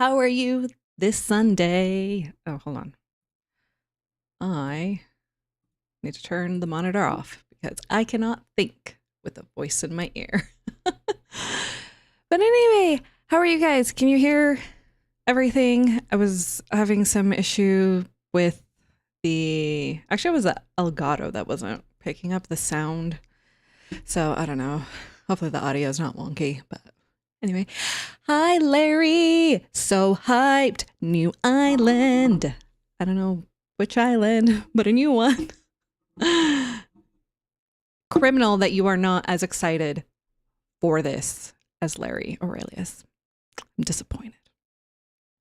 How are you this Sunday? Oh, hold on. I need to turn the monitor off because I cannot think with a voice in my ear. But anyway, how are you guys? Can you hear everything? I was having some issue with actually it was the Elgato that wasn't picking up the sound. So I don't know. Hopefully the audio is not wonky, but anyway. Hi, Larry. So hyped. New island. I don't know which island, but a new one. Criminal that you are not as excited for this as Larry Aurelius. I'm disappointed.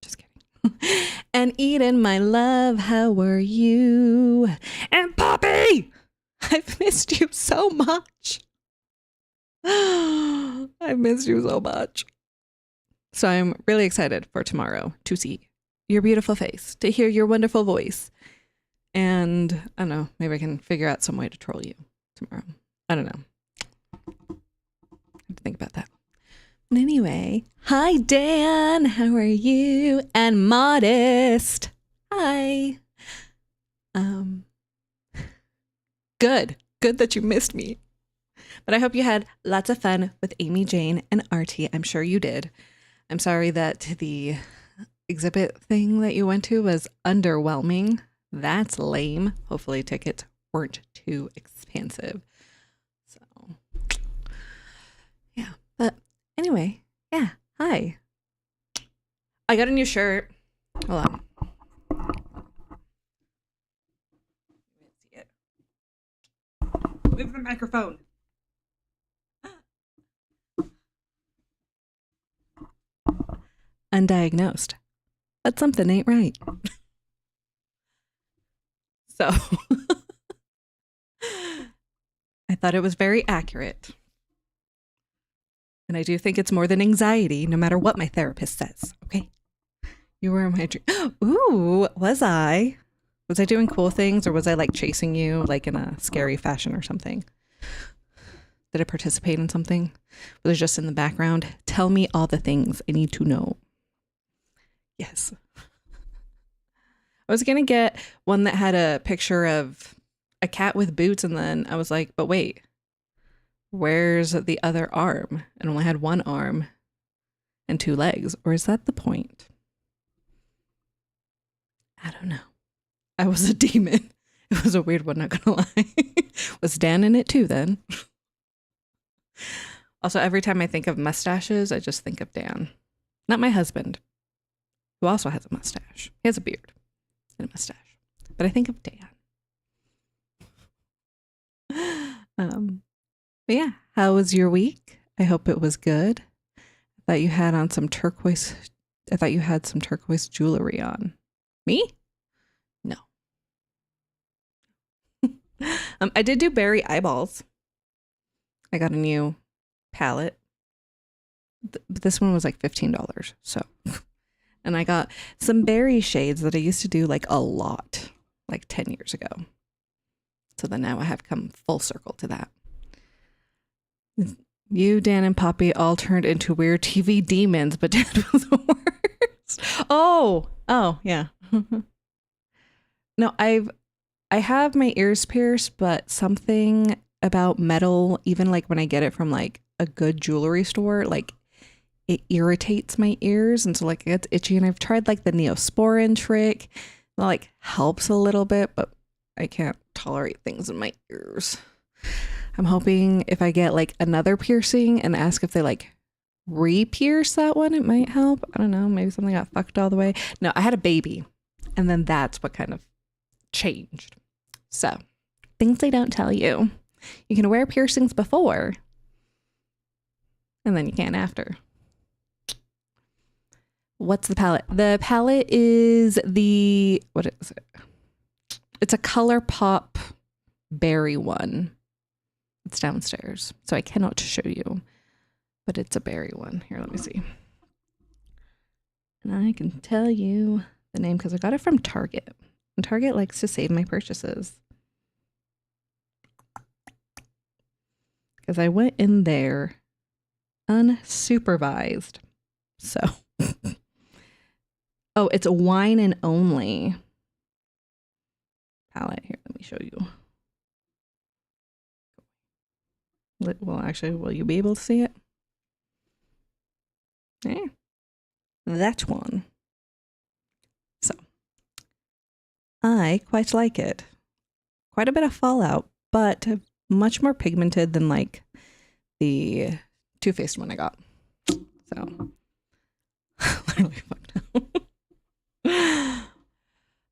Just kidding. And Eden, my love, how are you? And Poppy, I've missed you so much. I've missed you so much. So I'm really excited for tomorrow to see your beautiful face, to hear your wonderful voice. And I don't know, maybe I can figure out some way to troll you tomorrow. I don't know. I have to think about that. But anyway, hi Dan, how are you? And Modest, hi. Good that you missed me. But I hope you had lots of fun with Amy, Jane, and Artie. I'm sure you did. I'm sorry that the exhibit thing that you went to was underwhelming. That's lame. Hopefully tickets weren't too expensive. So, yeah. But anyway, yeah. Hi. I got a new shirt. Hold on. See it. Move the microphone. Undiagnosed. But something ain't right. So I thought it was very accurate. And I do think it's more than anxiety, no matter what my therapist says. Okay. You were in my dream. Ooh, was I? Was I doing cool things, or was I like chasing you like in a scary fashion or something? Did I participate in something? Was it just in the background? Tell me all the things I need to know. Yes. I was going to get one that had a picture of a cat with boots, and then I was like, but wait, where's the other arm? It only had one arm and two legs. Or is that the point? I don't know. I was a demon. It was a weird one, not gonna lie. Was Dan in it too then? Also, every time I think of mustaches, I just think of Dan. Not my husband, who also has a mustache. He has a beard and a mustache. But I think of Dan. But yeah, how was your week? I hope it was good. I thought you had on some turquoise. I thought you had some turquoise jewelry on. Me? No. I did do berry eyeballs. I got a new palette. This one was like $15. So, and I got some berry shades that I used to do like a lot, like 10 years ago. So then now I have come full circle to that. You, Dan, and Poppy all turned into weird TV demons, but Dad was the worst. Oh, yeah. No, I have my ears pierced, but something about metal, even like when I get it from like a good jewelry store, like it irritates my ears, and so like it gets itchy. And I've tried like the Neosporin trick, that like helps a little bit, but I can't tolerate things in my ears. I'm hoping if I get like another piercing and ask if they like re-pierce that one, it might help. I don't know, maybe something got fucked all the way. No, I had a baby, and then that's what kind of changed. So things they don't tell you. You can wear piercings before, and then you can't after. What's the palette? The palette is what is it? It's a ColourPop berry one. It's downstairs, so I cannot show you, but it's a berry one. Here, let me see. And I can tell you the name because I got it from Target. And Target likes to save my purchases. Because I went in there unsupervised. So Oh, it's a wine and only palette. Here, let me show you. Well, actually, will you be able to see it? Yeah, that one. So, I quite like it. Quite a bit of fallout, but much more pigmented than like the Too Faced one I got. So, literally fucked up.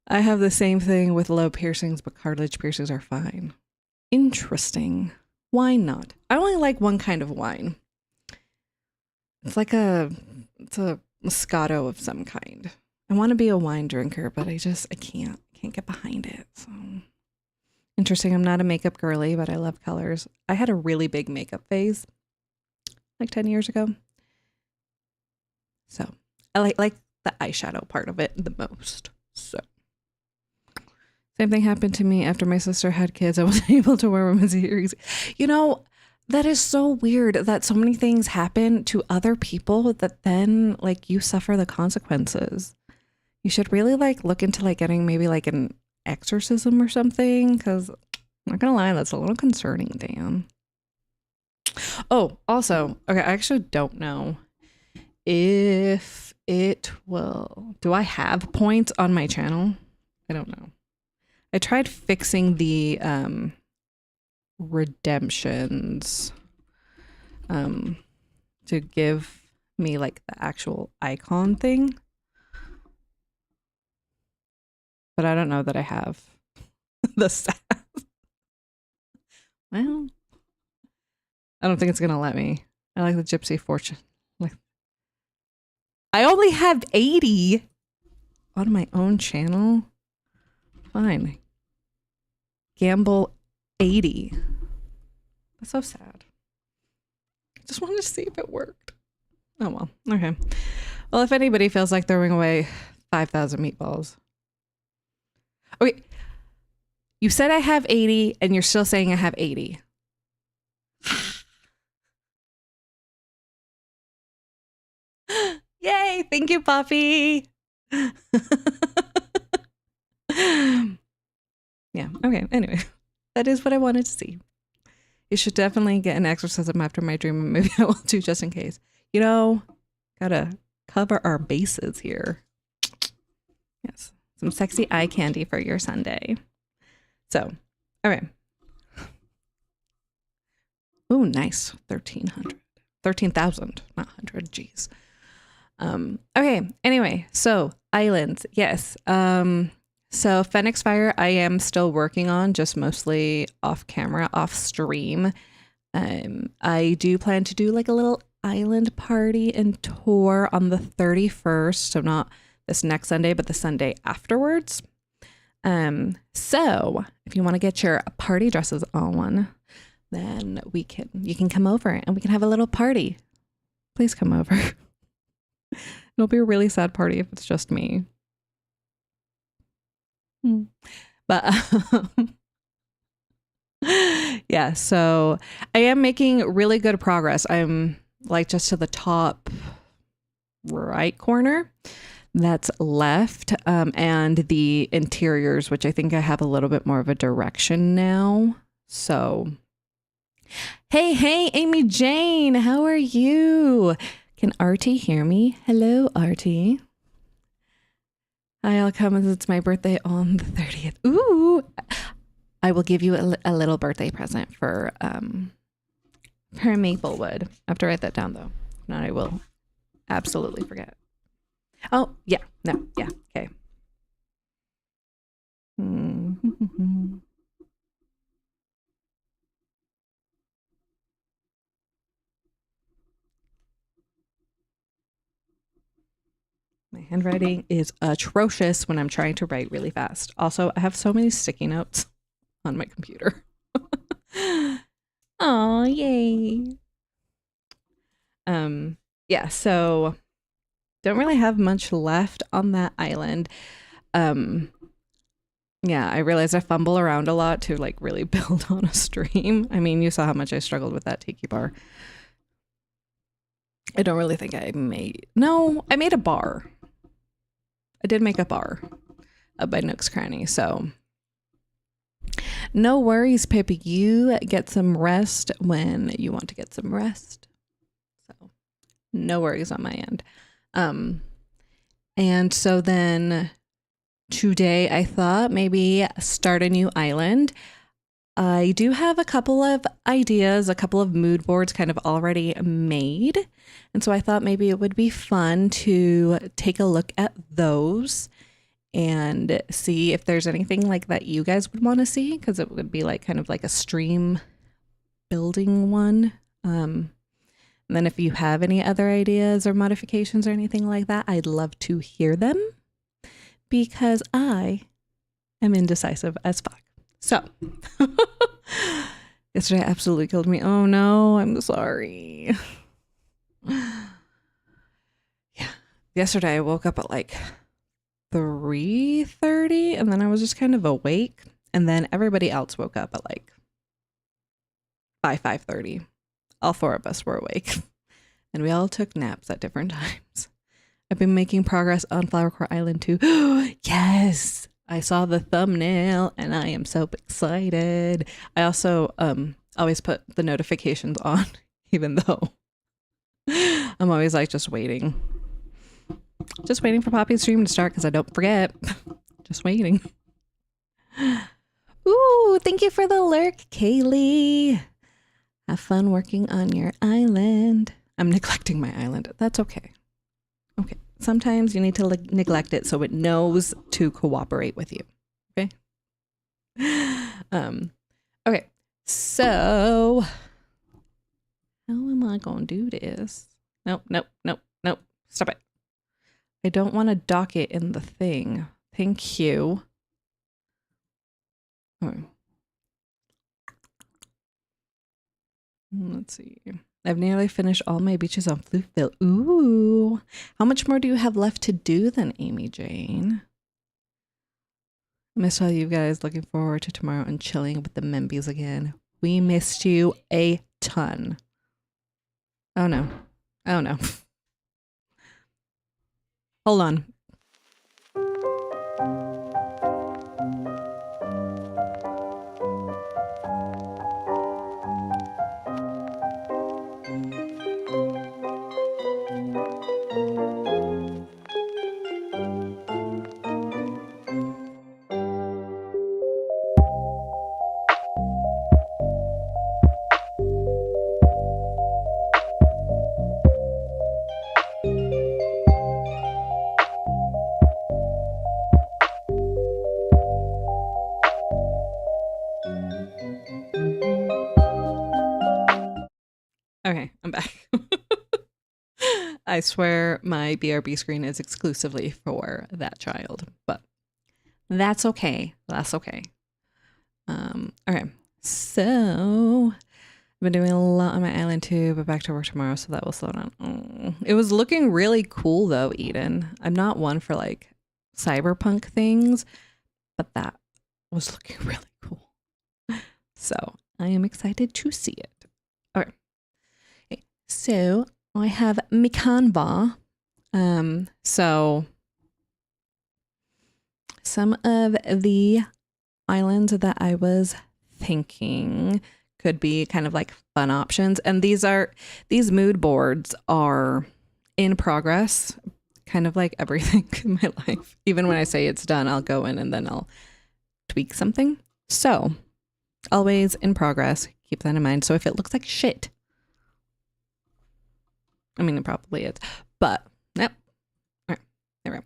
I have the same thing with low piercings, but cartilage piercings are fine. Interesting. Why not? I only like one kind of wine. It's a Moscato of some kind. I want to be a wine drinker, but I can't get behind it. So interesting. I'm not a makeup girly, but I love colors. I had a really big makeup phase like 10 years ago. So I like the eyeshadow part of it the most. So same thing happened to me after my sister had kids. I wasn't able to wear women's earrings. You know, that is so weird that so many things happen to other people that then like you suffer the consequences. You should really like look into like getting maybe like an exorcism or something, because I'm not gonna lie, that's a little concerning, Dan. Oh, also, okay, I actually don't know if it will. Do I have points on my channel? I don't know. I tried fixing the redemptions to give me like the actual icon thing, but I don't know that I have the stats. Well, I don't think it's gonna let me. I like the Gypsy Fortune. Like, I only have 80 on my own channel. Fine. Gamble 80. That's so sad. Just wanted to see if it worked. Oh well. Okay. Well, if anybody feels like throwing away 5,000 meatballs. Okay. You said I have 80 and you're still saying I have 80. Yay! Thank you, Poppy. Yeah. Okay. Anyway, that is what I wanted to see. You should definitely get an exorcism after my dream. Maybe I will too, just in case. You know, gotta cover our bases here. Yes. Some sexy eye candy for your Sunday. So, all right. Oh, nice. 1,300. 13,000, not 100. Jeez. Okay. Anyway, so islands. Yes. So Phoenix Fire, I am still working on, just mostly off camera, off stream. I do plan to do like a little island party and tour on the 31st. So not this next Sunday, but the Sunday afterwards. So if you want to get your party dresses on, then you can come over and we can have a little party. Please come over. It'll be a really sad party if it's just me. But yeah, so I am making really good progress. I'm like just to the top right corner that's left, and the interiors, which I think I have a little bit more of a direction now. So hey Amy Jane, how are you? Can Artie hear me? Hello, Artie. I'll come as it's my birthday on the 30th. Ooh, I will give you a little birthday present for Maplewood. I have to write that down though. If not, I will absolutely forget. Oh, yeah. No, yeah. Okay. My handwriting is atrocious when I'm trying to write really fast. Also, I have so many sticky notes on my computer. Oh, yay. Yeah, so don't really have much left on that island. Yeah, I realized I fumble around a lot to like really build on a stream. I mean, you saw how much I struggled with that tiki bar. I don't really think I made a bar. I did make a bar up by Nook's Cranny. So no worries, Pip. You get some rest when you want to get some rest. So no worries on my end. And so then today I thought maybe start a new island. I do have a couple of ideas, a couple of mood boards kind of already made. And so I thought maybe it would be fun to take a look at those and see if there's anything like that you guys would want to see, because it would be like kind of like a stream building one. And then if you have any other ideas or modifications or anything like that, I'd love to hear them because I am indecisive as fuck. So yesterday absolutely killed me. Oh no, I'm sorry. Yeah. Yesterday I woke up at like 3:30 and then I was just kind of awake. And then everybody else woke up at like 5:30. All four of us were awake and we all took naps at different times. I've been making progress on Flower Core Island too. Yes. I saw the thumbnail and I am so excited. I also always put the notifications on, even though I'm always like just waiting for Poppy's stream to start because I don't forget. Just waiting. Ooh, thank you for the lurk, Kaylee. Have fun working on your island. I'm neglecting my island. That's okay. Okay. Sometimes you need to neglect it so it knows to cooperate with you. Okay. Okay. So how am I going to do this? Nope. Stop it. I don't want to dock it in the thing. Thank you. Oh. Let's see. I've nearly finished all my beaches on Bluefield. Ooh. How much more do you have left to do then, Amy Jane? I miss all you guys. Looking forward to tomorrow and chilling with the Membies again. We missed you a ton. Oh no. Oh no. Hold on. Okay, I'm back. I swear my BRB screen is exclusively for that child, but that's okay. That's okay. Okay. So I've been doing a lot on my island too, but back to work tomorrow, so that will slow down. Oh. It was looking really cool though, Eden. I'm not one for like cyberpunk things, but that was looking really cool. So I am excited to see it. Okay. So I have my Canva. So some of the islands that I was thinking could be kind of like fun options. And these mood boards are in progress, kind of like everything in my life. Even when I say it's done, I'll go in and then I'll tweak something. So always in progress. Keep that in mind. So if it looks like shit, I mean, it probably is, but yep. All right, there we go.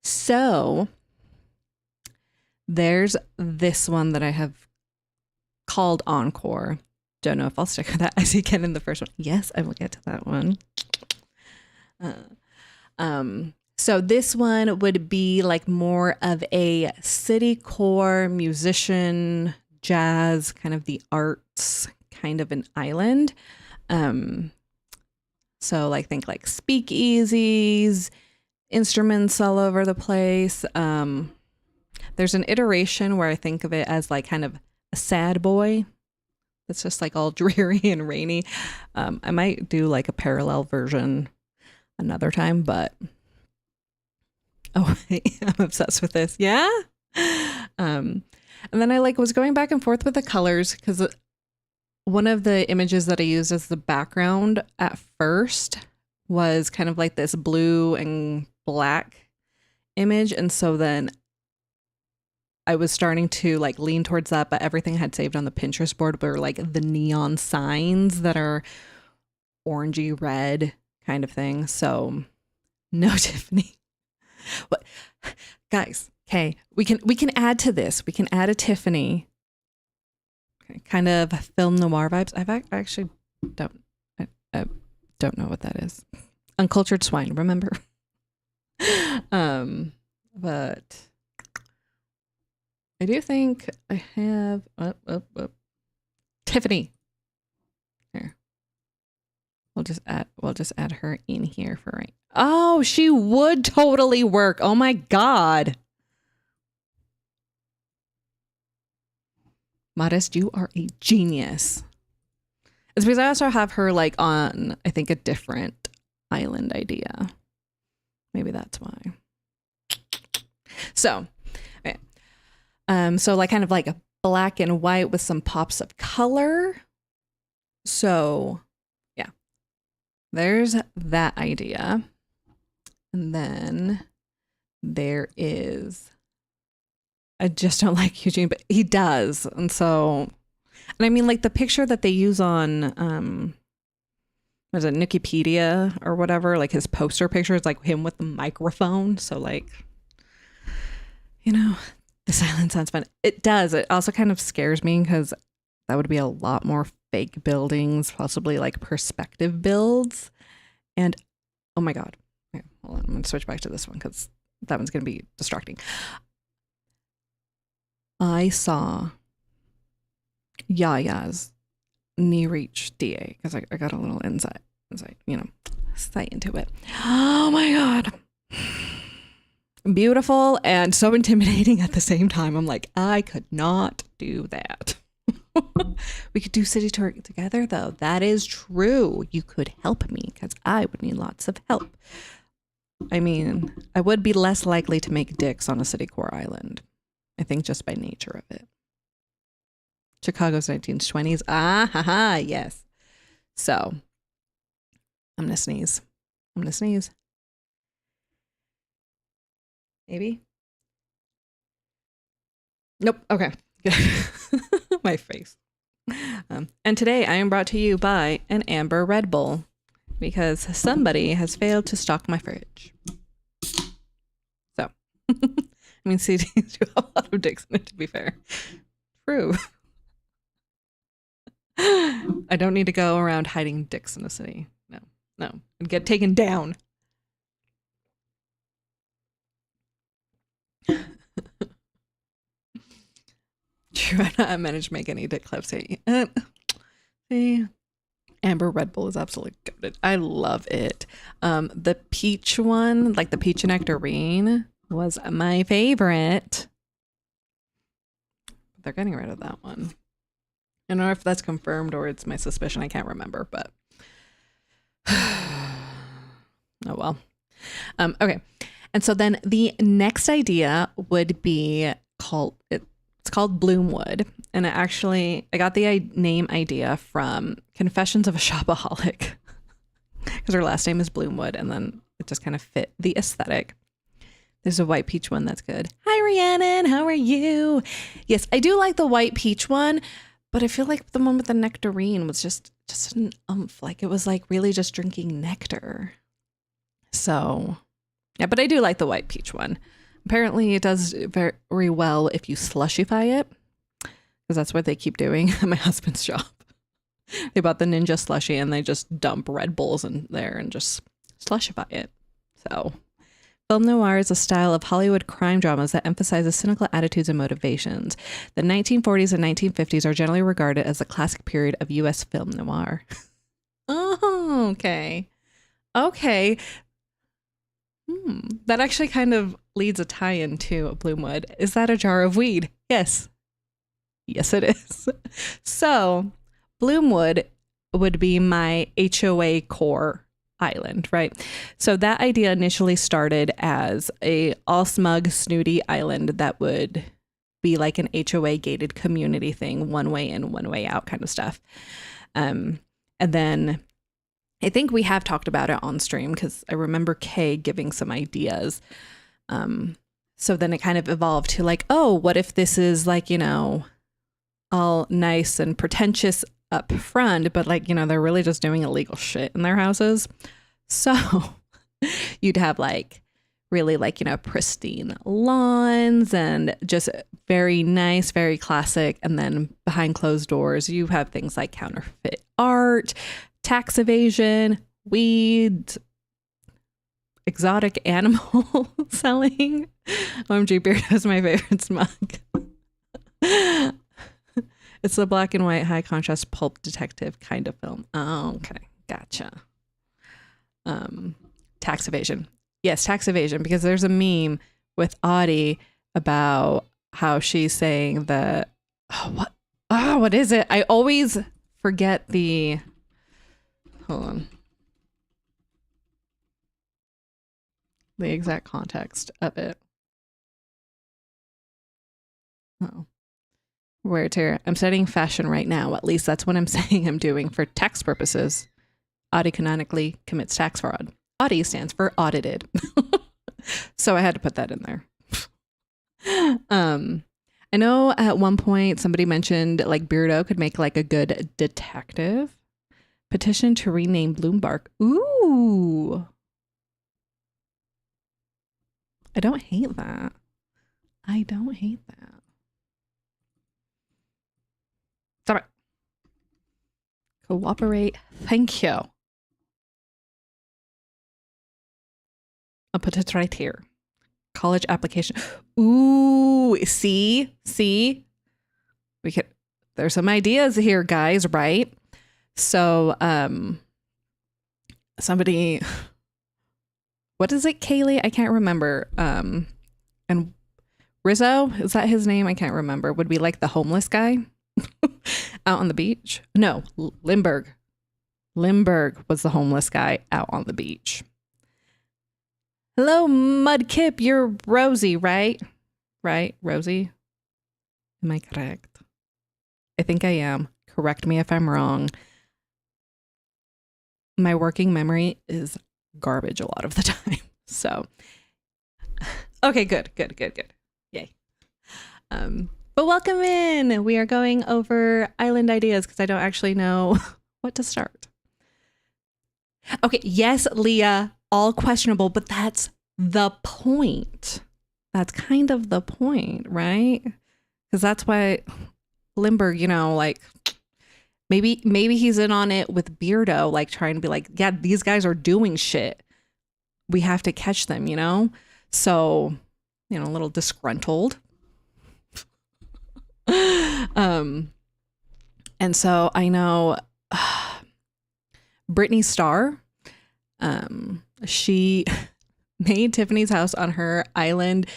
So there's this one that I have called Encore. Don't know if I'll stick with that as you can in the first one. Yes, I will get to that one. So this one would be like more of a city core musician, jazz, kind of the arts, kind of an island. So like think like speakeasies, instruments all over the place. There's an iteration where I think of it as like kind of a sad boy. It's just like all dreary and rainy. I might do like a parallel version another time, but Oh, I'm obsessed with this. Yeah. And then I was going back and forth with the colors because one of the images that I used as the background at first was kind of like this blue and black image. And so then I was starting to lean towards that, but everything I had saved on the Pinterest board were the neon signs that are orangey red kind of thing. So no Tiffany. What, guys? Okay, we can add to this. We can add a Tiffany. Okay, kind of film noir vibes. I actually I don't know what that is. Uncultured swine. Remember? But I do think I have Tiffany. Here. We'll just add her in here for right. Oh, she would totally work. Oh my God. Modest, you are a genius. It's because I also have her on, I think, a different island idea. Maybe that's why. So, okay. So kind of a black and white with some pops of color. So yeah, there's that idea. And then there is, I just don't like Eugene, but he does. And so, and I mean, the picture that they use on, was it Wikipedia or whatever, his poster picture is him with the microphone. So this island sounds fun. It does. It also kind of scares me because that would be a lot more fake buildings, possibly perspective builds. And oh my God. Okay, hold on. I'm going to switch back to this one because that one's going to be distracting. I saw Yaya's knee reach DA because I got a little insight, sight into it. Oh my God. Beautiful and so intimidating at the same time. I'm I could not do that. We could do city tour together though. That is true. You could help me because I would need lots of help. I mean, I would be less likely to make dicks on a city core island. I think just by nature of it. Chicago's 1920s. Ah, haha, yes. So, I'm going to sneeze. Maybe? Nope. Okay. My face. And today I am brought to you by an Amber Red Bull because somebody has failed to stock my fridge. So, I mean, CDs do a lot of dicks in it, to be fair. True. I don't need to go around hiding dicks in the city. No. I'd get taken down. True, I managed to make any dick clips. See, Amber Red Bull is absolutely good. I love it. The peach one, the peach and nectarine, was my favorite. They're getting rid of that one. I don't know if that's confirmed or it's my suspicion. I can't remember, but oh well. Okay. And so then the next idea would be it's called Bloomwood. And I got the name idea from Confessions of a Shopaholic because her last name is Bloomwood. And then it just kind of fit the aesthetic. There's a white peach one that's good. Hi, Rhiannon. How are you? Yes, I do like the white peach one, but I feel like the one with the nectarine was just an oomph. It was really just drinking nectar. So, yeah, but I do like the white peach one. Apparently it does very well if you slushify it, because that's what they keep doing at my husband's shop. They bought the Ninja slushie and they just dump Red Bulls in there and just slushify it. So, film noir is a style of Hollywood crime dramas that emphasizes cynical attitudes and motivations. The 1940s and 1950s are generally regarded as the classic period of U.S. film noir. Oh, okay. Okay. That actually kind of leads a tie-in to Bloomwood. Is that a jar of weed? Yes. Yes, it is. So, Bloomwood would be my HOA core island, right? So that idea initially started as a all smug, snooty island that would be like an HOA gated community thing, one way in, one way out kind of stuff. And then I think we have talked about it on stream because I remember Kay giving some ideas. So then it kind of evolved to like, oh, what if this is like, you know, all nice and pretentious up front, but like, you know, they're really just doing illegal shit in their houses. So you'd have like really like, you know, pristine lawns and just very nice, very classic. And then behind closed doors, you have things like counterfeit art, tax evasion, weed, exotic animal selling. OMG, Beardo's my favorite smug. It's a black and white, high contrast pulp detective kind of film. Oh, okay. Gotcha. Tax evasion. Yes, tax evasion, because there's a meme with Audie about how she's saying that, what is it? I always forget the, hold on. The exact context of it. Oh. Where it's here. I'm studying fashion right now. At least that's what I'm saying I'm doing for tax purposes. Audie canonically commits tax fraud. Audie stands for audited. So I had to put that in there. I know at one point somebody mentioned like Beardo could make like a good detective. Petition to rename Bloombark. Ooh. I don't hate that. I don't hate that. Stop it. Cooperate. Thank you. I'll put it right here. College application. Ooh, see? We could, there's some ideas here, guys, right? So, somebody, what is it, Kaylee? I can't remember. And Rizzo, is that his name? I can't remember. Would be like the homeless guy out on the beach. No, Lindbergh. Lindbergh was the homeless guy out on the beach. Hello, Mudkip. You're Rosie, right? Right, Rosie? Am I correct? I think I am. Correct me if I'm wrong. My working memory is garbage a lot of the time. So, okay, good. Yay. But welcome in. We are going over island ideas because I don't actually know what to start. Okay, yes, Leah, all questionable, but that's the point. That's kind of the point, right? Because that's why Lindbergh, you know, like maybe he's in on it with Beardo, like trying to be like, yeah, these guys are doing shit. We have to catch them, you know? So, you know, a little disgruntled. And so I know Brittany Starr, she made Tiffany's house on her island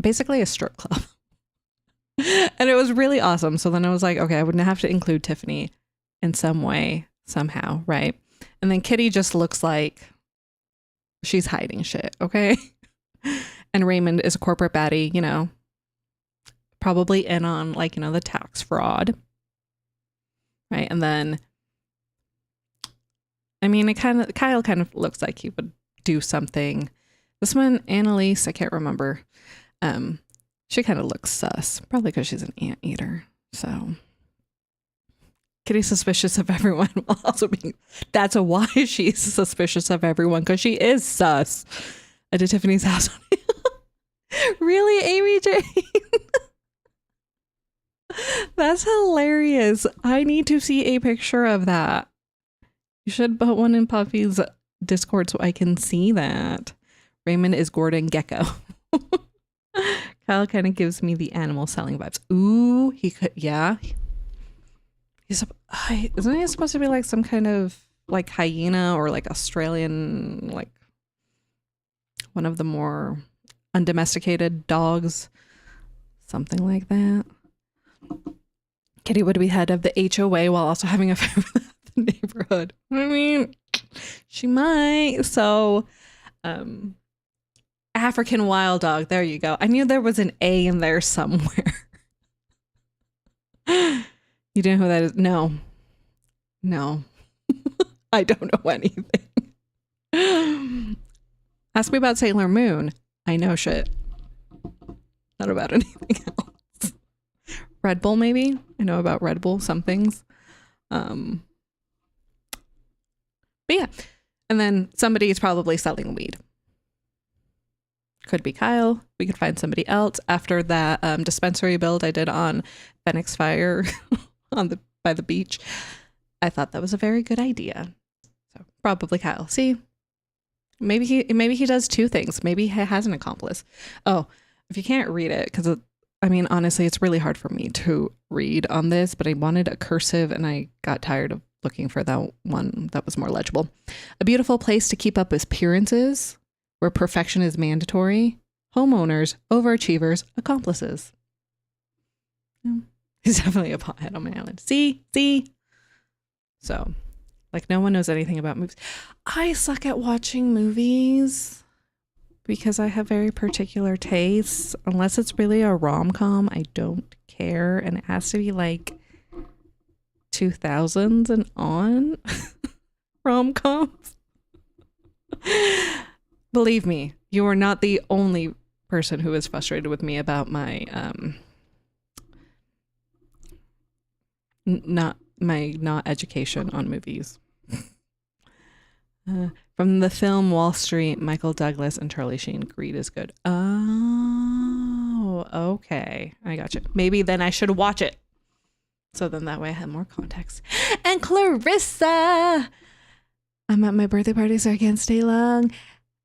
basically a strip club. And it was really awesome. So then I was like, okay, I wouldn't have to include Tiffany in some way, somehow, right? And then Kitty just looks like she's hiding shit, okay? And Raymond is a corporate baddie, you know, probably in on like, you know, the tax fraud, right? And then, I mean, Kyle kind of looks like he would do something. This one, Annalise, I can't remember. She kind of looks sus, probably because she's an anteater. So Kitty's suspicious of everyone while also being, that's why she's suspicious of everyone, because she is sus. I did Tiffany's house. Really, Amy Jane? That's hilarious. I need to see a picture of that. You should put one in Puffy's Discord so I can see that. Raymond is Gordon Gecko. Kyle kind of gives me the animal selling vibes. Ooh, he could, yeah. Isn't he supposed to be like some kind of like hyena or like Australian, like one of the more undomesticated dogs? Something like that. Kitty would be head of the HOA while also having a affair with the neighborhood. I mean, She might. So, African wild dog. There you go. I knew there was an A in there somewhere. You don't know who that is? No. I don't know anything. Ask me about Sailor Moon. I know shit. Not about anything else. Red Bull, maybe? I know about Red Bull, some things. But yeah. And then somebody is probably selling weed. Could be Kyle. We could find somebody else. After that dispensary build I did on Phoenix Fire by the beach, I thought that was a very good idea. So probably Kyle. See, maybe he does two things. Maybe he has an accomplice. Oh, if you can't read it, because I mean, honestly, it's really hard for me to read on this, but I wanted a cursive and I got tired of looking for that one that was more legible. A beautiful place to keep up appearances, where perfection is mandatory. Homeowners, overachievers, accomplices. He's definitely a pothead on my island. See? So, like, no one knows anything about movies. I suck at watching movies because I have very particular tastes. Unless it's really a rom-com, I don't care. And it has to be like 2000s and on rom-coms. Believe me, you are not the only person who is frustrated with me about my not education on movies. From the film Wall Street, Michael Douglas and Charlie Sheen. Greed is good. Oh, okay. I gotcha. Maybe then I should watch it. So then that way I have more context. And Clarissa! I'm at my birthday party, so I can't stay long.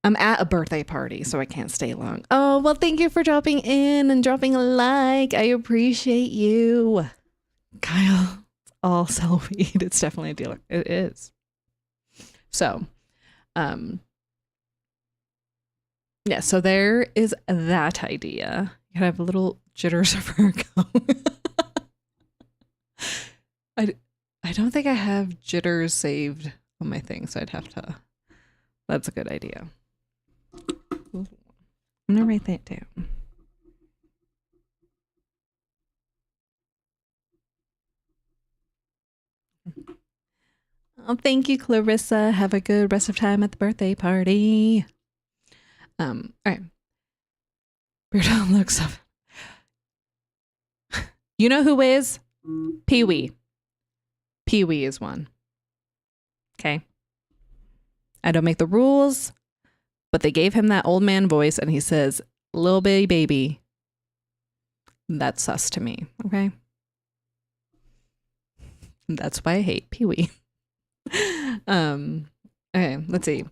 I'm at a birthday party, so I can't stay long. Oh, well, thank you for dropping in and dropping a like. I appreciate you. Kyle, all sell weed. It's definitely a dealer. It is. So, yeah, so there is that idea. You gotta have little jitters of Virgo. I don't think I have jitters saved on my thing, so I'd have to. That's a good idea. Ooh. I'm gonna write that down. Oh, thank you, Clarissa. Have a good rest of time at the birthday party. All right. Beardo looks up. You know who is? Pee-wee. Pee-wee is one. Okay. I don't make the rules, but they gave him that old man voice and he says, "Little bitty baby." That's sus to me. Okay. That's why I hate Pee-wee. Okay, let's see.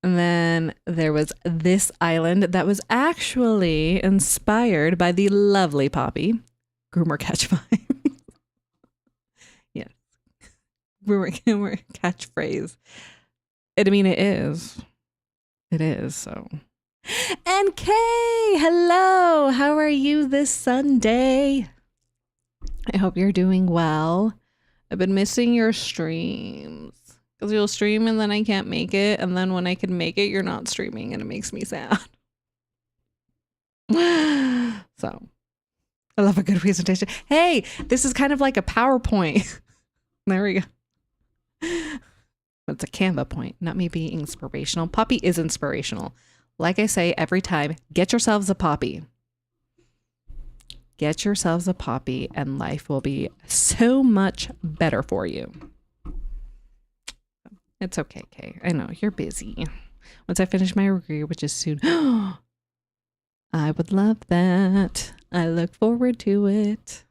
And then there was this island that was actually inspired by the lovely Poppy. Groomer catch vibe. Yes. Groomer catchphrase. I mean, it is. It is, so. And Kay, hello. How are you this Sunday? I hope you're doing well. I've been missing your streams. Because you'll stream and then I can't make it. And then when I can make it, you're not streaming and it makes me sad. So, I love a good presentation. Hey, this is kind of like a PowerPoint. There we go. It's a Canva point, not me being inspirational. Poppy is inspirational. Like I say every time, get yourselves a Poppy. Get yourselves a Poppy and life will be so much better for you. It's okay, Kay. I know, you're busy. Once I finish my degree, which is soon. I would love that. I look forward to it.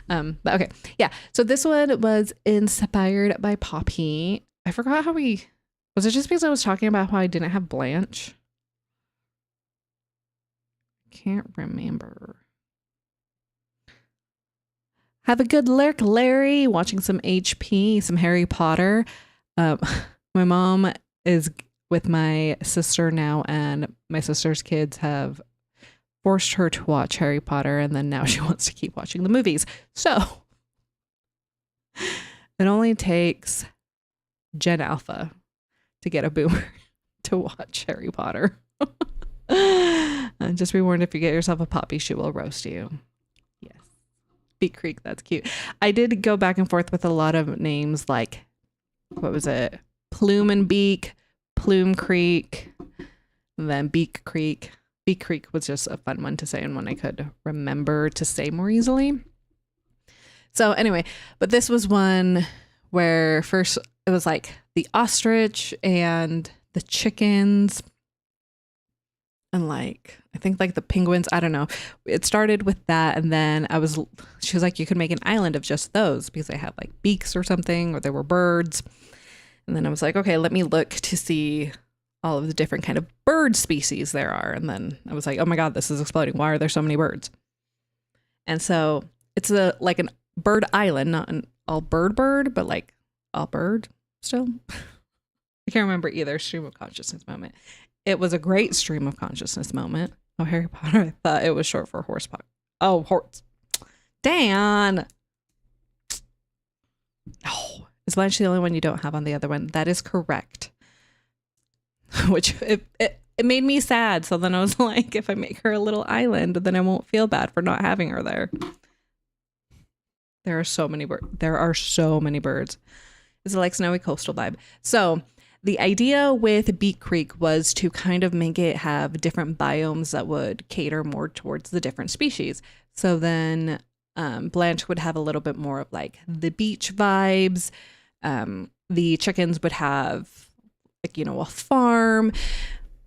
But okay. Yeah. So this one was inspired by Poppy. I forgot how was it just because I was talking about how I didn't have Blanche? Can't remember. Have a good lurk, Larry. Watching some HP, some Harry Potter. My mom is with my sister now, and my sister's kids have forced her to watch Harry Potter, and then now she wants to keep watching the movies. So it only takes Gen Alpha to get a boomer to watch Harry Potter. And just be warned, if you get yourself a puppy, she will roast you. Yes. Beak Creek, that's cute. I did go back and forth with a lot of names like, what was it? Plume and Beak, Plume Creek, and then Beak Creek. Beak Creek was just a fun one to say and one I could remember to say more easily. So anyway, but this was one where first it was like the ostrich and the chickens and like, I think like the penguins, I don't know. It started with that. And then she was like, you could make an island of just those because they had like beaks or something, or they were birds. And then I was like, okay, let me look to see all of the different kind of bird species there are. And then I was like, oh my God, this is exploding. Why are there so many birds? And so it's like an bird island, not an all bird, but like all bird still. I can't remember either. Stream of consciousness moment. It was a great stream of consciousness moment. Oh, Harry Potter. I thought it was short for horse pot. Oh, horse. Dan. Oh, is Blanche the only one you don't have on the other one? That is correct. Which it made me sad. So then I was like, if I make her a little island, then I won't feel bad for not having her there. There are so many birds. It's like snowy coastal vibe. So the idea with Beak Creek was to kind of make it have different biomes that would cater more towards the different species. So then Blanche would have a little bit more of like the beach vibes. The chickens would have like, a farm.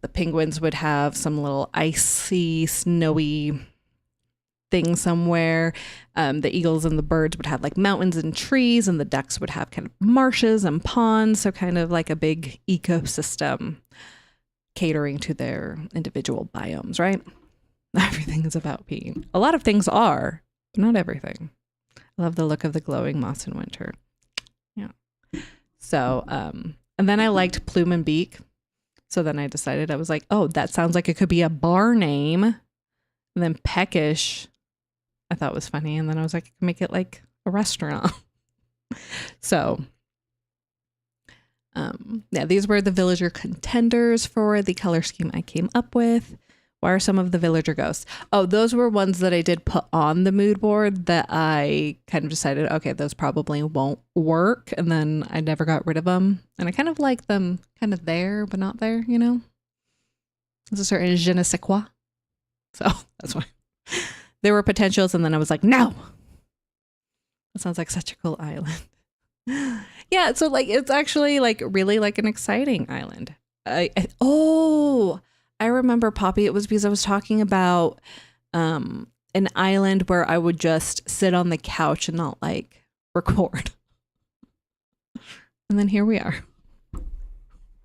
The penguins would have some little icy, snowy thing somewhere. The eagles and the birds would have like mountains and trees, and the ducks would have kind of marshes and ponds. So kind of like a big ecosystem catering to their individual biomes, right? Everything is about peeing. A lot of things are, but not everything. I love the look of the glowing moss in winter. Yeah. So, and then I liked Plume and Beak. So then I decided, I was like, oh, that sounds like it could be a bar name. And then Peckish, I thought was funny. And then I was like, I can make it like a restaurant. So, yeah, these were the villager contenders for the color scheme I came up with. Why are some of the villager ghosts? Oh, those were ones that I did put on the mood board that I kind of decided, okay, those probably won't work. And then I never got rid of them. And I kind of like them kind of there, but not there, There's a certain je ne sais quoi. So that's why there were potentials. And then I was like, no, that sounds like such a cool island. Yeah. So like, it's actually like really like an exciting island. I remember, Poppy, it was because I was talking about an island where I would just sit on the couch and not like record. And then here we are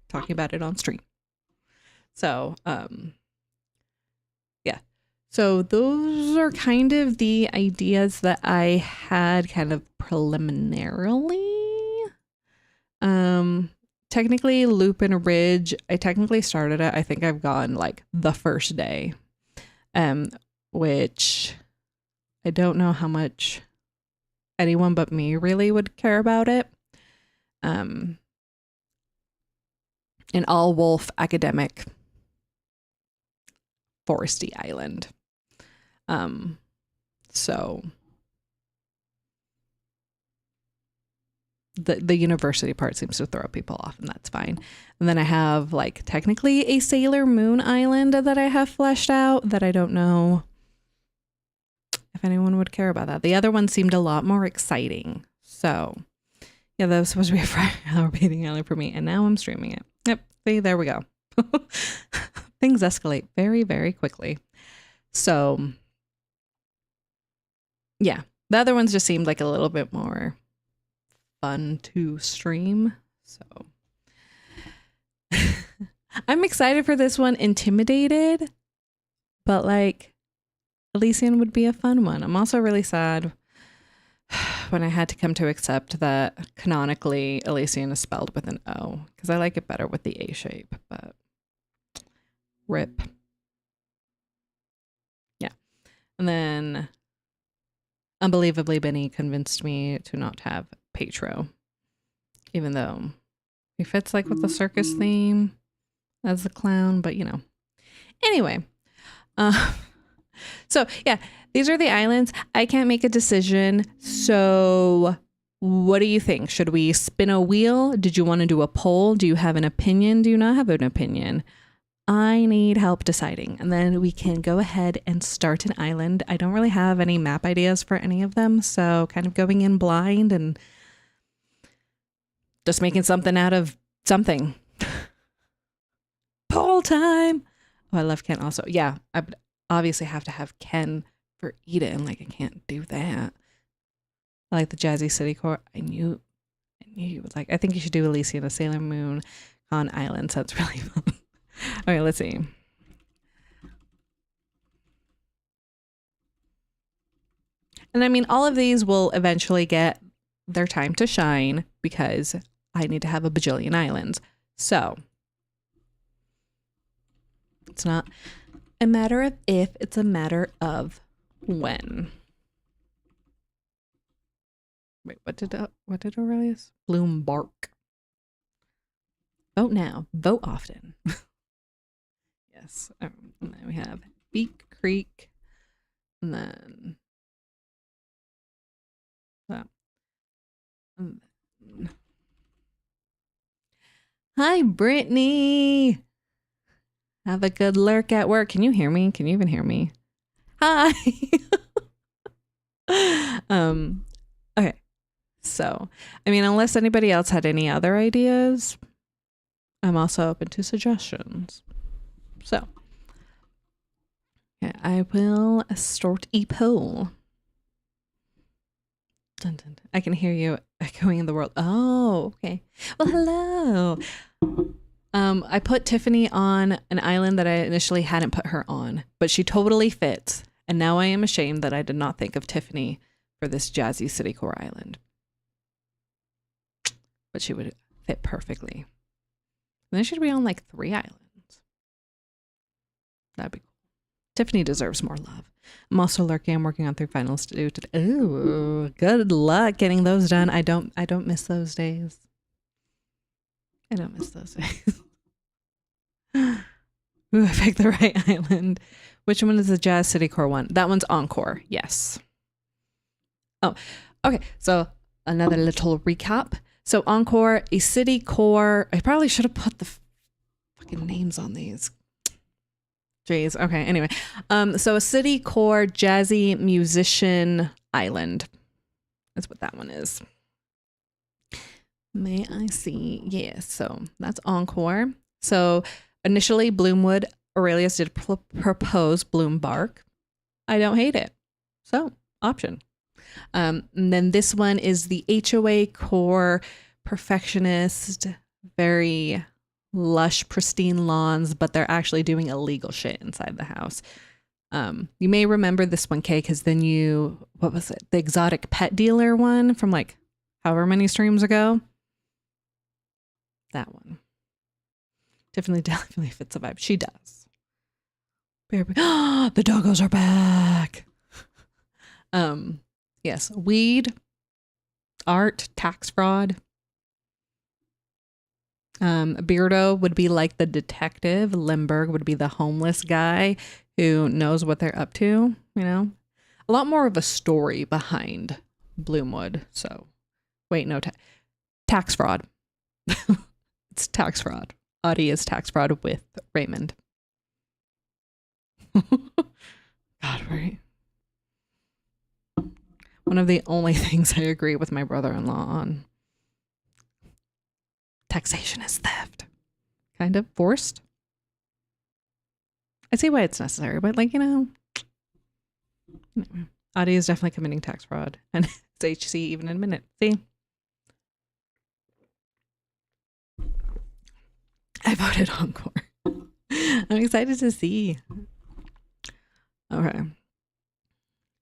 talking about it on stream. So, yeah. So those are kind of the ideas that I had kind of preliminarily. Technically Lupin Ridge, I technically started it. I think I've gone like the first day, which I don't know how much anyone but me really would care about it. An all wolf academic foresty island. So the university part seems to throw people off, and that's fine. And then I have like technically a Sailor Moon Island that I have fleshed out that I don't know if anyone would care about that. The other one seemed a lot more exciting. So yeah, that was supposed to be a Friday repeating island for me, and now I'm streaming it. Yep. See, there we go. Things escalate very, very quickly. So yeah, the other ones just seemed like a little bit more fun to stream. So I'm excited for this one. Intimidated, but like Elysian would be a fun one. I'm also really sad when I had to come to accept that canonically Elysian is spelled with an O, because I like it better with the A shape, but rip. Yeah. And then unbelievably Benny convinced me to not have Patro, even though He fits like with the circus theme as the clown, but you know. Anyway, so yeah, these are the islands. I can't make a decision. So what do you think? Should we spin a wheel? Did you want to do a poll? Do you have an opinion? Do you not have an opinion? I need help deciding. And then we can go ahead and start an island. I don't really have any map ideas for any of them. So kind of going in blind and just making something out of something. Poll time. Oh, I love Ken also. Yeah, I would obviously have to have Ken for Eden. Like, I can't do that. I like the Jazzy City Core. I knew you would like. I think you should do Elysia and a Sailor Moon on Island. Sounds really fun. Okay, let's see. And I mean, all of these will eventually get their time to shine because I need to have a bajillion islands. So it's not a matter of if, it's a matter of when. Wait, what did Aurelius? Bloom bark. Vote now. Vote often. Yes. And then we have Beak Creek. And then that. And then. Hi, Brittany. Have a good lurk at work. Can you hear me? Can you even hear me? Hi. Okay. So, I mean, unless anybody else had any other ideas, I'm also open to suggestions. So, okay, I will start a poll. Dun, dun, dun. I can hear you echoing in the world. Oh, okay. Well, hello. I put Tiffany on an island that I initially hadn't put her on, but she totally fits. And now I am ashamed that I did not think of Tiffany for this Jazzy City Core island. But she would fit perfectly. And then she'd be on like 3 islands. That'd be cool. Tiffany deserves more love. I'm also lurking. I'm working on 3 finals to do today. Ooh, good luck getting those done. I don't miss those days. I don't miss those days. Ooh, I picked the right island. Which one is the Jazz City Core one? That one's Encore. Yes. Oh, okay. So another little recap. So Encore, a city core. I probably should have put the fucking names on these. Jeez. Okay. Anyway, so a city core jazzy musician island. That's what that one is. May I see? Yes. So that's Encore. So initially, Bloomwood Aurelius did propose Bloom Bark. I don't hate it. So option. And then this one is the HOA core perfectionist, very lush, pristine lawns, but they're actually doing illegal shit inside the house. You may remember this one, Kay, because then what was it? The exotic pet dealer one from like however many streams ago. That one. Tiffany definitely fits the vibe. She does. The doggos are back. Yes, weed, art, tax fraud. Beardo would be like the detective. Limburg would be the homeless guy who knows what they're up to, you know? A lot more of a story behind Bloomwood. So, wait, no, tax fraud. It's tax fraud. Audie is tax fraud with Raymond. God, right? One of the only things I agree with my brother-in-law on. Taxation is theft. Kind of forced. I see why it's necessary, but like, you know, Audie is definitely committing tax fraud. And it's HC even admit it. See? I voted Encore. I'm excited to see. Okay.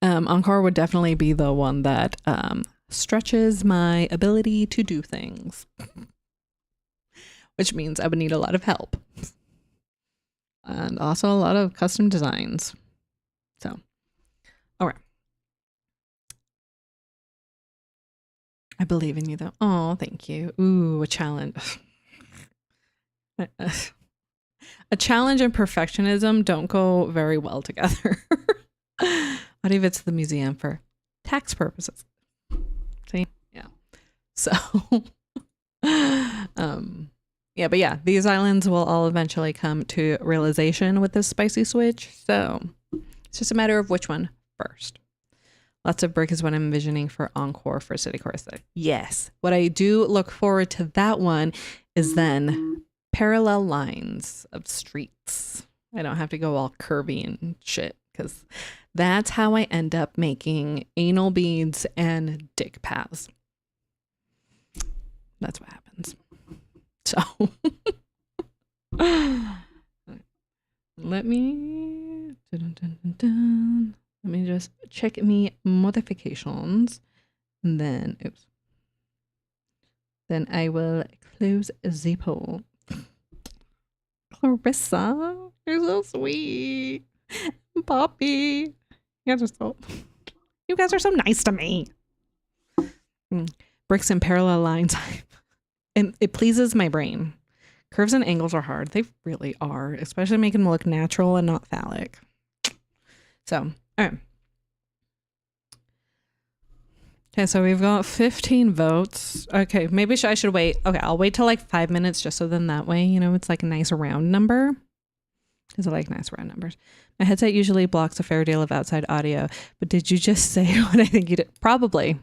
Encore would definitely be the one that stretches my ability to do things. Which means I would need a lot of help. And also a lot of custom designs. So, all right. I believe in you though. Oh, thank you. Ooh, a challenge. A challenge and perfectionism don't go very well together. What if it's the museum for tax purposes? See? Yeah. So, yeah, but yeah, these islands will all eventually come to realization with this spicy switch. So it's just a matter of which one first. Lots of brick is what I'm envisioning for Encore for City Core aesthetic. Yes. What I do look forward to that one is then parallel lines of streets. I don't have to go all curvy and shit because that's how I end up making anal beads and dick paths. That's what happens. So let me just check me modifications and then then I will close the poll. Clarissa, you're so sweet. Poppy, you guys are so nice to me. Bricks and parallel lines. And it pleases my brain. Curves and angles are hard. They really are, especially making them look natural and not phallic. So, all right. Okay, so we've got 15 votes. Okay, maybe I should wait. Okay, I'll wait till like 5 minutes just so then that way, you know, it's like a nice round number. Because I like nice round numbers. My headset usually blocks a fair deal of outside audio, but did you just say what I think you did? Probably.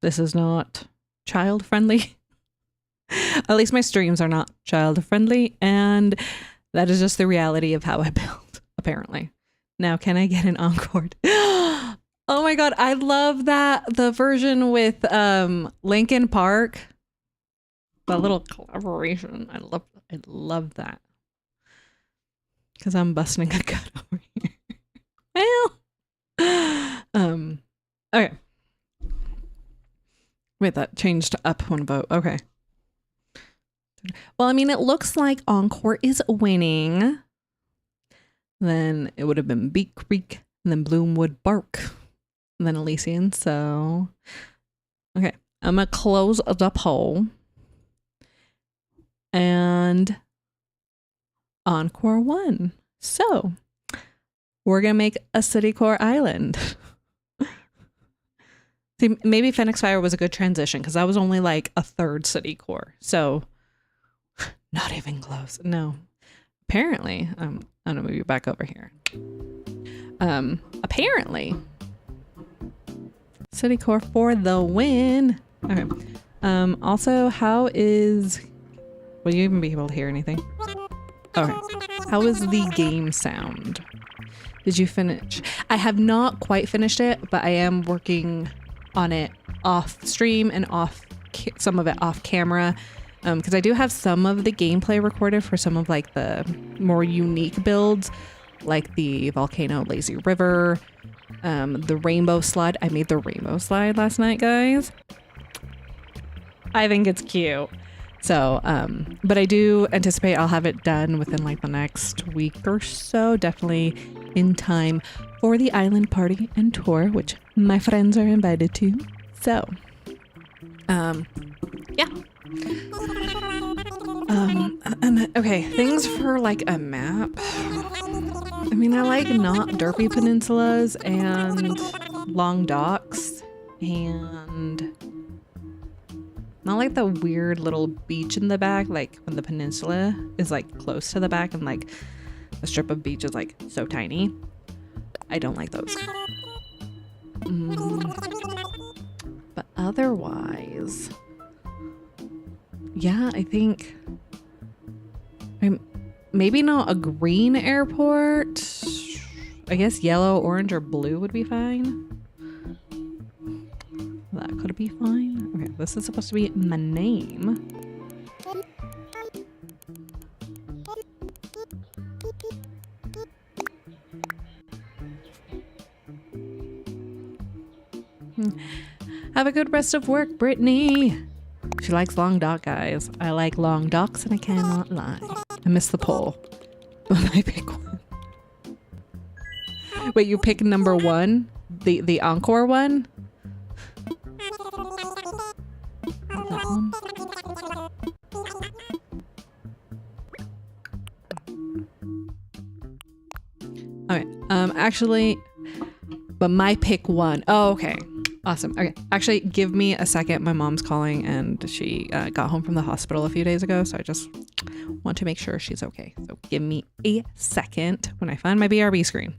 This is not child friendly. At least my streams are not child friendly, and that is just the reality of how I build, apparently. Now, can I get an Encore? Oh my god, I love that. The version with Linkin Park. The little collaboration. I love that. Because I'm busting a gut over here. Well, okay. Wait, that changed up one vote. Okay. Well, I mean, it looks like Encore is winning. Then it would have been Beak Creek and then Bloomwood Bark. And then Elysian. So, okay. I'm going to close the poll. And Encore won. So, we're going to make a City Core island. See, maybe Phoenix Fire was a good transition because that was only like a third City Core. So, not even close. No. Apparently, I'm going to move you back over here. Apparently, City Core for the win. Okay. Also, how is... Will you even be able to hear anything? Okay. How is the game sound? Did you finish? I have not quite finished it, but I am working on it off stream and some of it off camera. Because I do have some of the gameplay recorded for some of like the more unique builds, like the volcano lazy river, the rainbow slide. I made the rainbow slide last night, guys. I think it's cute. So, but I do anticipate I'll have it done within like the next week or so, definitely in time for the island party and tour, which my friends are invited to. So, yeah. Okay, things for like a map. I mean, I like not derpy peninsulas and long docks and not like the weird little beach in the back, like when the peninsula is like close to the back and like a strip of beach is like so tiny. I don't like those. But otherwise, yeah, I think maybe not a green airport. I guess yellow, orange, or blue would be fine. That could be fine. Okay, this is supposed to be my name. Have a good rest of work, Brittany. She likes long dock, guys. I like long docks and I cannot lie. I missed the poll. I pick one. Wait, you pick number one? The Encore one? That one? Actually, but my pick won. Oh, okay. Awesome. Okay. Actually, give me a second. My mom's calling and she got home from the hospital a few days ago. So I just want to make sure she's okay. So give me a second when I find my BRB screen.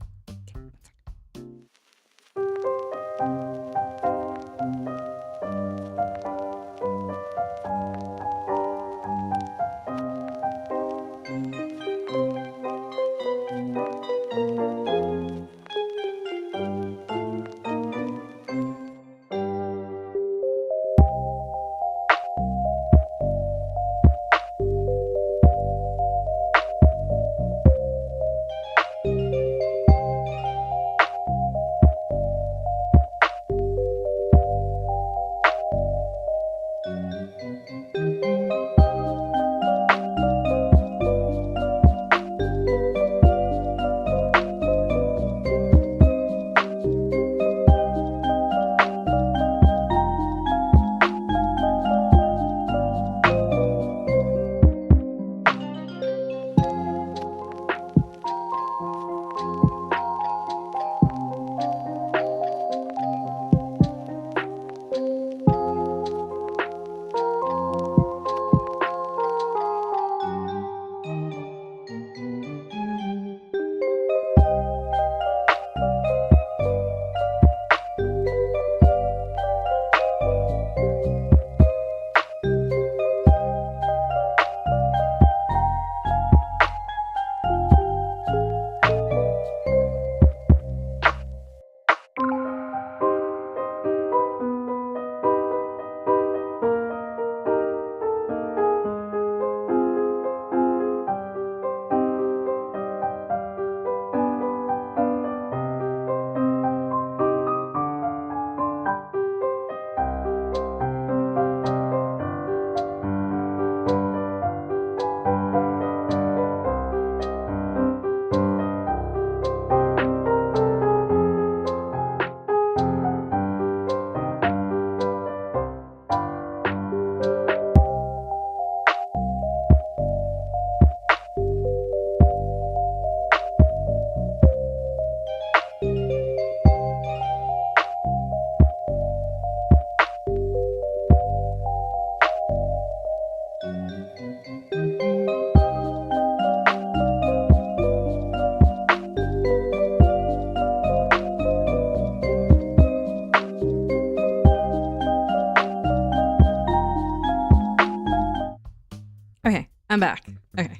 Okay, I'm back. Okay,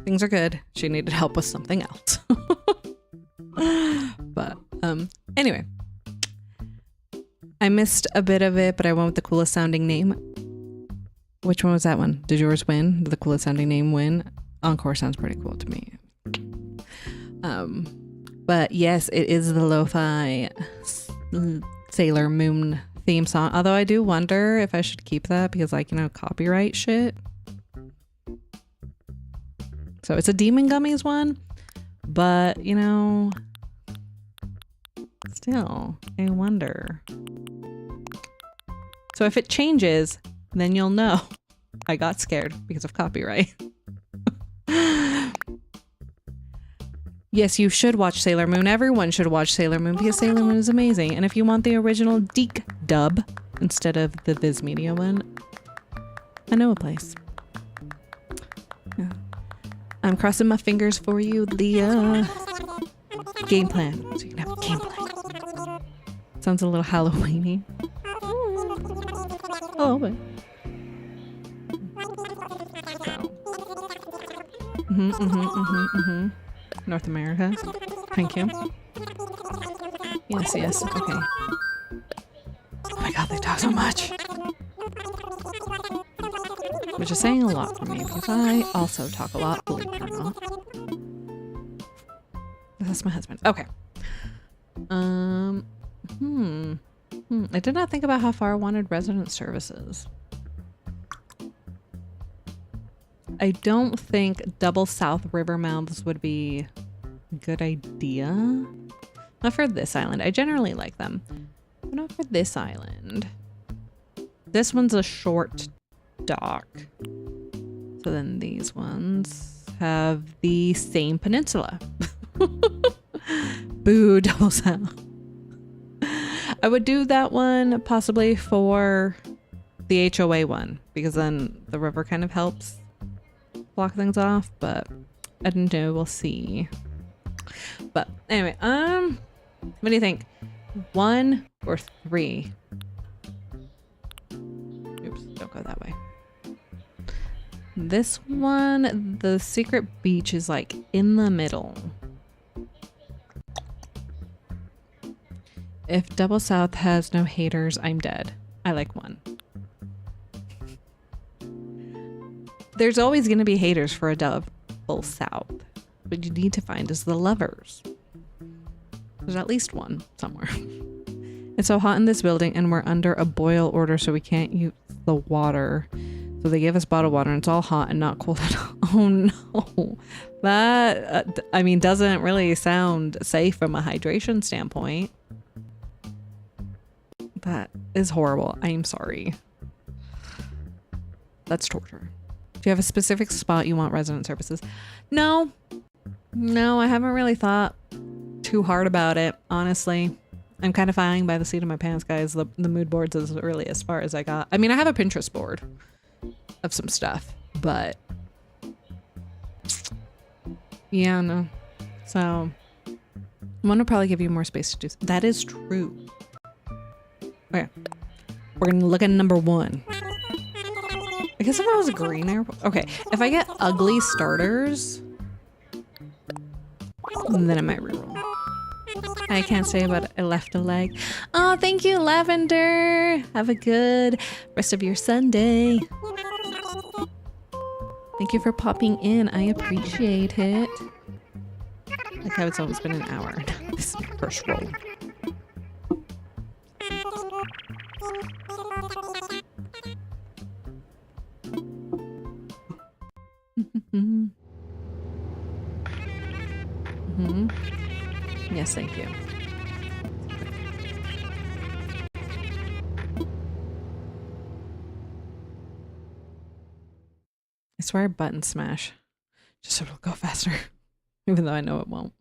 things are good. She needed help with something else. But anyway, I missed a bit of it, but I went with the coolest sounding name. Which one was that one? Did yours win? Did the coolest sounding name win? Encore sounds pretty cool to me. But yes, it is the lo-fi Sailor Moon theme song. Although I do wonder if I should keep that because, like, you know, copyright shit. So it's a Demon Gummies one, but, you know, still, I wonder. So if it changes, then you'll know I got scared because of copyright. Yes, you should watch Sailor Moon. Everyone should watch Sailor Moon because Sailor Moon is amazing. And if you want the original Deke dub instead of the Viz Media one, I know a place. Yeah. I'm crossing my fingers for you, the game plan. So you can have a game plan. Sounds a little Halloween-y. Oh, but. So. North America. Thank you. Yes. Okay. Oh my god, they talk so much. Which is saying a lot for me because I also talk a lot, believe it or not. That's my husband. Okay. I did not think about how far I wanted resident services. I don't think double South River mouths would be a good idea. Not for this island. I generally like them. But not for this island. This one's a short dock. So then these ones have the same peninsula. Boo, double south. I would do that one possibly for the HOA one, because then the river kind of helps block things off, but I don't know, we'll see. But anyway, what do you think? 1 or 3? Oops, don't go that way. This one, the secret beach is like in the middle. If double south has no haters, I'm dead. I like 1. There's always going to be haters for a double south. What you need to find is the lovers. There's at least one somewhere. It's so hot in this building and we're under a boil order, so we can't use the water. So they give us bottled water and it's all hot and not cold at all. Oh no. That, I mean, doesn't really sound safe from a hydration standpoint. That is horrible. I'm sorry. That's torture. Do you have a specific spot you want resident services? No. No, I haven't really thought too hard about it, honestly. I'm kind of flying by the seat of my pants, guys. The mood board's is really as far as I got. I mean, I have a Pinterest board of some stuff, but yeah, no. So I want to probably give you more space to do. That is true. Okay, we're gonna look at number 1. I guess if I was a green airport. Okay, if I get ugly starters, then I might reroll. I can't say, but I left a leg. Oh, thank you, Lavender. Have a good rest of your Sunday. Thank you for popping in. I appreciate it. Like how it's always been an hour. This is my first roll. Yes, thank you. I swear I button smash. Just so it'll go faster. Even though I know it won't.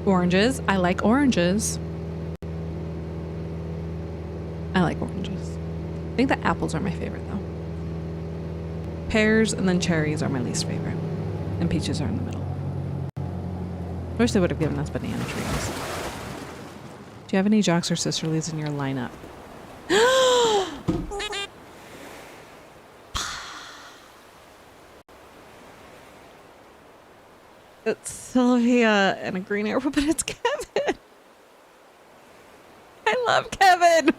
Oranges. I like oranges. I like oranges. I think the apples are my favorite though. Pears and then cherries are my least favorite. And peaches are in the middle. I wish they would have given us banana trees. Do you have any jocks or sisterlies in your lineup? It's Sylvia and a green arrow, but it's Kevin. I love Kevin.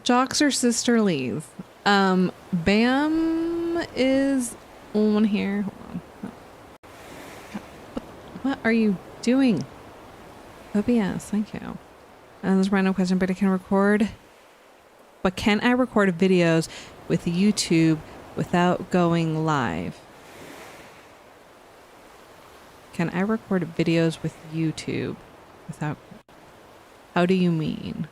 Jocks or sisterlies? Bam is one here. Hold on. What are you doing? OBS, thank you. And this random question, but I can record. But can I record videos with YouTube without going live? Can I record videos with YouTube without... How do you mean?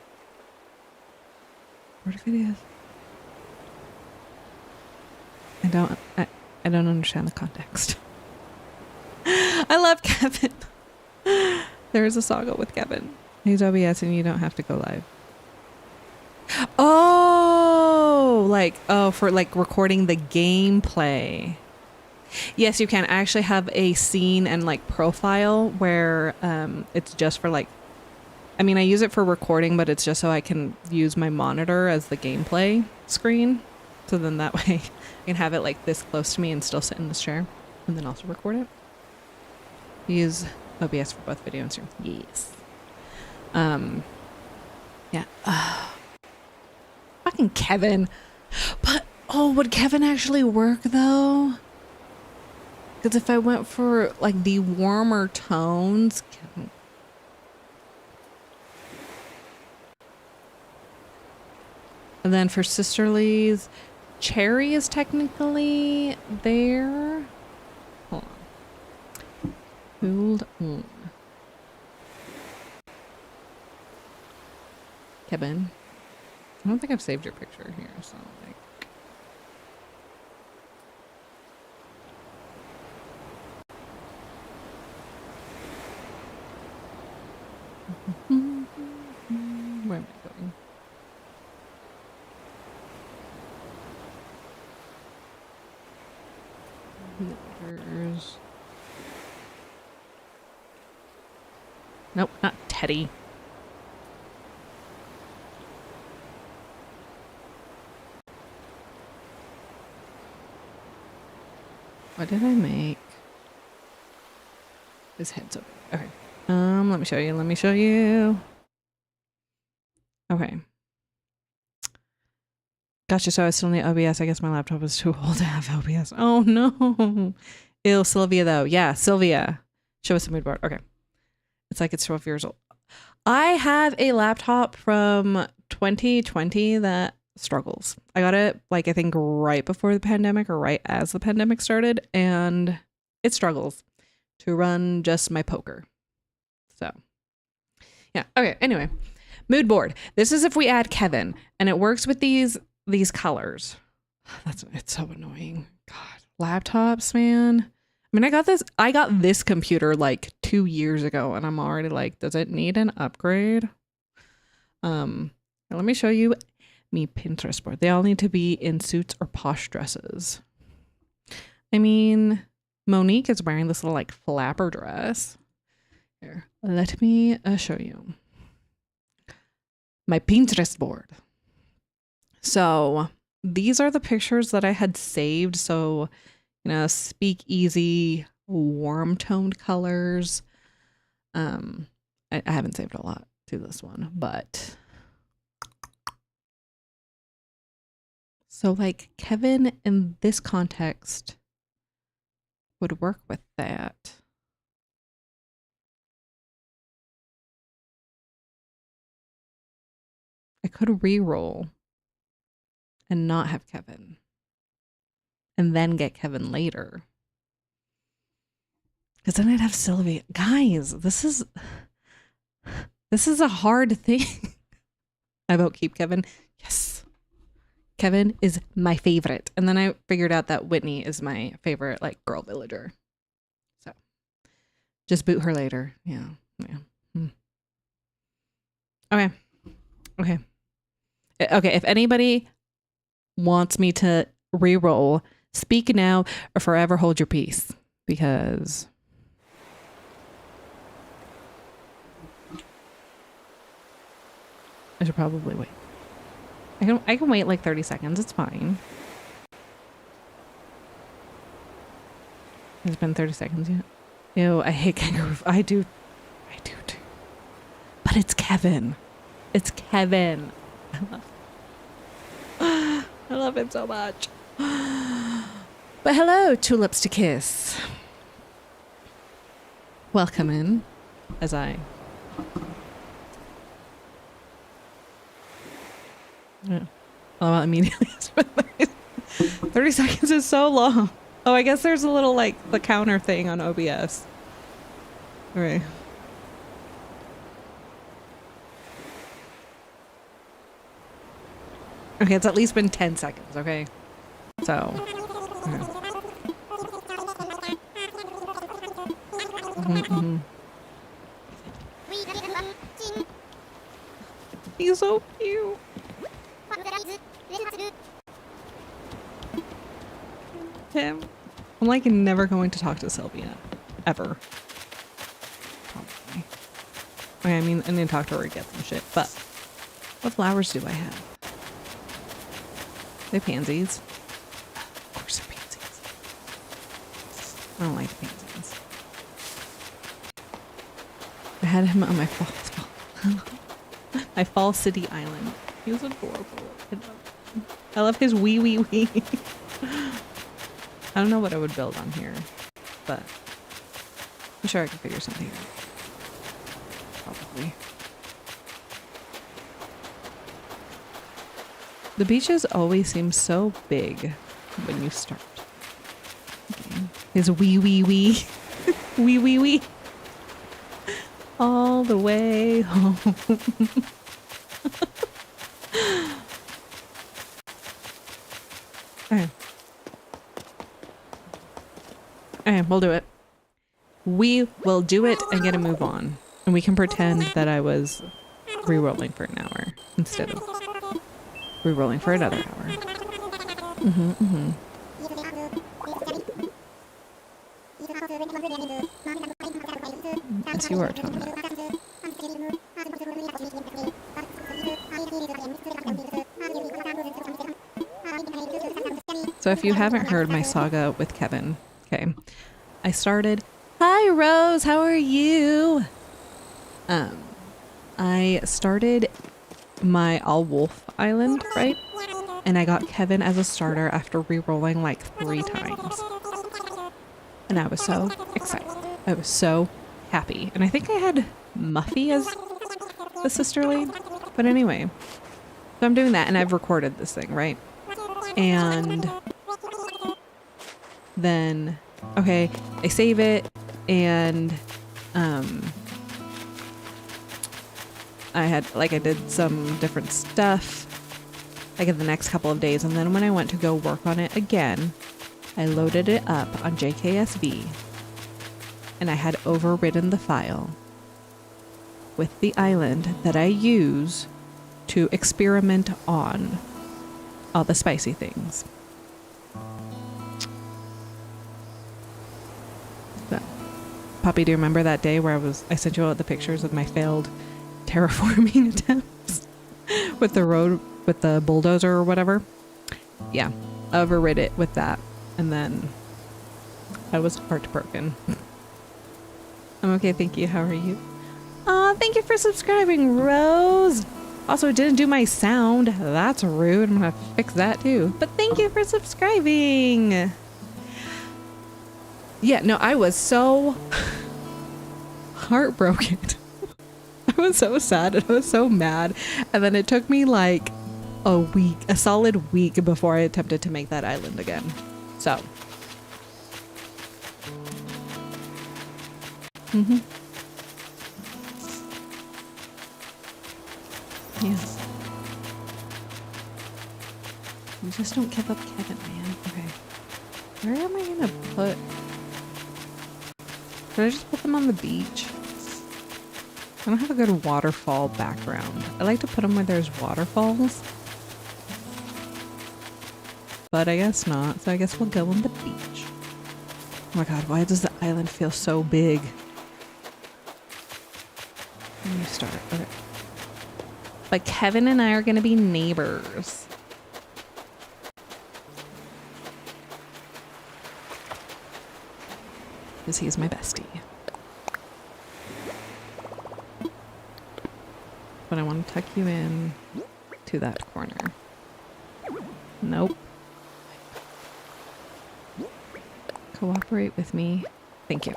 Record videos? I don't understand the context. I love Kevin. There is a saga with Kevin. Use OBS and you don't have to go live. Oh, like, oh, for like recording the gameplay. Yes, you can. I actually have a scene and like profile where it's just for like, I mean, I use it for recording, but it's just so I can use my monitor as the gameplay screen. So then that way I can have it like this close to me and still sit in this chair and then also record it. Use OBS for both video and stream. Yes. Yeah. Fucking Kevin. But, oh, would Kevin actually work though? Because if I went for like the warmer tones, Kevin. And then for sisterlies, cherry is technically there. Hold on. Hold on. Kevin. I don't think I've saved your picture here, so like. Where am I going? Villagers. Nope, not Teddy. What did I make? His head's over. Okay. Let me show you. Let me show you. Okay. Gotcha. So I still need OBS. I guess my laptop is too old to have OBS. Oh no. Ew, Sylvia though. Yeah, Sylvia. Show us the mood board. Okay. It's like it's 12 years old. I have a laptop from 2020 that struggles. I got it like I think right before the pandemic or right as the pandemic started, and it struggles to run just my poker. So yeah. Okay. Anyway, mood board. This is if we add Kevin, and it works with these colors. It's so annoying. God, laptops, man. I mean, I got this computer like 2 years ago, and I'm already like, does it need an upgrade? Let me show you me Pinterest board. They all need to be in suits or posh dresses. I mean, Monique is wearing this little like flapper dress. Here, let me show you my Pinterest board. So these are the pictures that I had saved. So, you know, speakeasy, warm toned colors. I haven't saved a lot to this one, but so like Kevin in this context would work with that. I could re-roll and not have Kevin and then get Kevin later. Because then I'd have Sylvia. Guys, this is a hard thing. I vote keep Kevin. Yes. Kevin is my favorite. And then I figured out that Whitney is my favorite like girl villager. So just boot her later. Yeah. Okay. Okay, if anybody wants me to re-roll, speak now or forever hold your peace, because I should probably wait. I can wait like 30 seconds. It's fine. It's been 30 seconds yet. Ew, I hate kangaroo. I do too. But it's Kevin. It's Kevin. I love him so much. But hello, tulips to kiss. Welcome in, as I. Yeah. Oh, immediately. 30 seconds is so long. Oh, I guess there's a little like the counter thing on OBS. All right. Okay, it's at least been 10 seconds, okay? So. Okay. He's so cute. Him. I'm like never going to talk to Sylvia. Ever. Probably. Okay, I mean, I need to talk to her and get some shit, but what flowers do I have? They're pansies. Of course they're pansies. I don't like pansies. I had him on my my Fall City Island. He was adorable. I love his wee wee wee. I don't know what I would build on here, but I'm sure I can figure something out. Probably. The beaches always seem so big when you start. Is wee wee wee. Wee wee wee. All the way home. Okay. Okay, we'll do it. We will do it and get a move on. And we can pretend that I was re-rolling for an hour instead of re-rolling for another hour. Yes, you are, Tom. So if you haven't heard my saga with Kevin, okay, I started, hi Rose, how are you? I started my all wolf island, right? And I got Kevin as a starter after re-rolling like 3 times. And I was so excited. I was so happy. And I think I had Muffy as the sister lead. But anyway, so I'm doing that and I've recorded this thing, right? And then, okay, I save it and I did some different stuff like in the next couple of days. And then when I went to go work on it again, I loaded it up on JKSV and I had overridden the file with the island that I use to experiment on all the spicy things. So, Poppy, do you remember that day where I sent you all the pictures of my failed terraforming attempts with the bulldozer or whatever? Yeah, overrid it with that. And then I was heartbroken. I'm okay, thank you. How are you? Aw, thank you for subscribing, Rose. Also, it didn't do my sound. That's rude. I'm gonna fix that too. But thank you for subscribing. Yeah, no, I was so heartbroken. I was so sad and I was so mad. And then it took me like a solid week before I attempted to make that island again. So. Yes. You just don't give up Kevin, man. Okay. Where am I gonna put... Should I just put them on the beach? I don't have a good waterfall background. I like to put them where there's waterfalls. But I guess not. So I guess we'll go on the beach. Oh my god, why does the island feel so big? Let me start. Okay. But Kevin and I are gonna be neighbors. Because he's my bestie. But I want to tuck you in to that corner. Nope. Cooperate with me. Thank you.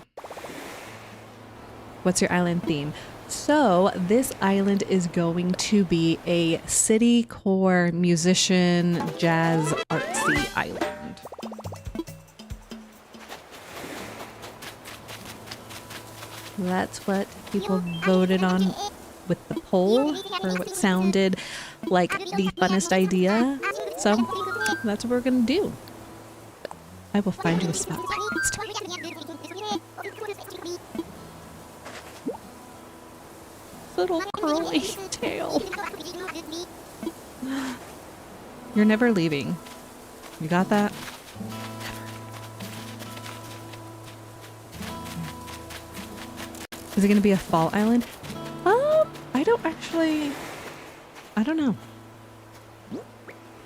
What's your island theme? So this island is going to be a city core musician jazz artsy island. That's what people voted on with the poll for what sounded like the funnest idea. So that's what we're gonna do. I will find you a spot. Little curly tail. You're never leaving. You got that? Is it gonna be a fall island? I don't know.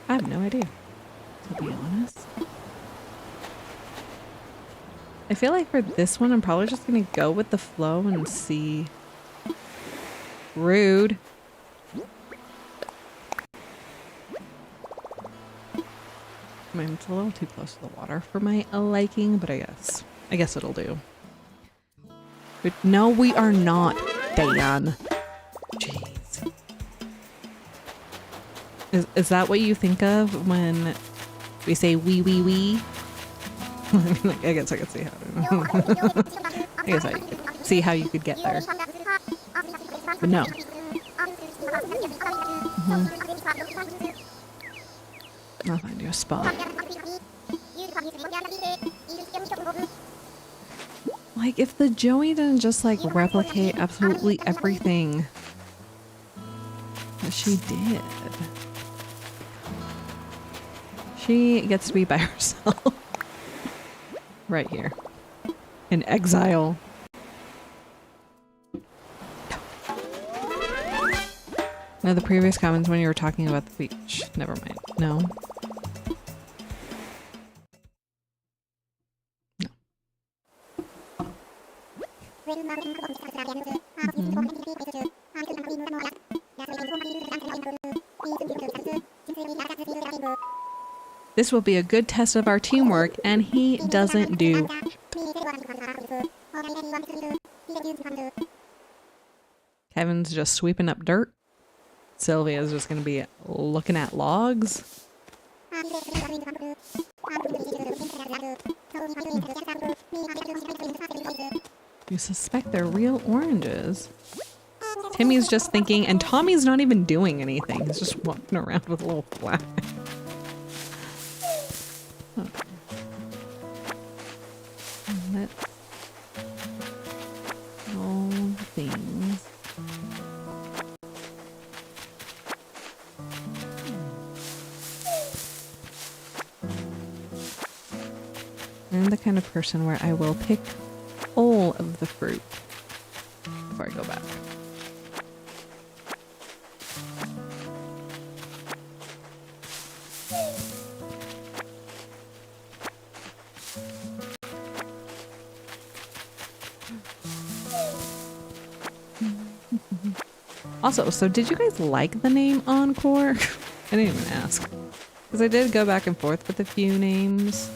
I have no idea, to be honest. I feel like for this one, I'm probably just gonna go with the flow and see. Rude. I mean, it's a little too close to the water for my liking, but I guess it'll do. But no, we are not, Dan. Jeez. Is that what you think of when we say wee? I guess I could see how I guess I could see how you could get there. But no. I'll find you a spot. Like, if the Joey didn't just, like, replicate absolutely everything that she did. She gets to be by herself. Right here. In exile. Now, the previous comments when you were talking about the beach. Never mind. No. This will be a good test of our teamwork, and he doesn't do. Kevin's just sweeping up dirt. Sylvia's just gonna be looking at logs. You suspect they're real oranges. Timmy's just thinking, and Tommy's not even doing anything. He's just walking around with a little flag. Okay. Let's all the things. I'm the kind of person where I will pick all of the fruit before I go back. Also, so did you guys like the name Encore? I didn't even ask. Because I did go back and forth with a few names.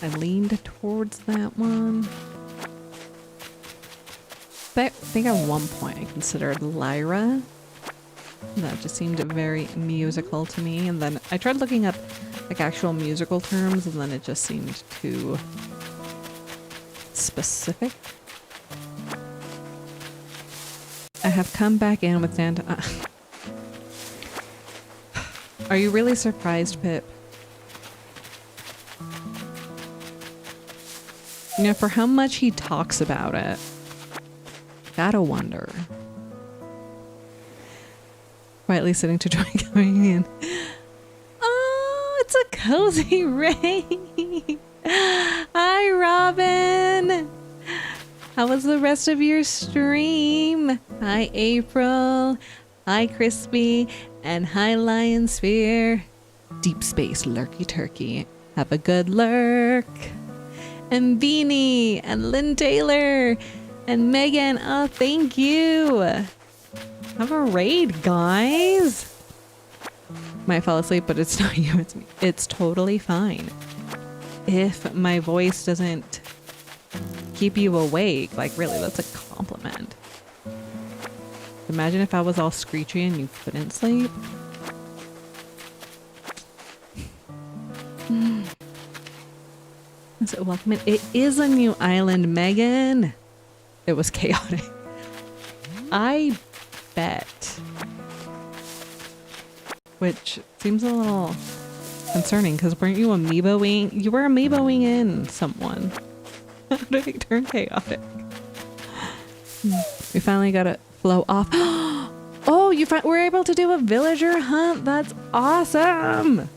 I leaned towards that one. But I think at one point I considered Lyra. That just seemed very musical to me. And then I tried looking up like actual musical terms, and then it just seemed too specific. I have come back in with Santa. Are you really surprised, Pip? You know, for how much he talks about it, gotta wonder. Quietly sitting to joy coming in. Oh, it's a cozy rain. Hi, Robin. How was the rest of your stream? Hi, April. Hi, Crispy. And hi, Lion Sphere. Deep Space Lurky Turkey. Have a good lurk. And Beanie. And Lynn Taylor. And Megan. Oh, thank you. Have a raid, guys. Might fall asleep, but it's not you, it's me. It's totally fine. If my voice doesn't keep you awake, like really, that's a compliment. Imagine if I was all screechy and you couldn't sleep. So welcome in. It is a new island, Megan. It was chaotic. I bet. Which seems a little concerning, because weren't you amoeboing? You were amoeboing in someone. How did it turn chaotic? We finally got it flow off. Oh, we're able to do a villager hunt. That's awesome.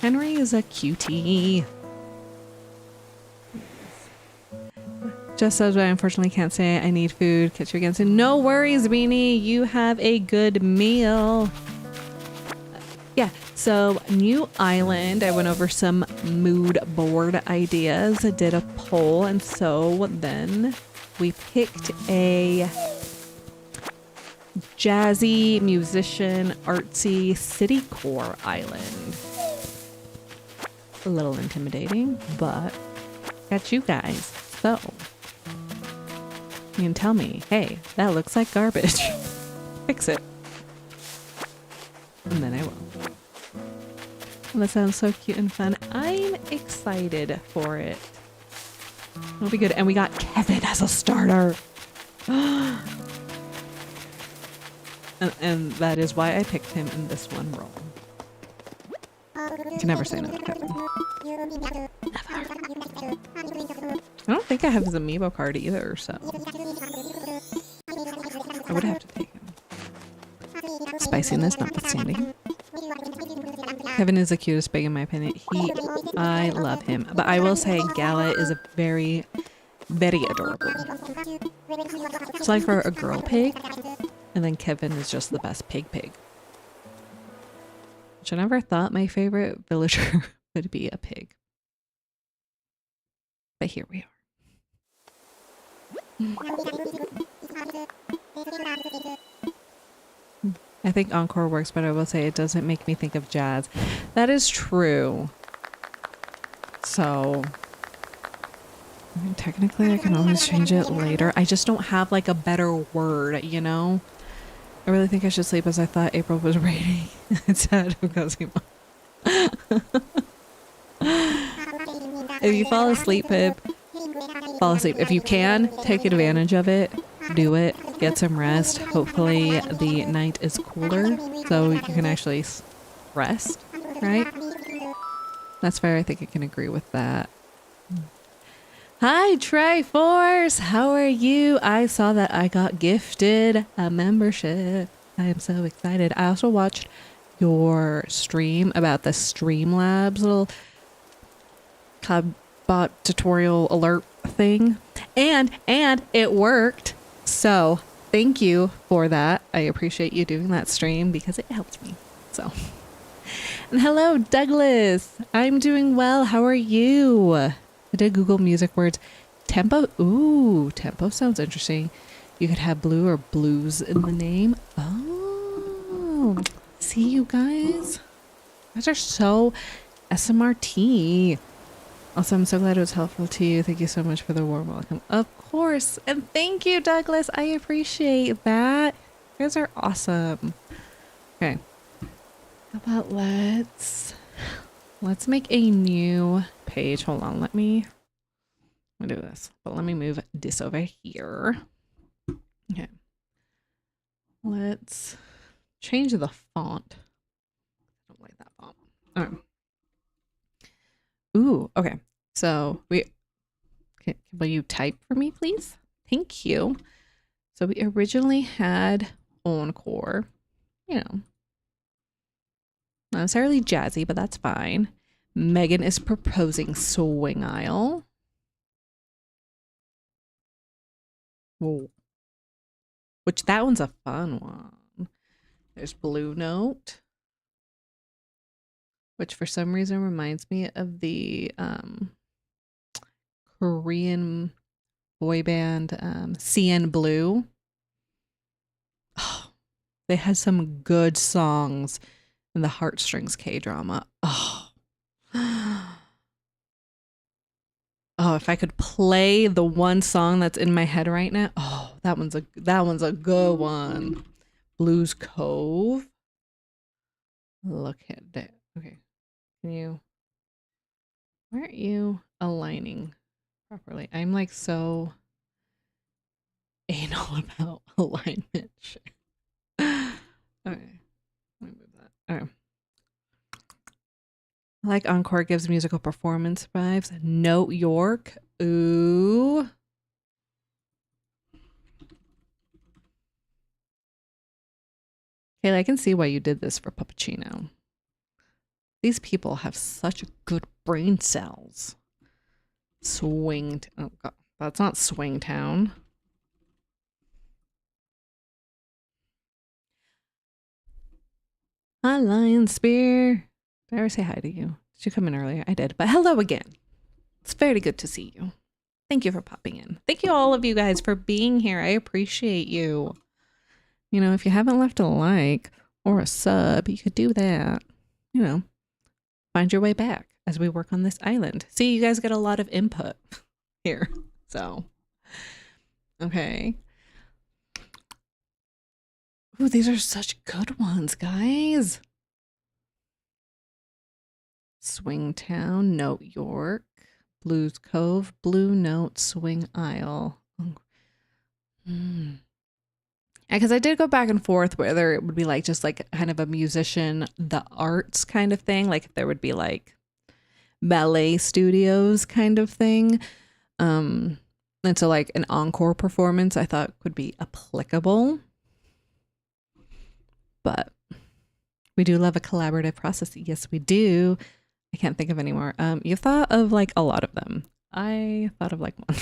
Henry is a cutie. Just says, but I unfortunately can't say I need food. Catch you again soon. No worries, Beanie. You have a good meal. Yeah, so new island. I went over some mood board ideas. I did a poll, and so then we picked a jazzy, musician, artsy city core island. A little intimidating, but got you guys. So you can tell me, hey, that looks like garbage. Fix it. And then That sounds so cute and fun. I'm excited for it. It'll be good. And we got Kevin as a starter. and that is why I picked him in this one role. You can never say no to Kevin. Never. I don't think I have his amiibo card either, so I would have to take him. Spiciness notwithstanding. Kevin is the cutest pig in my opinion. I love him. But I will say Gala is a very, very adorable. It's like for a girl pig. And then Kevin is just the best pig. Which I never thought my favorite villager would be a pig. But here we are. I think Encore works, but I will say it doesn't make me think of jazz. That is true. So, I mean, technically I can always change it later. I just don't have like a better word, you know? I really think I should sleep as I thought April was raining. It's sad because if you fall asleep, Pip, fall asleep. If you can, take advantage of it. Do it. Get some rest. Hopefully the night is cooler so you can actually rest, right? That's fair. I think I can agree with that. Hi, Triforce. How are you? I saw that I got gifted a membership. I am so excited. I also watched your stream about the Streamlabs little bot tutorial alert thing, and it worked. So thank you for that. I appreciate you doing that stream because it helped me. So, and hello, Douglas. I'm doing well. How are you? I did Google music words. Tempo. Ooh, tempo sounds interesting. You could have blue or blues in the name. Oh, see you guys. You guys are so SMRT. Also, I'm so glad it was helpful to you. Thank you so much for the warm welcome. Of course. And thank you, Douglas. I appreciate that. You guys are awesome. Okay. How about let's make a new page. Hold on. Let me do this. But let me move this over here. Okay. Let's change the font. I don't like that font. All right. Ooh, okay. So will you type for me, please? Thank you. So we originally had Encore, you know, not necessarily jazzy, but that's fine. Megan is proposing Swing Isle. Whoa. Which that one's a fun one. There's Blue Note, which for some reason reminds me of the Korean boy band CN Blue. Oh, they had some good songs in the Heartstrings K-drama. Oh. Oh, if I could play the one song that's in my head right now. Oh, that one's a good one. Blues Cove. Look at that. Okay. Why aren't you aligning properly? I'm like so anal about alignment. Okay. Let me move that. All right. I like Encore gives musical performance vibes. Note York. Ooh. Kayla, I can see why you did this for Puppuccino. These people have such good brain cells. Oh god, that's not Swing Town. Hi, Lion Spear. Did I ever say hi to you? Did you come in earlier? I did, but hello again. It's very good to see you. Thank you for popping in. Thank you all of you guys for being here. I appreciate you. You know, if you haven't left a like or a sub, you could do that. You know, find your way back as we work on this island. See, you guys get a lot of input here. So, okay. Ooh, these are such good ones, guys. Swingtown, Note York, Blues Cove, Blue Note, Swing Isle. Because I did go back and forth whether it would be like just like kind of a musician, the arts kind of thing. Like if there would be like ballet studios kind of thing. And so like an encore performance I thought could be applicable. But we do love a collaborative process. Yes, we do. I can't think of any more. You've thought of like a lot of them. I thought of like one.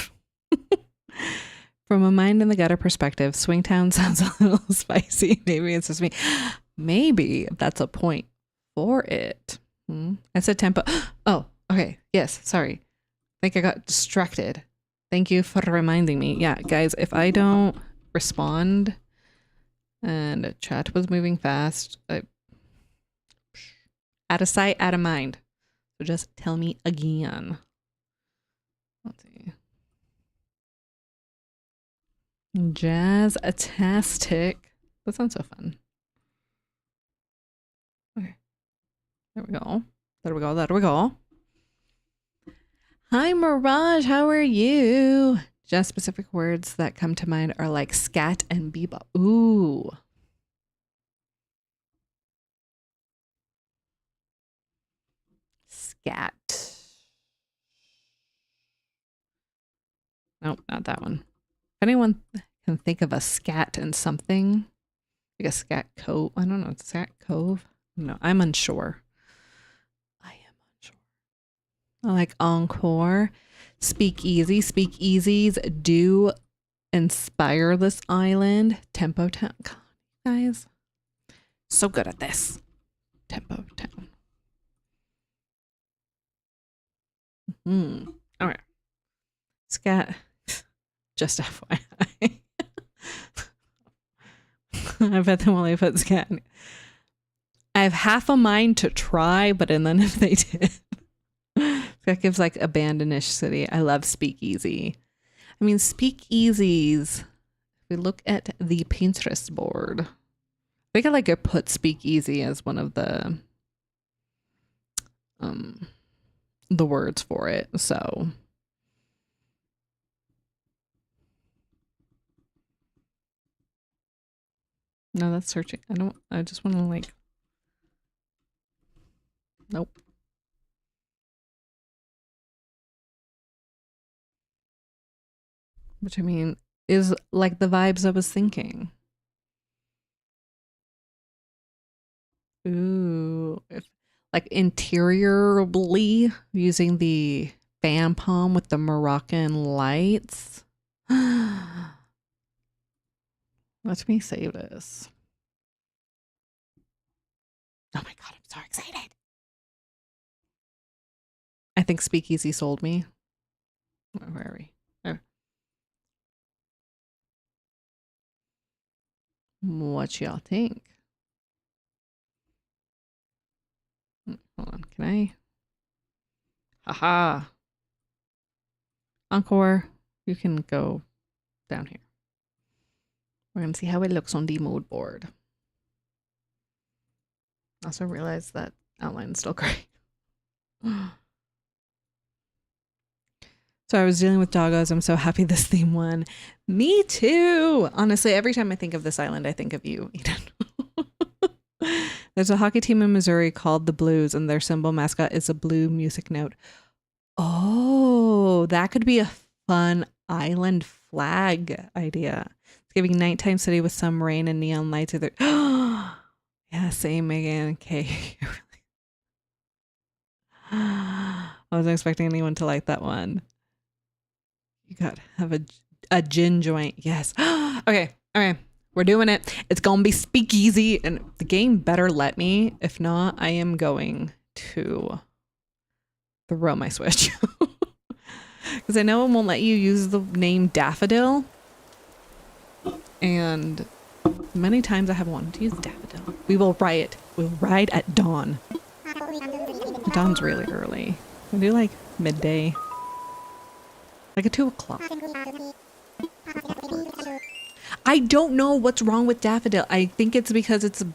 From a mind in the gutter perspective, Swingtown sounds a little spicy. Maybe it's just me. Maybe that's a point for it. I said tempo. Oh, okay. Yes, sorry. I think I got distracted. Thank you for reminding me. Yeah, guys, if I don't respond and chat was moving fast, out of sight, out of mind. So just tell me again. Let's see. Jazz-tastic. That sounds so fun. Okay. There we go. There we go. There we go. Hi, Mirage. How are you? Just specific words that come to mind are like scat and bebop. Ooh. Scat. Nope, not that one. If anyone can think of a scat and something, like a scat cove. I don't know. Scat cove? No, I'm unsure. I am unsure. I like encore. Speakeasy. Speakeasies do inspire this island. Tempo Town. God, guys. So good at this. Tempo Town. All right. Scat. Just FYI. I bet them while I put scat. I have half a mind to try, but and then if they did. That gives like abandonish city. I love speakeasy. I mean, speakeasies. If we look at the Pinterest board, I think I like to put speakeasy as one of the words for it. So no, that's searching. I just want to like, nope. Which I mean is like the vibes I was thinking. Ooh, like interiorly using the fan palm with the Moroccan lights. Let me save this. Oh my God, I'm so excited. I think Speakeasy sold me. Where are we? There. What y'all think? Hold on, can I? Haha. Encore, you can go down here. We're gonna see how it looks on the mood board. Also realize that outline is still gray. So I was dealing with doggos. I'm so happy this theme won. Me too. Honestly, every time I think of this island, I think of you, Eden. There's a hockey team in Missouri called the Blues, and their symbol mascot is a blue music note. Oh, that could be a fun island flag idea. It's giving nighttime city with some rain and neon lights. Yeah, same, Megan. Okay. I wasn't expecting anyone to like that one. You gotta have a gin joint. Yes. Okay. We're doing it. It's gonna be speakeasy, and the game better let me. If not, I am going to throw my Switch. Because I know it won't let you use the name Daffodil. And many times I have wanted to use Daffodil. We will riot. We'll ride at dawn. Dawn's really early. We do like midday. Like at 2 o'clock. I don't know what's wrong with daffodil. I think it's because it's a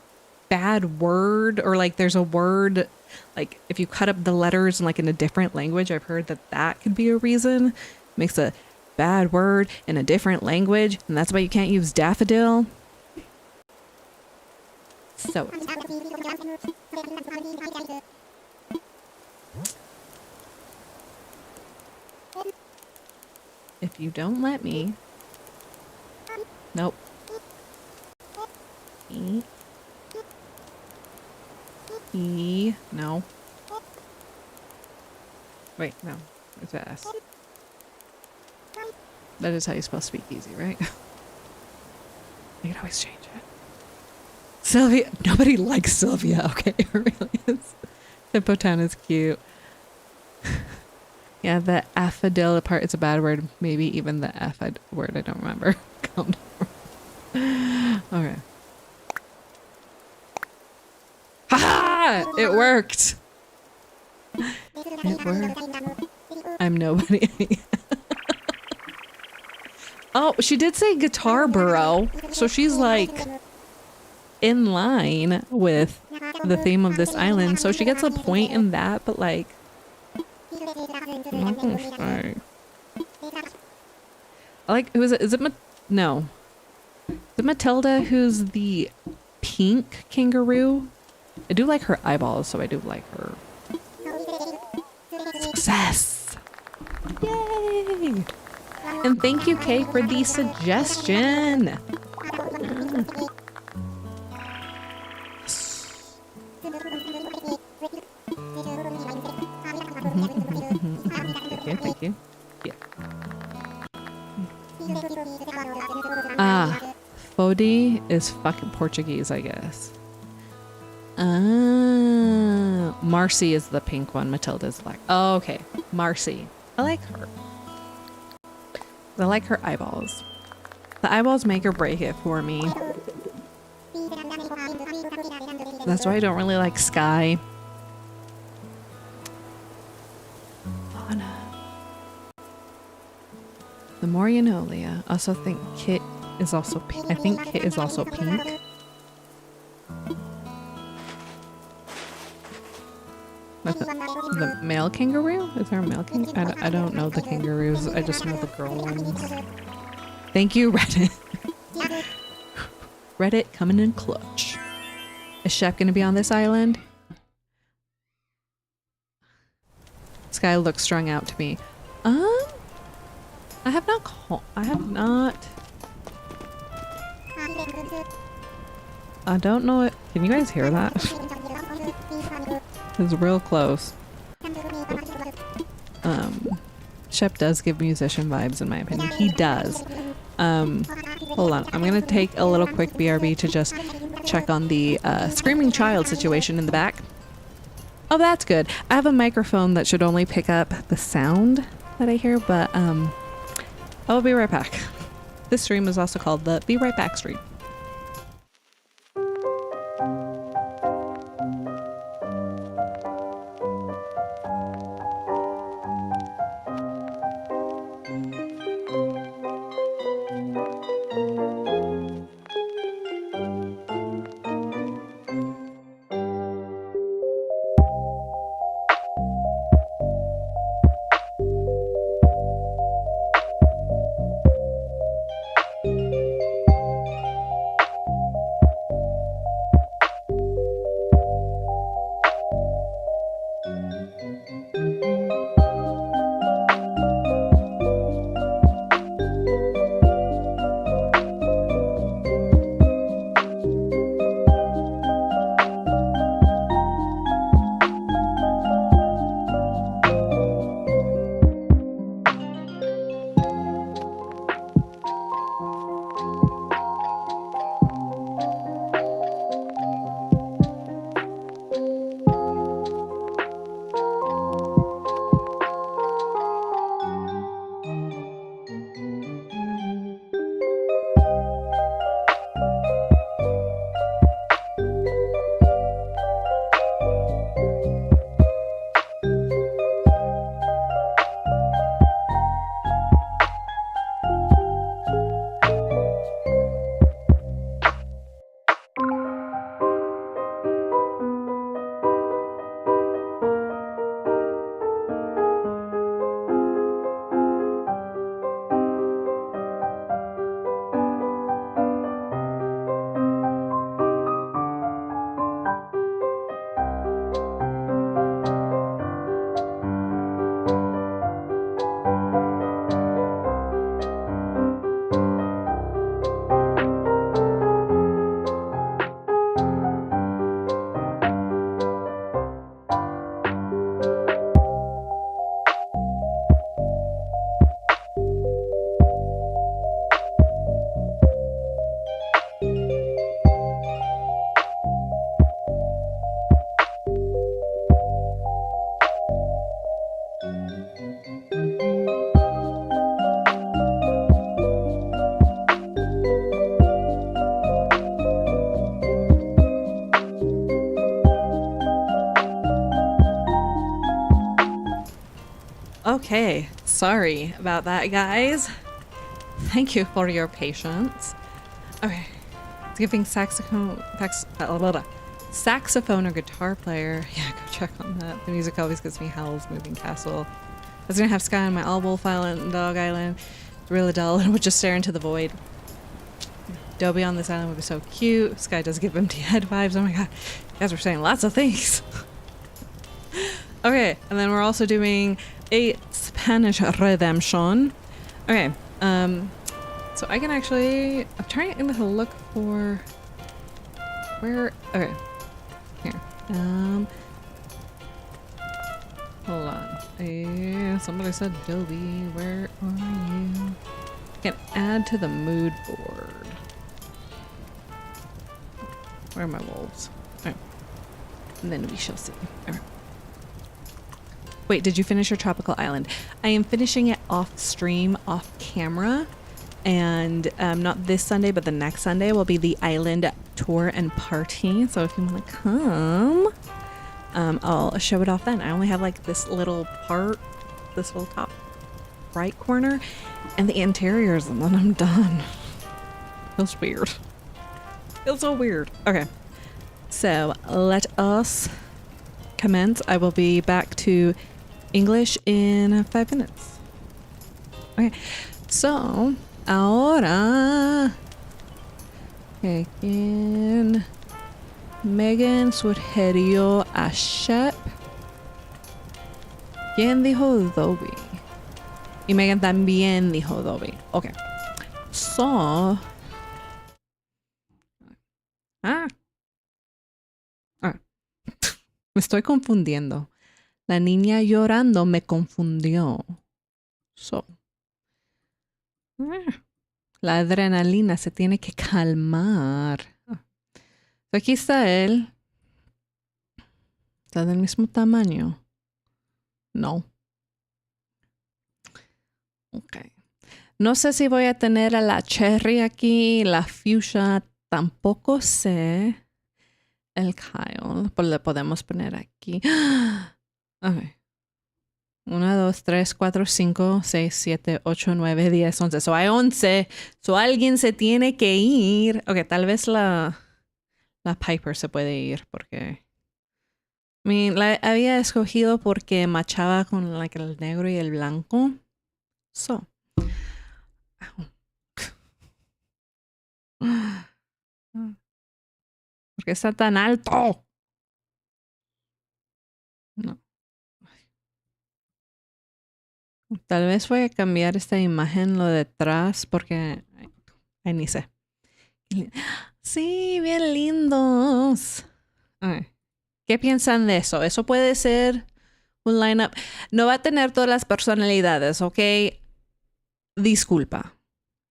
bad word, or like there's a word Like if you cut up the letters in a different language, I've heard that that could be a reason. Makes a bad word in a different language, and that's why you can't use daffodil. So if you don't let me. Nope. No. Wait, no. It's an S. That is how you spell speakeasy, right? I can always change it. Sylvia. Nobody likes Sylvia, okay? It really is. Hippotown is cute. Yeah, the affadil part is a bad word. Maybe even the F word. I don't remember. Calm down. Okay. Ha! It worked. It worked. I'm nobody. Oh, she did say guitar burrow. So she's like in line with the theme of this island. So she gets a point in that, but like I'm not gonna say. I like, who is it? Is it no. Is it Matilda who's the pink kangaroo? I do like her eyeballs, so I do like her. Success! Yay! And thank you, Kay, for the suggestion. Thank you. Yeah. Ah, Fodi is fucking Portuguese, I guess. Ah, Marcy is the pink one. Matilda's black. Oh, okay. Marcy. I like her. I like her eyeballs. The eyeballs make or break it for me. That's why I don't really like Sky. Fauna. The more you know, Leah. Also think Kit is also pink. I think Kit is also pink. The male kangaroo? Is there a male kangaroo? I don't know the kangaroos. I just know the girl ones. Thank you, Reddit. Reddit coming in clutch. Is Shep gonna be on this island? This guy looks strung out to me. I have not. I don't know it. Can you guys hear that? It's real close. Shep does give musician vibes in my opinion. He does. Hold on. I'm gonna take a little quick BRB to just check on the screaming child situation in the back. Oh, that's good. I have a microphone that should only pick up the sound that I hear, but I'll be right back. This stream is also called the Be Right Back stream. Okay, sorry about that, guys. Thank you for your patience. Okay, giving saxophone or guitar player. Yeah, go check on that. The music always gives me howls. Moving castle. I was gonna have Sky on my elbow, Silent Dog Island. It's really dull and would just stare into the void. Dobie on this island would be so cute. Sky does give empty head vibes. Oh my god, you guys were saying lots of things. Okay, and then we're also doing a Spanish redemption. Okay, so I can actually, I'm trying to look for where, okay, here, hold on, somebody said Dobie, where are you? I can add to the mood board. Where are my wolves? Okay. And then we shall see. Okay. Wait, did you finish your tropical island? I am finishing it off stream, off camera. And not this Sunday, but the next Sunday will be the island tour and party. So if you want to come, I'll show it off then. I only have like this little part, this little top right corner, and the interiors, and then I'm done. Feels weird. Feels so weird. Okay, so let us commence. I will be back to English in 5 minutes. Okay, so ahora ¿quién? Megan sugirió a Shep. ¿Quién dijo Dobie? Y Megan también dijo Dobie. Okay, so me estoy confundiendo. La niña llorando me confundió. So. La adrenalina se tiene que calmar. Aquí está él. ¿Está del mismo tamaño? No. Ok. No sé si voy a tener a la cherry aquí, la fuchsia. Tampoco sé. El Kyle. Pues le podemos poner aquí. Ok. 1, 2, 3, 4, 5, 6, 7, 8, 9, 10, 11. So hay 11. So alguien se tiene que ir. Ok, tal vez la Piper se puede ir porque... I mean, la había escogido porque machaba con like, el negro y el blanco. So. ¿Por qué está tan alto? No. Tal vez voy a cambiar esta imagen lo detrás porque... Ay, ni sé. Sí, bien lindos. Okay. ¿Qué piensan de eso? Eso puede ser un lineup. No va a tener todas las personalidades, ¿ok? Disculpa.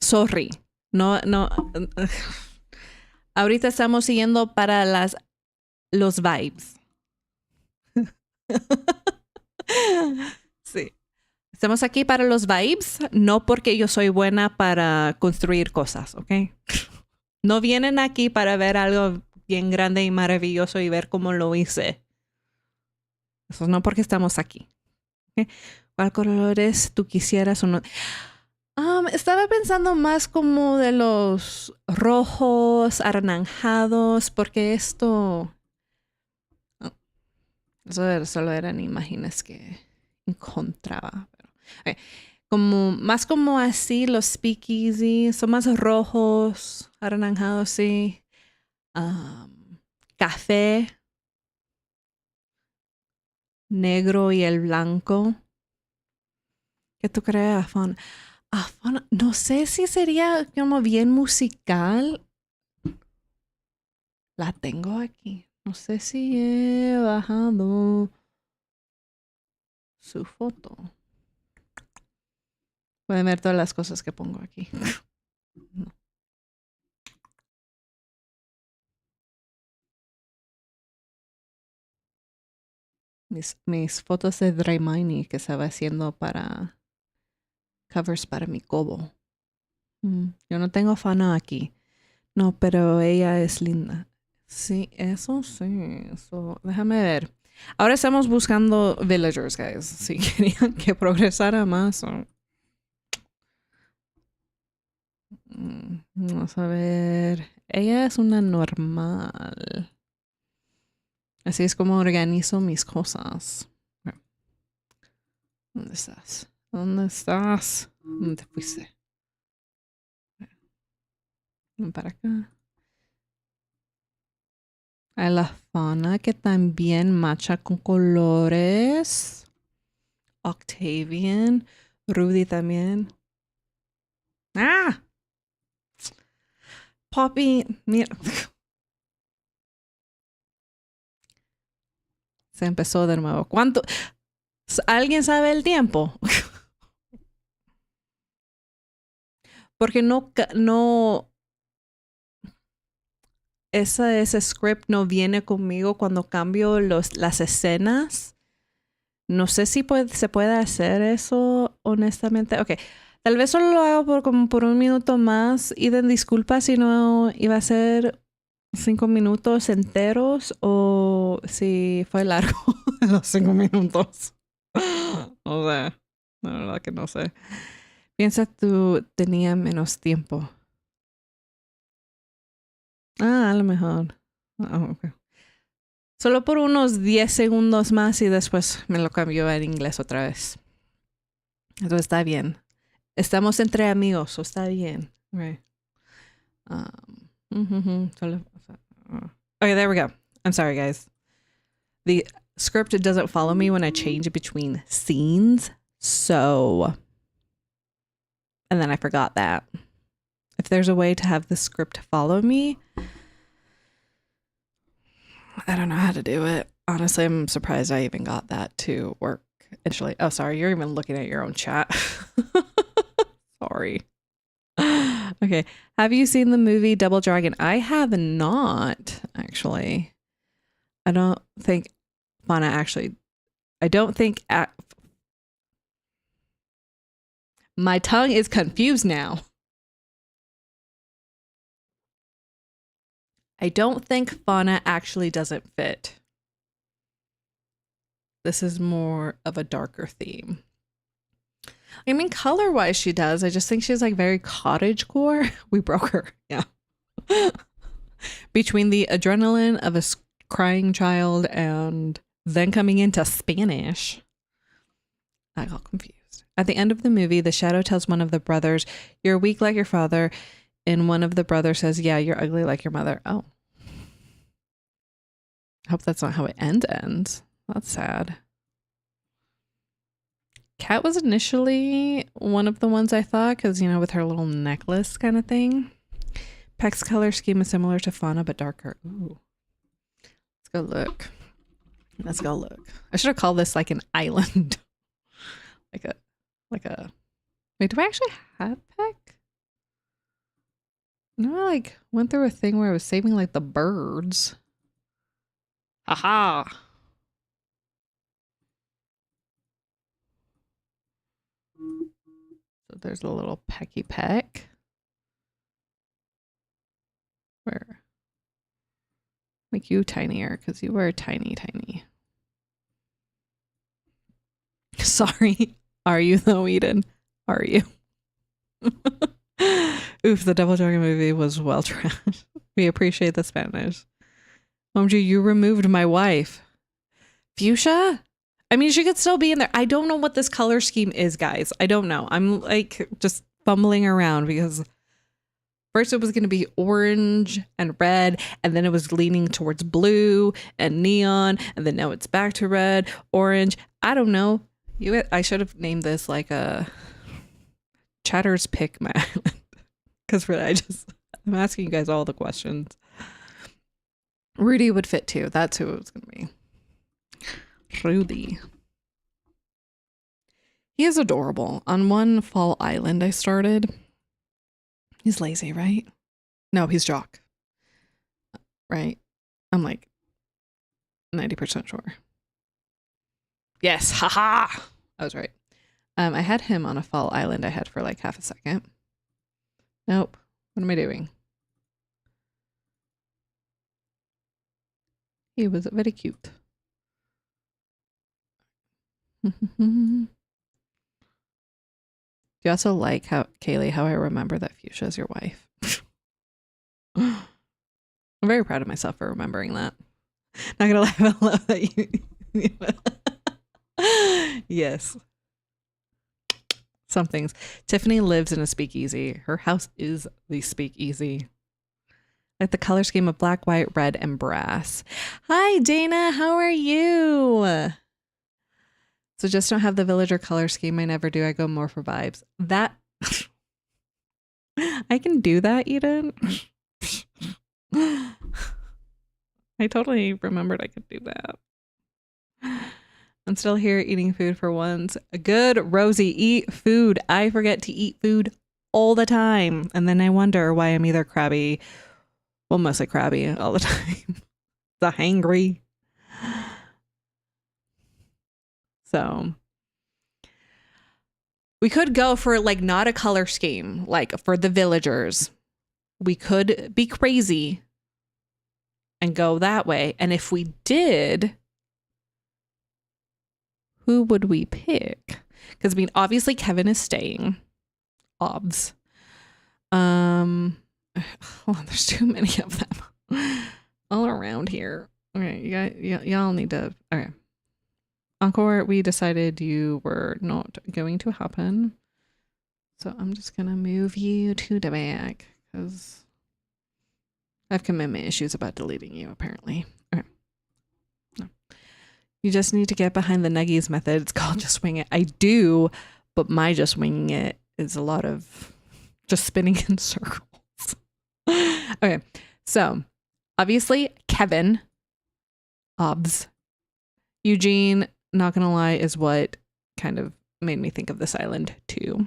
Sorry. No. Ahorita estamos siguiendo para los vibes. Sí. Estamos aquí para los vibes, no porque yo soy buena para construir cosas, ¿ok? No vienen aquí para ver algo bien grande y maravilloso y ver cómo lo hice. Eso no porque estamos aquí. ¿Okay? ¿Cuál colores tú quisieras o no? Estaba pensando más como de los rojos, anaranjados, porque esto... Oh, eso solo eran imágenes que encontraba. Pero, okay. Como, más como así, los speakeasy son más rojos, anaranjados, sí. Café, negro y el blanco. ¿Qué tú crees, Afon? Afon, no sé si sería como bien musical. La tengo aquí. No sé si he bajado su foto. Pueden ver todas las cosas que pongo aquí. No. mis fotos de Dry Miney que estaba haciendo para covers para mi Kobo. Yo no tengo fana aquí. No, pero ella es linda. Sí, eso sí. Eso. Déjame ver. Ahora estamos buscando villagers, guys. Si querían que progresara más. Vamos a ver. Ella es una normal. Así es como organizo mis cosas. ¿Dónde estás? ¿Dónde estás? ¿Dónde te fuiste? Ven para acá. Hay la fauna que también macha con colores. Octavian. Rudy también. ¡Ah! Poppy. Mira. Se empezó de nuevo. ¿Cuánto? ¿Alguien sabe el tiempo? Porque no, ese script no viene conmigo cuando cambio las escenas. No sé si se puede hacer eso, honestamente. Ok, tal vez solo lo hago como por un minuto más. Y den disculpas si no iba a ser 5 minutos enteros o si fue largo los 5 minutos. O sea, la verdad que no sé. Piensa tú tenía menos tiempo. Ah, a lo mejor. Okay. Solo por unos 10 segundos más y después me lo cambió en inglés otra vez. Eso está bien. Estamos entre amigos, so está bien. Right. Okay, there we go. I'm sorry, guys. The script doesn't follow me when I change between scenes. So, and then I forgot that. If there's a way to have the script follow me, I don't know how to do it. Honestly, I'm surprised I even got that to work initially. Oh, sorry. You're even looking at your own chat. Sorry. Okay. Have you seen the movie Double Dragon? I have not, actually. I don't think Fauna actually. I don't think. My tongue is confused now. I don't think Fauna actually doesn't fit. This is more of a darker theme. I mean, color-wise, she does. I just think she's like very cottagecore. We broke her. Yeah. Between the adrenaline of a crying child and then coming into Spanish, I got confused. At the end of the movie, the shadow tells one of the brothers, "You're weak like your father." And one of the brothers says, "Yeah, you're ugly like your mother." Oh. I hope that's not how it ends. That's sad. Kat was initially one of the ones I thought, because, you know, with her little necklace kind of thing. Peck's color scheme is similar to Fauna, but darker. Ooh. Let's go look. Let's go look. I should have called this like an island. like a... Wait, do I actually have Peck? No, I like went through a thing where I was saving like the birds. Haha. So there's a little Pecky Peck. Where? Make you tinier because you were tiny. Sorry. Are you though, Eden? Are you? Oof, the Double Dragon movie was well trashed. We appreciate the Spanish. OMG, you removed my wife. Fuchsia? I mean, she could still be in there. I don't know what this color scheme is, guys. I don't know. I'm like just fumbling around because first it was going to be orange and red, and then it was leaning towards blue and neon, and then now it's back to red, orange. I don't know. I should have named this like a Chatter's Pick my island. Because really, I'm asking you guys all the questions. Rudy would fit too. That's who it was going to be. Rudy. He is adorable. On one fall island I started. He's lazy, right? No, he's Jock. Right? I'm like 90% sure. Yes. Haha. I was right. I had him on a fall island I had for like half a second. Nope. What am I doing? He was very cute. Do you also like how, Kaylee, how I remember that Fuchsia is your wife? I'm very proud of myself for remembering that. Not gonna lie, I love that you. Yes. Some things. Tiffany lives in a speakeasy. Her house is the speakeasy. Like the color scheme of black, white, red, and brass. Hi, Dana. How are you? So just don't have the villager color scheme. I never do. I go more for vibes. That I can do that, Eden. I totally remembered I could do that. I'm still here eating food for once. Good, Rosie, eat food. I forget to eat food all the time. And then I wonder why I'm either crabby, well, mostly crabby all the time. The hangry. So we could go for like not a color scheme, like for the villagers. We could be crazy and go that way. And if we did, who would we pick? Because I mean, obviously Kevin is staying. Obs. Oh, there's too many of them all around here. Okay, y'all need to. Okay, Encore. We decided you were not going to happen, so I'm just gonna move you to the back because I have commitment issues about deleting you. Apparently. Okay. No. You just need to get behind the Nuggies method. It's called just wing it. I do, but my just winging it is a lot of just spinning in circles. Okay, so obviously Kevin, Obs, Eugene, not gonna lie, is what kind of made me think of this island too.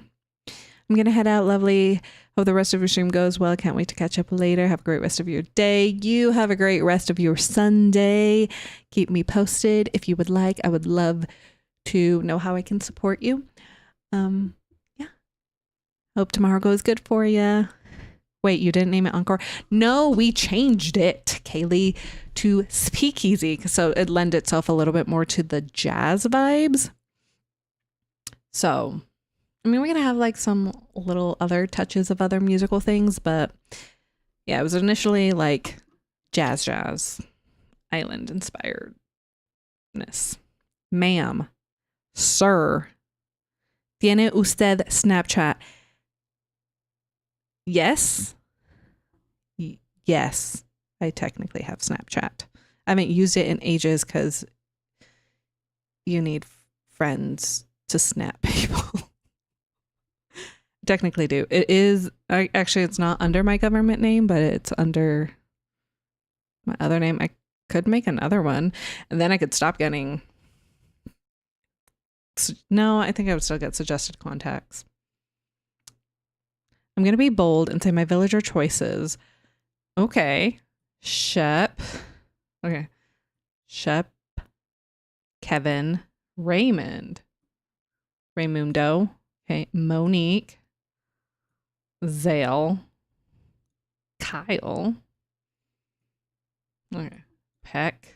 I'm gonna head out, lovely. Hope the rest of your stream goes well. Can't wait to catch up later. Have a great rest of your day. You have a great rest of your Sunday. Keep me posted if you would like. I would love to know how I can support you. Yeah. Hope tomorrow goes good for you. Wait, you didn't name it Encore? No, we changed it, Kaylee, to Speakeasy. So it lends itself a little bit more to the jazz vibes. So, I mean, we're going to have like some little other touches of other musical things, but yeah, it was initially like jazz, island inspiredness. Ma'am, sir, ¿tiene usted Snapchat? Yes. Yes, I technically have Snapchat. I haven't used it in ages because you need friends to snap people. Technically do. It is, actually, it's not under my government name, but it's under my other name. I could make another one and then I could stop getting. No, I think I would still get suggested contacts. I'm going to be bold and say my villager choices. Okay. Shep. Okay. Shep. Kevin. Raymond. Raymundo. Okay. Monique. Zale. Kyle. Okay. Peck.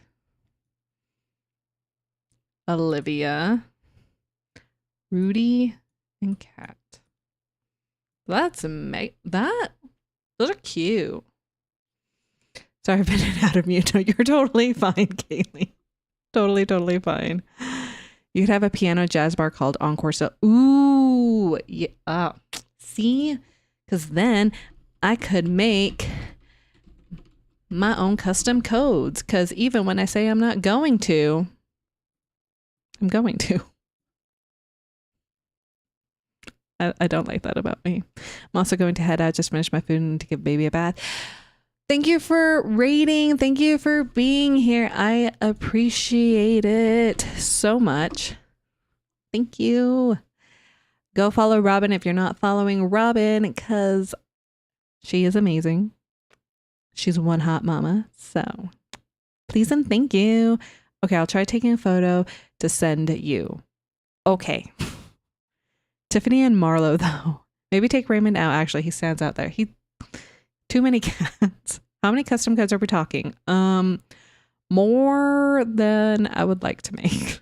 Olivia. Rudy. And Kat. That's those are cute. Sorry, I've been in and out of mute. No, you're totally fine, Kaylee. Totally fine. You could have a piano jazz bar called Encore. So, ooh, yeah. See, because then I could make my own custom codes. Because even when I say I'm not going to, I'm going to. I don't like that about me. I'm also going to head out, just finish my food and to give baby a bath. Thank you for rating. Thank you for being here. I appreciate it so much. Thank you. Go follow Robin if you're not following Robin because she is amazing. She's one hot mama. So please and thank you. Okay, I'll try taking a photo to send you. Okay. Tiffany and Marlo, though. Maybe take Raymond out. Actually, he stands out there. Too many cats. How many custom codes are we talking? More than I would like to make.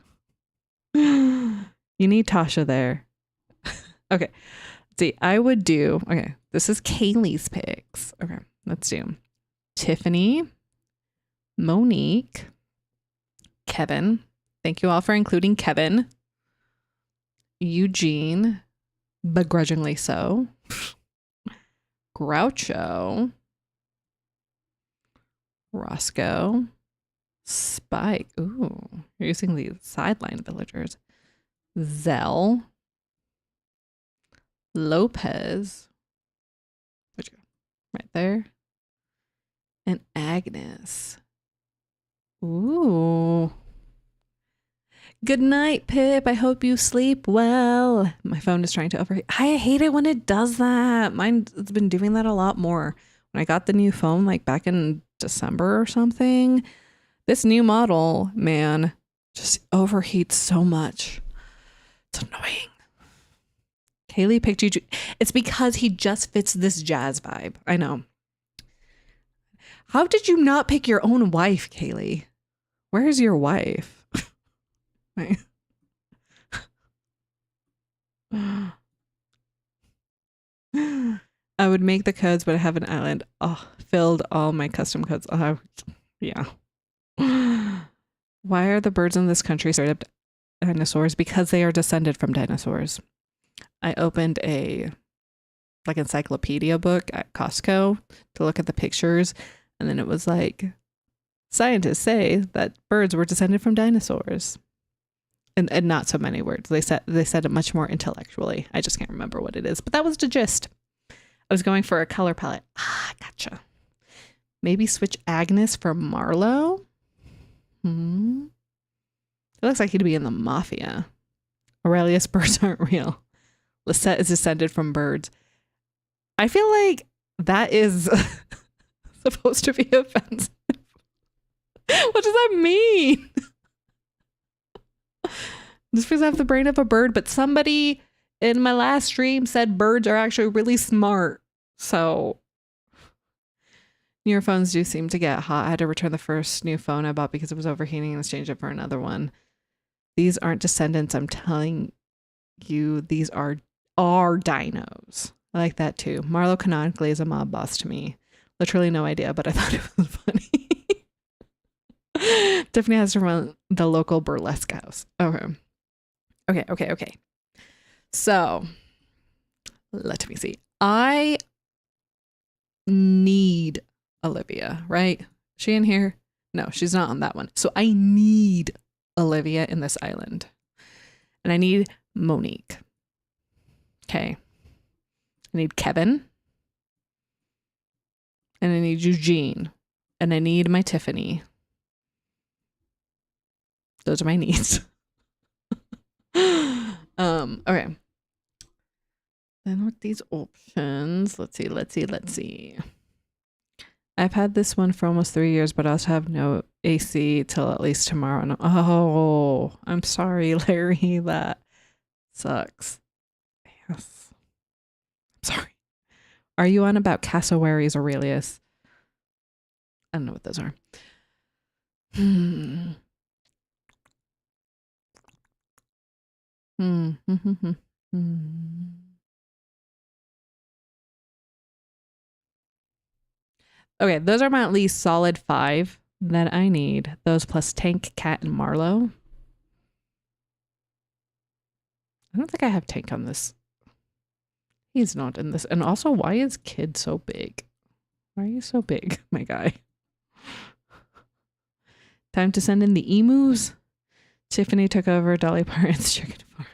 You need Tasha there. Okay. Let's see, I would do, okay, this is Kaylee's picks. Okay, let's do Tiffany, Monique, Kevin. Thank you all for including Kevin. Eugene, begrudgingly so. Groucho, Roscoe, Spike. Ooh, you're using these sideline villagers. Zell, Lopez, where'd you go? Right there. And Agnes. Ooh. Good night, Pip. I hope you sleep well. My phone is trying to overheat. I hate it when it does that. Mine's been doing that a lot more. When I got the new phone, like back in December or something, this new model, man, just overheats so much. It's annoying. Kaylee picked you. It's because he just fits this jazz vibe. I know. How did you not pick your own wife, Kaylee? Where's your wife? Right. I would make the codes, but I have an island. Oh, filled all my custom codes. Oh, yeah. Why are the birds in this country straight up dinosaurs? Because they are descended from dinosaurs. I opened a like encyclopedia book at Costco to look at the pictures, and then it was like, scientists say that birds were descended from dinosaurs. And not so many words. They said it much more intellectually. I just can't remember what it is, but that was the gist. I was going for a color palette. Ah, gotcha. Maybe switch Agnes for Marlo. It looks like he'd be in the mafia. Aurelius, birds aren't real. Lisette is descended from birds. I feel like that is supposed to be offensive. What does that mean? Just because I have the brain of a bird, but somebody in my last stream said birds are actually really smart. So newer phones do seem to get hot. I had to return the first new phone I bought because it was overheating and exchange it for another one. These aren't descendants. I'm telling you, these are dinos. I like that too. Marlo canonically is a mob boss to me. Literally no idea, but I thought it was funny. Tiffany has to run the local burlesque house. Okay. So let me see. I need Olivia, right? She in here? No, she's not on that one. So I need Olivia in this island. And I need Monique. Okay. I need Kevin. And I need Eugene. And I need my Tiffany. Those are my needs. Okay. Then with these options, let's see. I've had this one for almost 3 years, but I also have no AC till at least tomorrow. No, oh, I'm sorry, Larry. That sucks. Yes. I'm sorry. Are you on about cassowaries, Aurelius? I don't know what those are. Okay, those are my at least solid 5 that I need. Those plus Tank, Cat, and Marlo. I don't think I have Tank on this. He's not in this. And also, why is Kid so big? Why are you so big, my guy? Time to send in the emus. Tiffany took over Dolly Parton's chicken farm.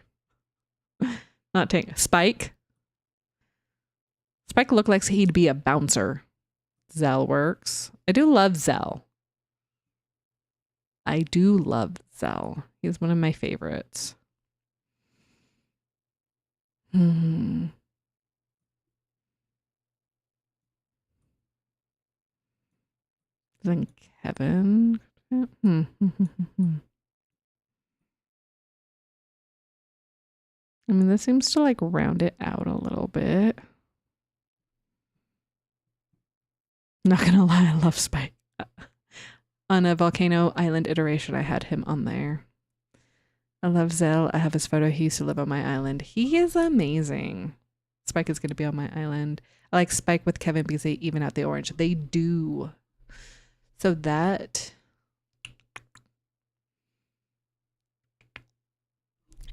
Not Tank. Spike. Spike looked like he'd be a bouncer. Zell works. I do love Zell. He's one of my favorites. Then Kevin. I mean, this seems to like round it out a little bit. Not gonna lie, I love Spike. On a Volcano Island iteration, I had him on there. I love Zell. I have his photo. He used to live on my island. He is amazing. Spike is going to be on my island. I like Spike with Kevin because they even out the orange. They do. So that...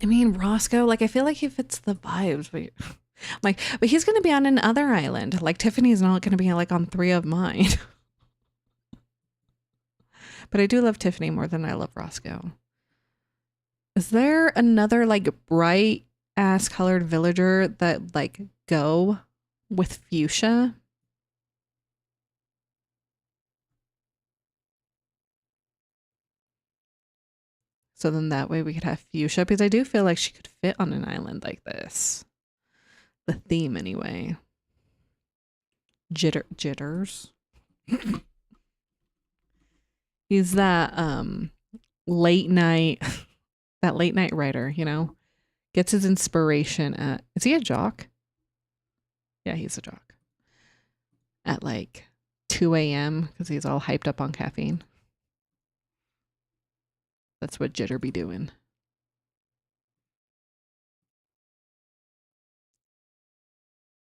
I mean, Roscoe, like, I feel like he fits the vibes. But, like, but he's going to be on another island. Like, Tiffany's not going to be, like, on 3 of mine. But I do love Tiffany more than I love Roscoe. Is there another, like, bright-ass colored villager that, like, go with fuchsia? So then that way we could have fuchsia, because I do feel like she could fit on an island like this. The theme, anyway. Jitters. He's that late night writer, you know? Gets his inspiration at... Is he a jock? Yeah, he's a jock. At like 2 a.m. because he's all hyped up on caffeine. That's what Jitter be doing.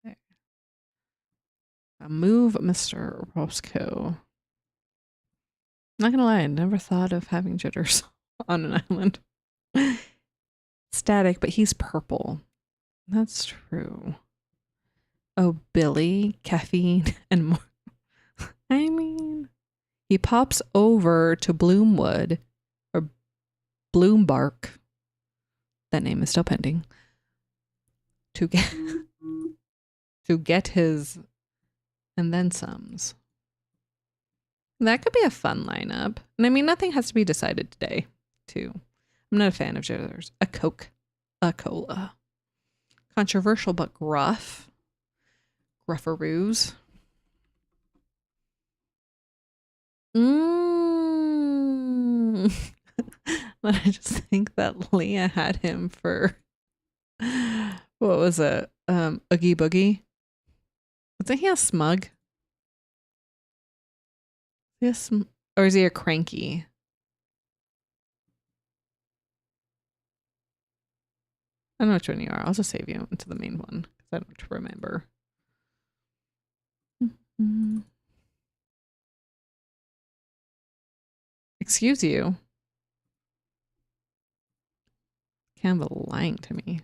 There. Move Mr. Roscoe. Not gonna lie, I never thought of having Jitters on an island. Static, but he's purple. That's true. Oh, Billy, caffeine, and more. I mean, he pops over to Bloomwood or Bloombark. That name is still pending. To get his and then somes. That could be a fun lineup. And I mean, nothing has to be decided today, too. I'm not a fan of jitters. A Coke. A cola. Controversial but gruff. Gruffaroos. But I just think that Leah had him for... What was it? Oogie Boogie? Wasn't he a smug? Yes, or is he a cranky? I don't know which one you are. I'll just save you into the main one because I don't remember. Excuse you. Canva lying to me.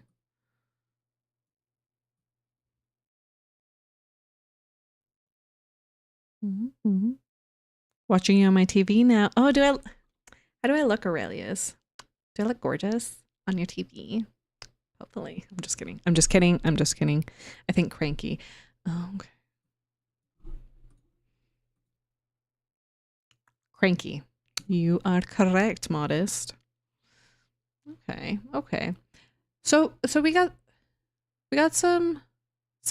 Watching you on my TV now. Oh, how do I look, Aurelius? Do I look gorgeous on your TV? Hopefully. I'm just kidding. I'm just kidding. I'm just kidding. I think cranky. Oh, okay. Cranky. You are correct, Modest. Okay. Okay. So we got some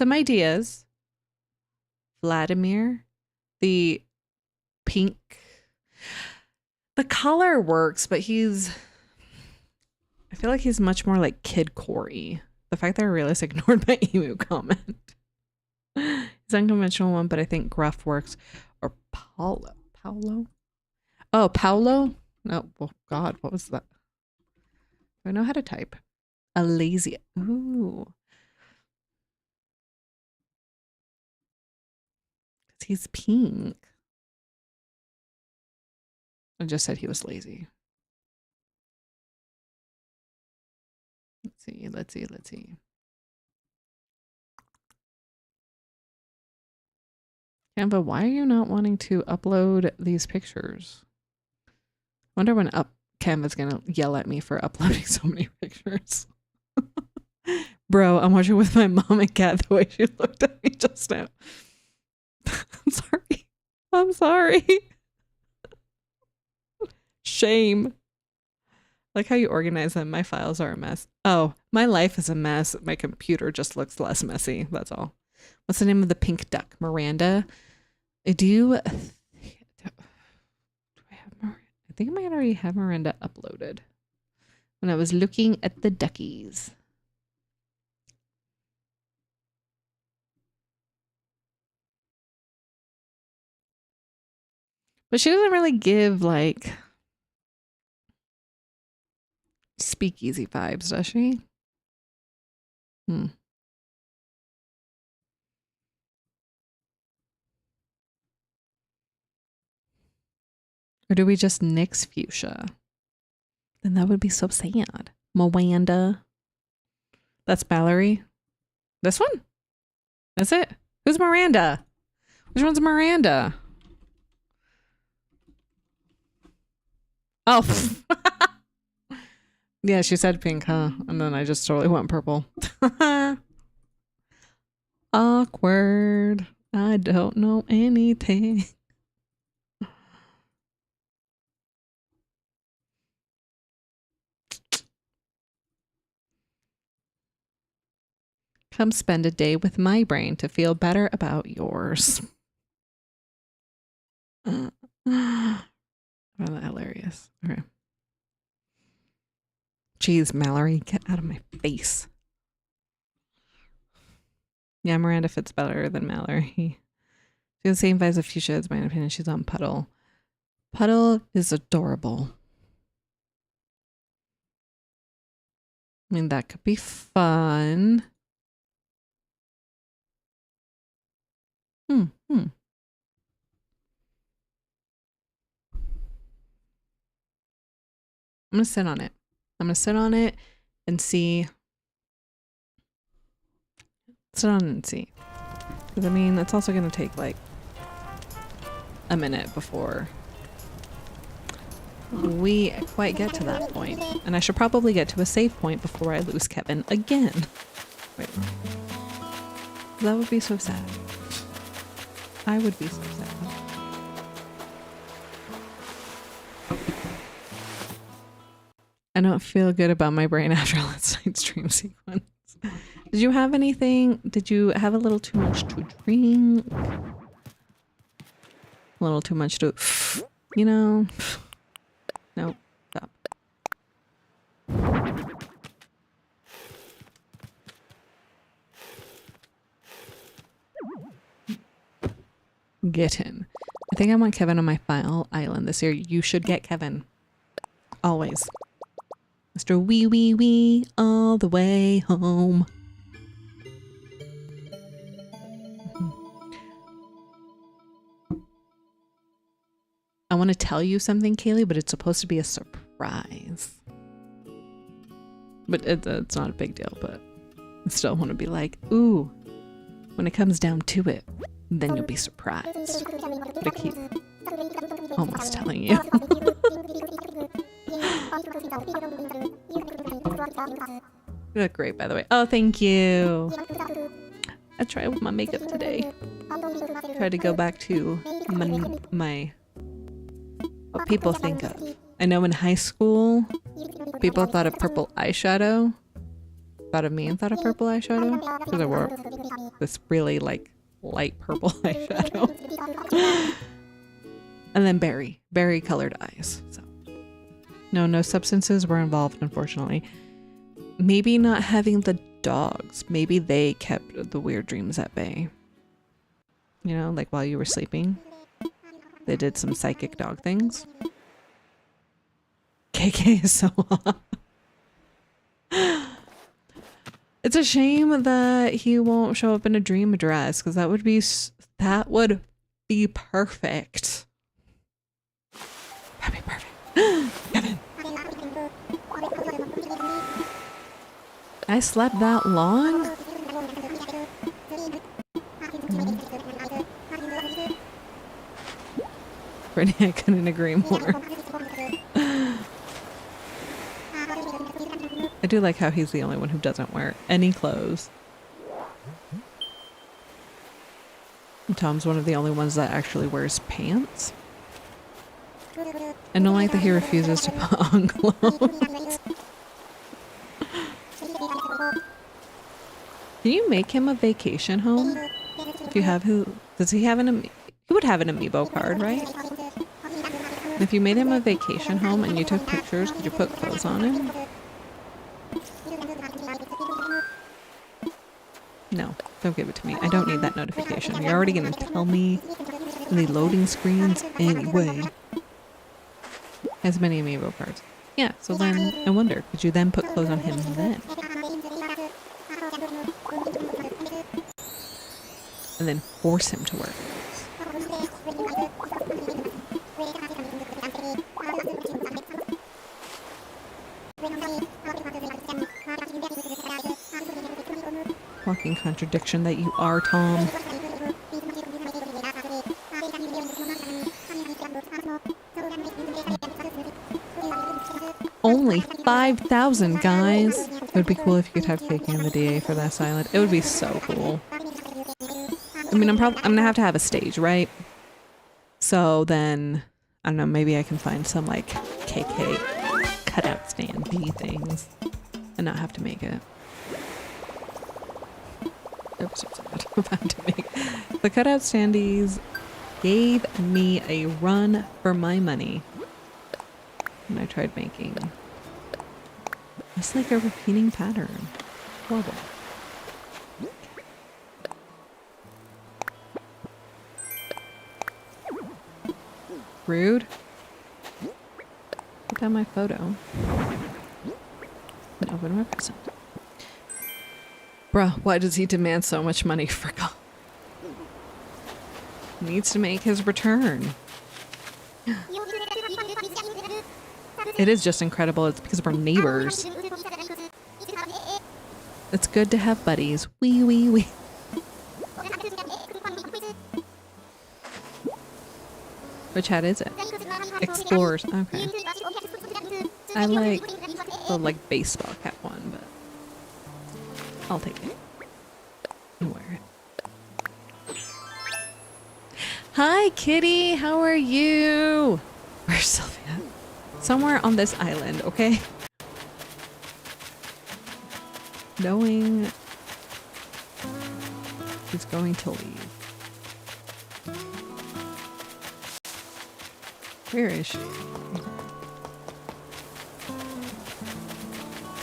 ideas. Vladimir, the pink. The color works, but I feel like he's much more like Kid Corey. The fact that I realized ignored my emu comment. It's unconventional one, but I think gruff works. Or Paolo. Oh, Paolo? No, oh God, what was that? Do I know how to type? A lazy. Ooh. He's pink. I just said he was lazy. Let's see. Canva, why are you not wanting to upload these pictures? I wonder when Canva's gonna yell at me for uploading so many pictures. Bro, I'm watching with my mom and cat the way she looked at me just now. I'm sorry. Shame. Like how you organize them. My files are a mess. Oh, my life is a mess. My computer just looks less messy. That's all. What's the name of the pink duck? Miranda? I think think I might already have Miranda uploaded when I was looking at the duckies. But she doesn't really give like speakeasy vibes, does she? Or do we just nix fuchsia? Then that would be so sad. Miranda. That's Mallory. This one? That's it? Who's Miranda? Which one's Miranda? Oh. Yeah, she said pink, huh? And then I just totally went purple. Awkward. I don't know anything. Come spend a day with my brain to feel better about yours. I found that hilarious. Okay. Jeez, Mallory, get out of my face. Yeah, Miranda fits better than Mallory. She has the same vibes as Fuchsia, it's my opinion. She's on Puddle. Puddle is adorable. I mean, that could be fun. I'm gonna sit on it. I'm gonna sit on it and see. Sit on it and see. Because I mean, it's also gonna take like a minute before we quite get to that point. And I should probably get to a save point before I lose Kevin again. Wait. That would be so sad. I would be so sad. I don't feel good about my brain after last night's stream sequence. Did you have anything? Did you have a little too much to drink? A little too much to, you know? Nope. Stop. Get him. I think I want Kevin on my final island this year. You should get Kevin. Always. Mr. Wee Wee Wee all the way home. I want to tell you something, Kaylee, but it's supposed to be a surprise. But it's not a big deal, but I still want to be like, ooh, when it comes down to it, then you'll be surprised. But I keep almost telling you. You look great, by the way. Oh, thank you. I tried with my makeup today. Tried to go back to my what people think of. I know in high school, people thought of purple eyeshadow. Thought of me and thought of purple eyeshadow. Because I wore this really like light purple eyeshadow. And then berry colored eyes. So no substances were involved, unfortunately. Maybe not having the dogs. Maybe they kept the weird dreams at bay. You know, like while you were sleeping. They did some psychic dog things. KK is so hot. It's a shame that he won't show up in a dream dress, because that would be perfect. That'd be perfect. Kevin. I slept that long? Brittany, I couldn't agree more. I do like how he's the only one who doesn't wear any clothes. And Tom's one of the only ones that actually wears pants. I don't like that he refuses to put on clothes. Can you make him a vacation home? If you have who? Does he have he would have an amiibo card, right? If you made him a vacation home and you took pictures, could you put clothes on him? No, don't give it to me. I don't need that notification. You're already going to tell me in the loading screens anyway. As many amiibo cards. Yeah, so then I wonder, could you then put clothes on him then? And then force him to wear clothes. Walking contradiction that you are, Tom. Only 5,000, guys! It would be cool if you could have taken the DA for this island. It would be so cool. I mean, I'm gonna have to have a stage, right? So then, I don't know, maybe I can find some like KK cutout standee things and not have to make it. Oops, about to make the cutout standees gave me a run for my money when I tried making. It's like a repeating pattern. Horrible. Rude. Put down my photo. And open my present. Bruh, why does he demand so much money for golf? He needs to make his return. It is just incredible. It's because of our neighbors. It's good to have buddies. Wee wee wee. Which hat is it? Explorers. Okay. I like the baseball cap one, but I'll take it and wear it. Hi, kitty. How are you? Where's Sylvia? Somewhere on this island, okay? Knowing he's going to leave. Where is she?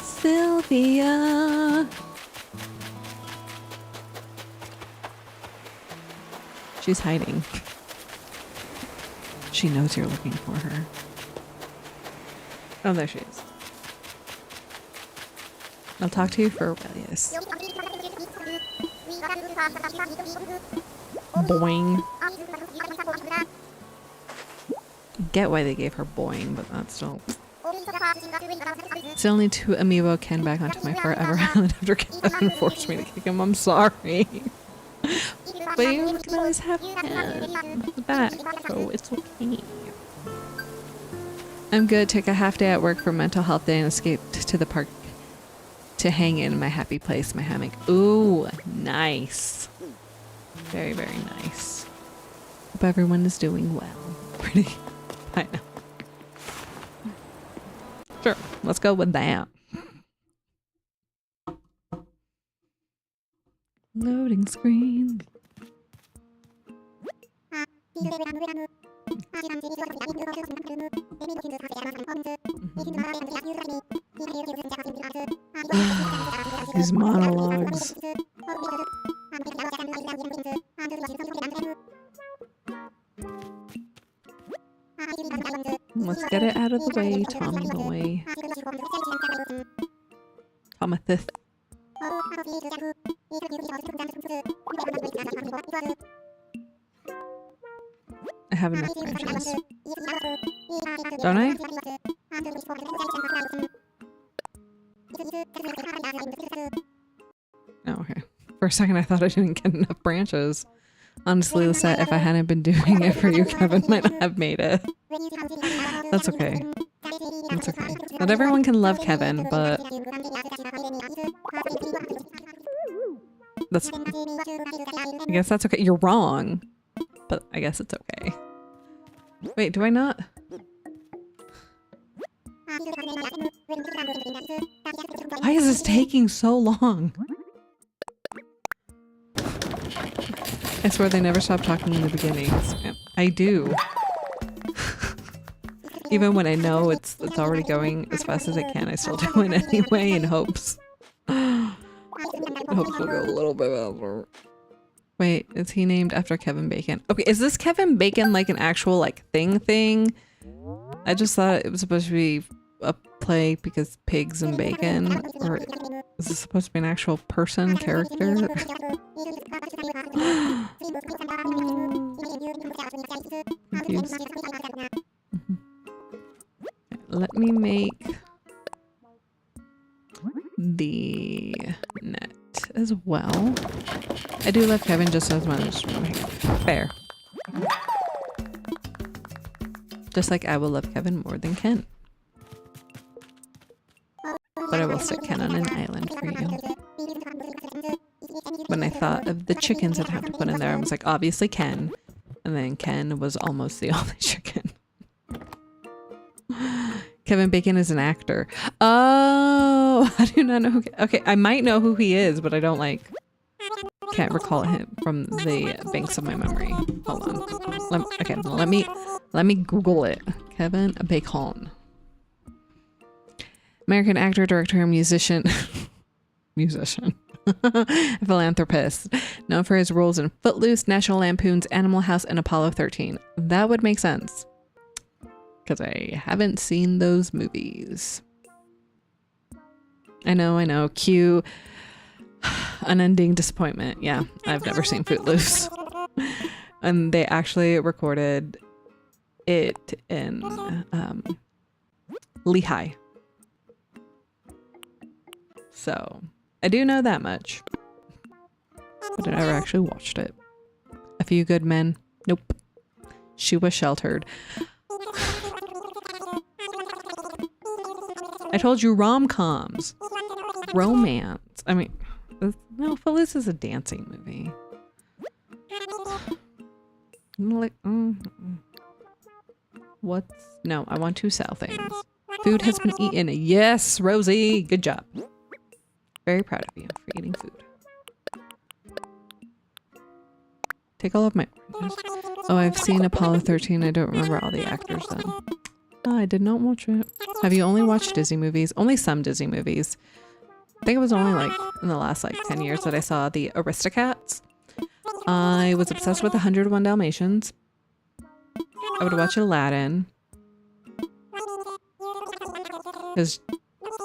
Sylvia! She's hiding. She knows you're looking for her. Oh, there she is. I'll talk to you for Aurelius. Boing. Get why they gave her boing, but that's still... Still need to amiibo Ken back onto my forever island after Kevin forced me to kick him. I'm sorry. But you can always have Ken back, so it's okay. I'm good. Took a half day at work for mental health day and escaped to the park to hang in my happy place, my hammock. Ooh, nice. Very, very nice. Hope everyone is doing well. Pretty. I know. Sure, let's go with that. Loading screen. These monologues. Let's get it out of the way, Tommy boy. Tomathith. I have enough branches. Don't I? Oh, okay. For a second I thought I didn't get enough branches. Honestly, Lisette, if I hadn't been doing it for you, Kevin might not have made it. That's okay. That's okay. Not everyone can love Kevin, but... That's... I guess that's okay. You're wrong. But I guess it's okay. Wait, do I not? Why is this taking so long? I swear they never stop talking in the beginnings. I do. Even when I know it's already going as fast as it can, I still do it anyway in hopes. Hopes will go a little bit faster. Wait, is he named after Kevin Bacon? Okay, is this Kevin Bacon like an actual like thing? I just thought it was supposed to be a play because pigs and bacon, or is this supposed to be an actual person character? Confused. Let me make the net as well. I do love Kevin just as much as fair. Just like I will love Kevin more than Ken. But I will stick Ken on an island for you. When I thought of the chickens I'd have to put in there, I was like, obviously Ken. And then Ken was almost the only chicken. Kevin Bacon is an actor. Oh, I do not know who. Okay, I might know who he is, but I don't like. Can't recall him from the banks of my memory. Hold on. Okay, let me Google it. Kevin Bacon. American actor, director, musician. Musician. Philanthropist. Known for his roles in Footloose, National Lampoon's Animal House, and Apollo 13. That would make sense. Because I haven't seen those movies. I know. Cue unending disappointment. Yeah, I've never seen Footloose. And they actually recorded it in Lehigh. So, I do know that much. But I never actually watched it. A Few Good Men. Nope. She Was Sheltered. I told you rom-coms. Romance. I mean, no, Footloose is a dancing movie. No, I want to sell things. Food has been eaten. Yes, Rosie. Good job. Very proud of you for eating food. Take all of my oranges. Oh, I've seen Apollo 13. I don't remember all the actors though. Oh, I did not watch it. Have you only watched Disney movies? Only some Disney movies. I think it was only like in the last like 10 years that I saw the Aristocats. I was obsessed with 101 Dalmatians. I would watch Aladdin. Because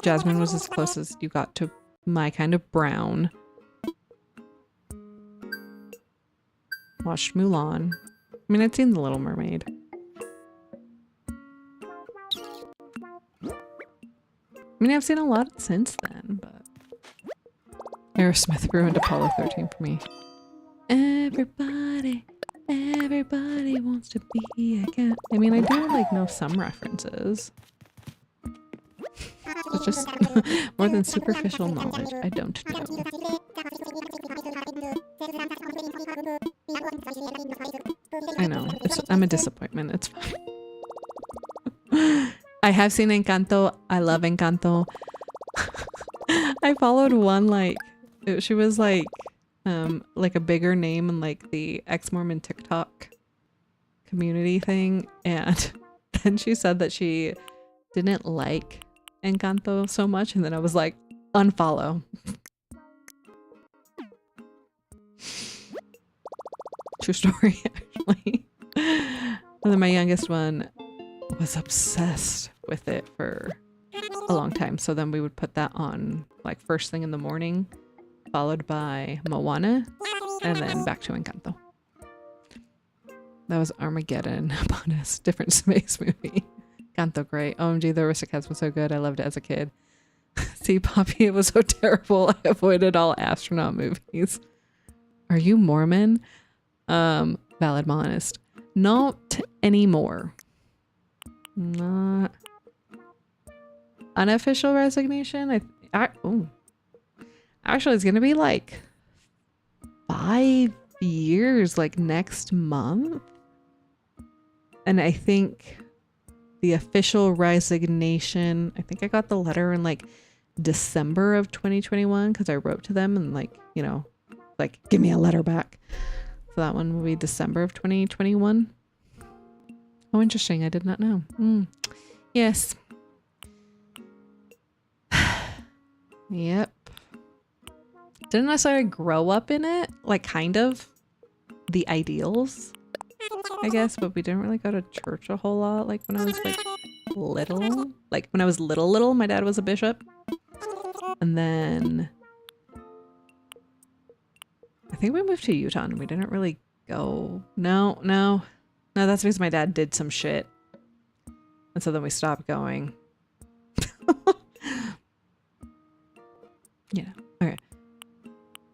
Jasmine was as close as you got to my kind of brown. Watched Mulan. I mean, I'd seen The Little Mermaid. I mean, I've seen a lot since then, but Aerosmith ruined Apollo 13 for me. Everybody wants to be a cat. I mean, I do like know some references. It's just more than superficial knowledge. I don't know. I know. I'm a disappointment. It's fine. I have seen Encanto. I love Encanto. I followed one like she was like a bigger name in like the ex-Mormon TikTok community thing, and then she said that she didn't like Encanto so much, and then I was like, unfollow. True story, actually. And then my youngest one was obsessed with it for a long time, so then we would put that on like first thing in the morning, followed by Moana, and then back to Encanto. That was Armageddon upon us. Different space movie. Encanto, great. OMG, the Aristocats was so good. I loved it as a kid. See, Poppy, it was so terrible. I avoided all astronaut movies. Are you Mormon? Valid monist. Not anymore. Not unofficial resignation. Actually, it's gonna be like 5 years, like next month. And I think the official resignation, I think I got the letter in like December of 2021 because I wrote to them and like, you know, like give me a letter back. So that one will be December of 2021. Oh, interesting. I did not know. Yes. Yep. Didn't necessarily grow up in it. Like, kind of. The ideals, I guess. But we didn't really go to church a whole lot. Like, when I was, like, little. Like, when I was little, my dad was a bishop. And then... I think we moved to Utah and we didn't really go. No, that's because my dad did some shit. And so then we stopped going. Yeah. Okay.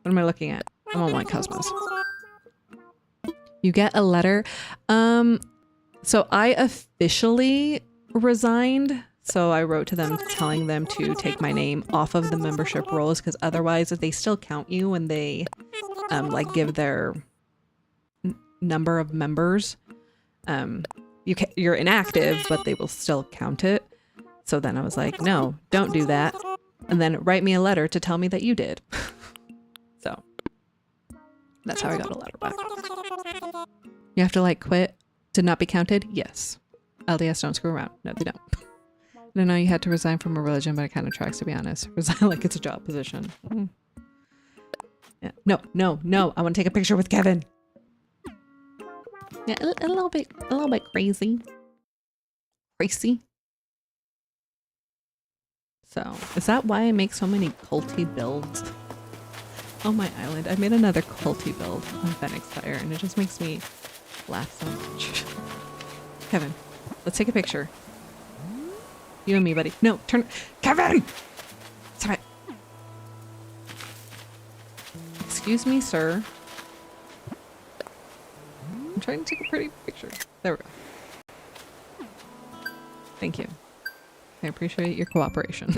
What am I looking at? I'm on my Cosmos. You get a letter. So I officially resigned. So I wrote to them telling them to take my name off of the membership rolls because otherwise they still count you when they like give their number of members. You're inactive, but they will still count it. So then I was like, no, don't do that. And then write me a letter to tell me that you did. So that's how I got a letter back. You have to like quit to not be counted? Yes. LDS don't screw around. No, they don't. I don't know you had to resign from a religion, but it kind of tracks, to be honest. Resign like it's a job position. Yeah. No. I want to take a picture with Kevin. Yeah, a little bit crazy. Crazy. So, is that why I make so many culty builds? On my island, I made another culty build on Phoenix Fire, and it just makes me laugh so much. Kevin, let's take a picture. You and me, buddy. No, turn. Kevin! Stop it. Excuse me, sir. I'm trying to take a pretty picture. There we go. Thank you. I appreciate your cooperation.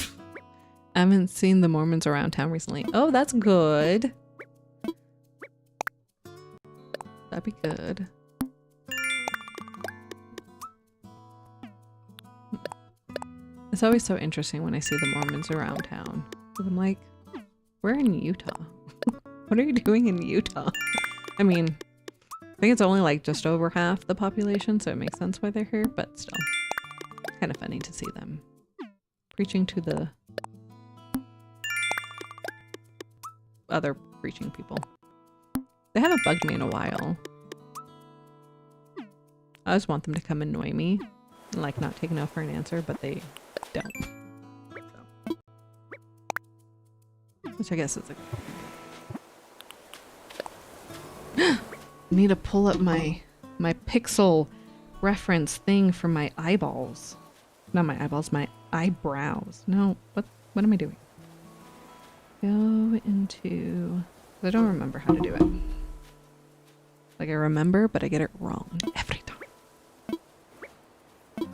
I haven't seen the Mormons around town recently. Oh, that's good. That'd be good. It's always so interesting when I see the Mormons around town. I'm like, we're in Utah. What are you doing in Utah? I mean, I think it's only like just over half the population, so it makes sense why they're here, but still. It's kind of funny to see them preaching to the other preaching people. They haven't bugged me in a while. I just want them to come annoy me and like not take no for an answer, but they don't. So. Which I guess is a I need to pull up my pixel reference thing for my eyeballs. Not my eyeballs, my eyebrows. No, what am I doing? Go into... I don't remember how to do it. Like I remember, but I get it wrong every time.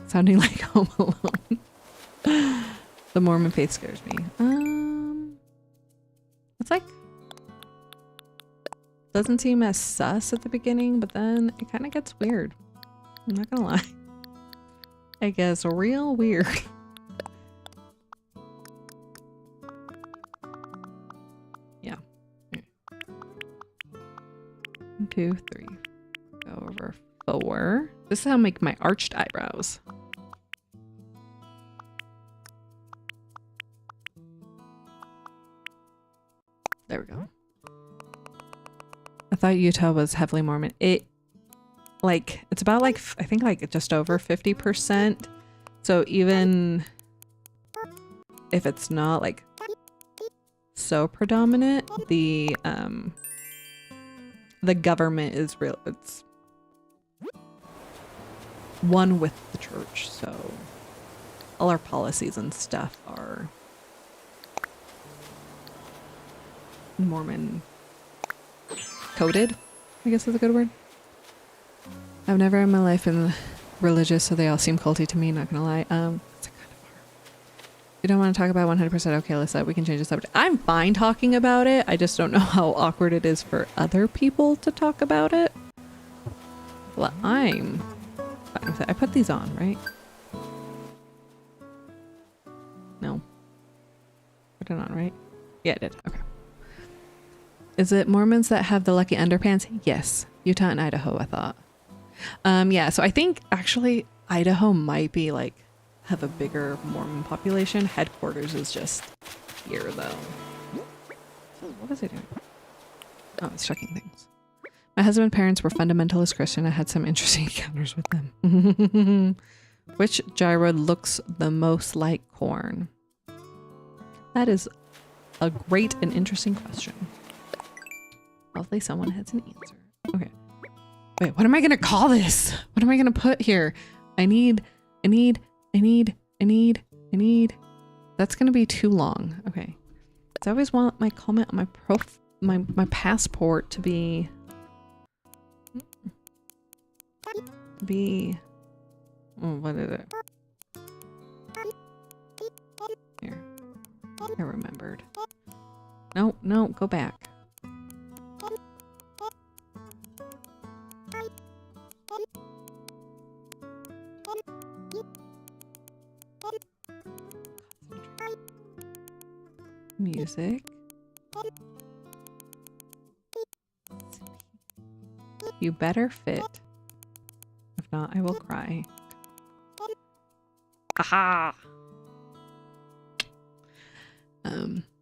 Sounding like Home Alone. The Mormon faith scares me. It's like... doesn't seem as sus at the beginning, but then it kind of gets weird. I'm not gonna lie. It gets real weird. Yeah. 1, 2, 3. Go over 4. This is how I make my arched eyebrows. There we go. I thought Utah was heavily Mormon. It's about like, I think like just over 50%. So even if it's not like so predominant, the government is real. It's one with the church. So all our policies and stuff are Mormon coded, I guess is a good word. I've never in my life been religious, so they all seem culty to me, not gonna lie. It's a kind of hard. You don't want to talk about 100%. Okay, Alyssa, we can change the subject. I'm fine talking about it. I just don't know how awkward it is for other people to talk about it. Well, I'm fine with it. I put these on, right? No. Put it on, right? Yeah, I did. Okay. Is it Mormons that have the lucky underpants? Yes. Utah and Idaho, I thought. Yeah, so I think actually Idaho might be like have a bigger Mormon population. Headquarters is just here though. So what was I doing? Oh, it's checking things. My husband's parents were fundamentalist Christian. I had some interesting encounters with them. Which gyro looks the most like corn? That is a great and interesting question. Hopefully someone has an answer. Okay. Wait, what am I gonna call this? What am I gonna put here? I need. That's gonna be too long. Okay. 'Cause I always want my comment on my passport to be oh, what is it? Here. I remembered. No, go back. Music. You better fit. If not, I will cry. Aha!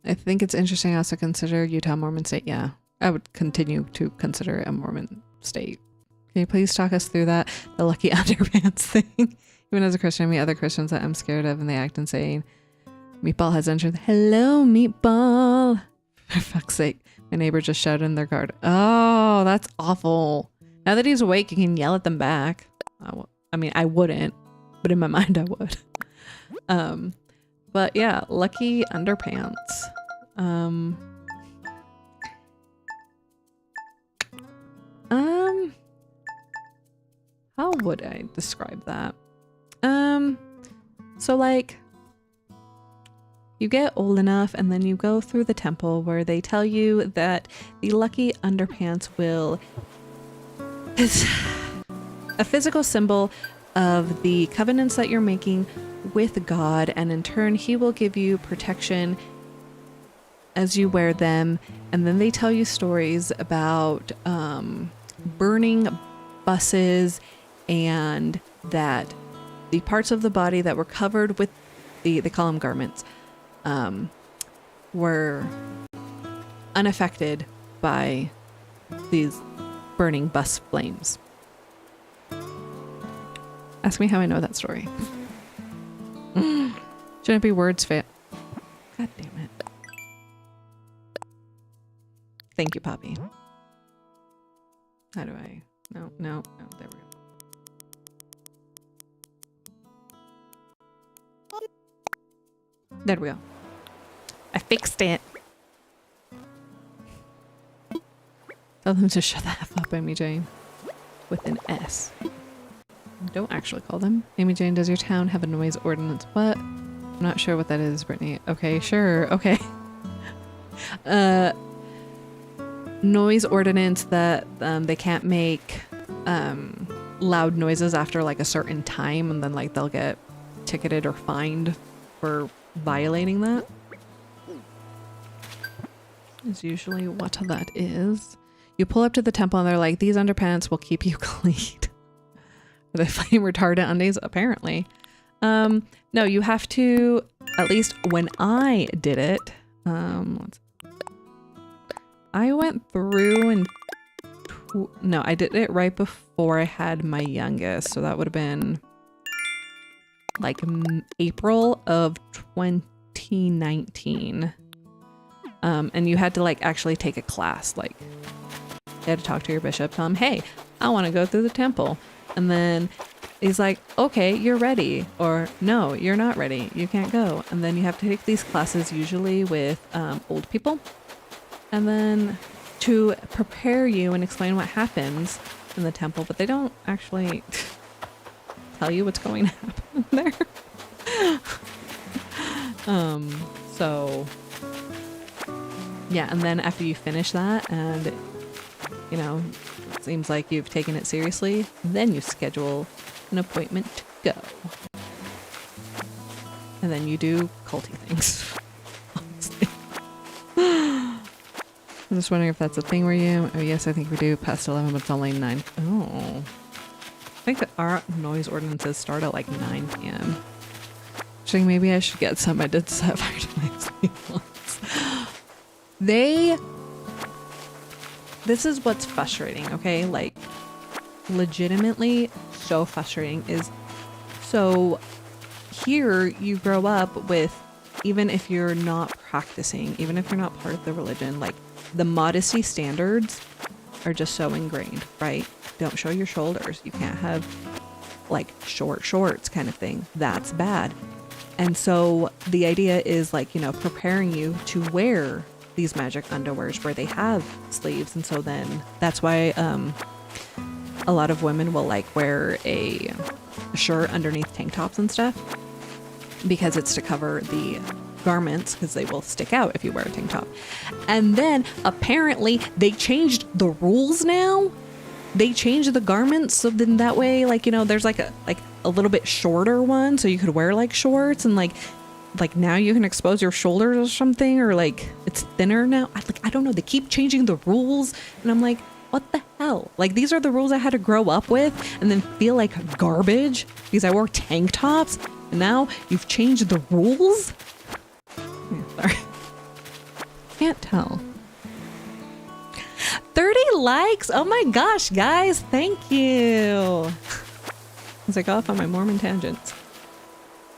I think it's interesting also consider Utah Mormon state. Yeah, I would continue to consider it a Mormon state. Can you please talk us through that? The lucky underpants thing. Even as a Christian, I meet other Christians that I'm scared of and they act insane. Meatball has entered. Hello, Meatball. For fuck's sake. My neighbor just shouted in their garden. Oh, that's awful. Now that he's awake, you can yell at them back. I mean, I wouldn't, but in my mind I would. But yeah, lucky underpants. How would I describe that? So like, you get old enough and then you go through the temple where they tell you that the lucky underpants is a physical symbol of the covenants that you're making with God, and in turn he will give you protection as you wear them. And then they tell you stories about burning buses, and that the parts of the body that were covered with they call them garments, were unaffected by these burning bus flames. Ask me how I know that story. Shouldn't it be words fit? God damn it. Thank you, Poppy. How do I? No, there we go. There we go. I fixed it. Tell them to shut the F up, Amy Jane. With an S. Don't actually call them. Amy Jane, does your town have a noise ordinance? What? I'm not sure what that is, Brittany. Okay, sure. Okay. Noise ordinance that they can't make loud noises after like a certain time, and then like they'll get ticketed or fined for violating that. Is usually what that is. You pull up to the temple and they're like, these underpants will keep you clean. Are they flame retardant undies? Apparently. No, you have to, at least when I did it, I went through and no, I did it right before I had my youngest, so that would have been like April of 2019. And you had to like actually take a class, like you had to talk to your bishop, tell him, hey, I want to go through the temple. And then he's like, okay, you're ready. Or no, you're not ready. You can't go. And then you have to take these classes usually with old people. And then to prepare you and explain what happens in the temple, but they don't actually tell you what's going to happen there. So yeah, and then after you finish that and you know, it seems like you've taken it seriously, then you schedule an appointment to go. And then you do culty things. Honestly. I'm just wondering if that's a thing where you... Oh yes, I think we do past 11, but it's only 9. Oh. think that our noise ordinances start at like 9 p.m. So maybe I should get some. I did set fire to my sleep once. This is what's frustrating, okay? Like, legitimately so frustrating is, so here you grow up with, even if you're not practicing, even if you're not part of the religion, like the modesty standards are just so ingrained, right? Don't show your shoulders. You can't have like short shorts kind of thing. That's bad. And so the idea is like, you know, preparing you to wear these magic underwears where they have sleeves. And so then that's why a lot of women will like wear a shirt underneath tank tops and stuff, because it's to cover the garments, because they will stick out if you wear a tank top. And then apparently they changed the rules now. They changed the garments so then that way, like, you know, there's like a little bit shorter one so you could wear like shorts, and like now you can expose your shoulders or something, or like it's thinner now. I don't know. They keep changing the rules and I'm like, what the hell? Like, these are the rules I had to grow up with and then feel like garbage because I wore tank tops, and now you've changed the rules? Yeah, sorry. Can't tell. 30 likes? Oh my gosh, guys, thank you. As I go off on my Mormon tangents.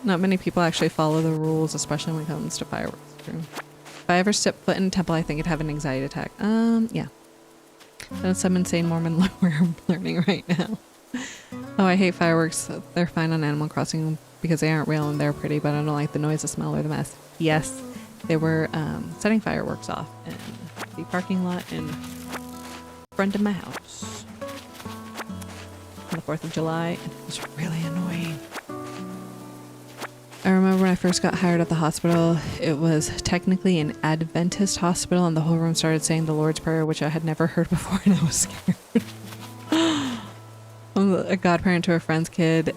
Not many people actually follow the rules, especially when it comes to fireworks. True. If I ever step foot in a temple, I think I'd have an anxiety attack. Yeah. That's some insane Mormon lore I'm learning right now. Oh, I hate fireworks. They're fine on Animal Crossing because they aren't real and they're pretty, but I don't like the noise, the smell, or the mess. Yes, they were setting fireworks off in the parking lot in front of my house on the 4th of July, and it was really annoying. I remember when I first got hired at the hospital, it was technically an Adventist hospital, and the whole room started saying the Lord's Prayer, which I had never heard before, and I was scared. I'm a godparent to a friend's kid,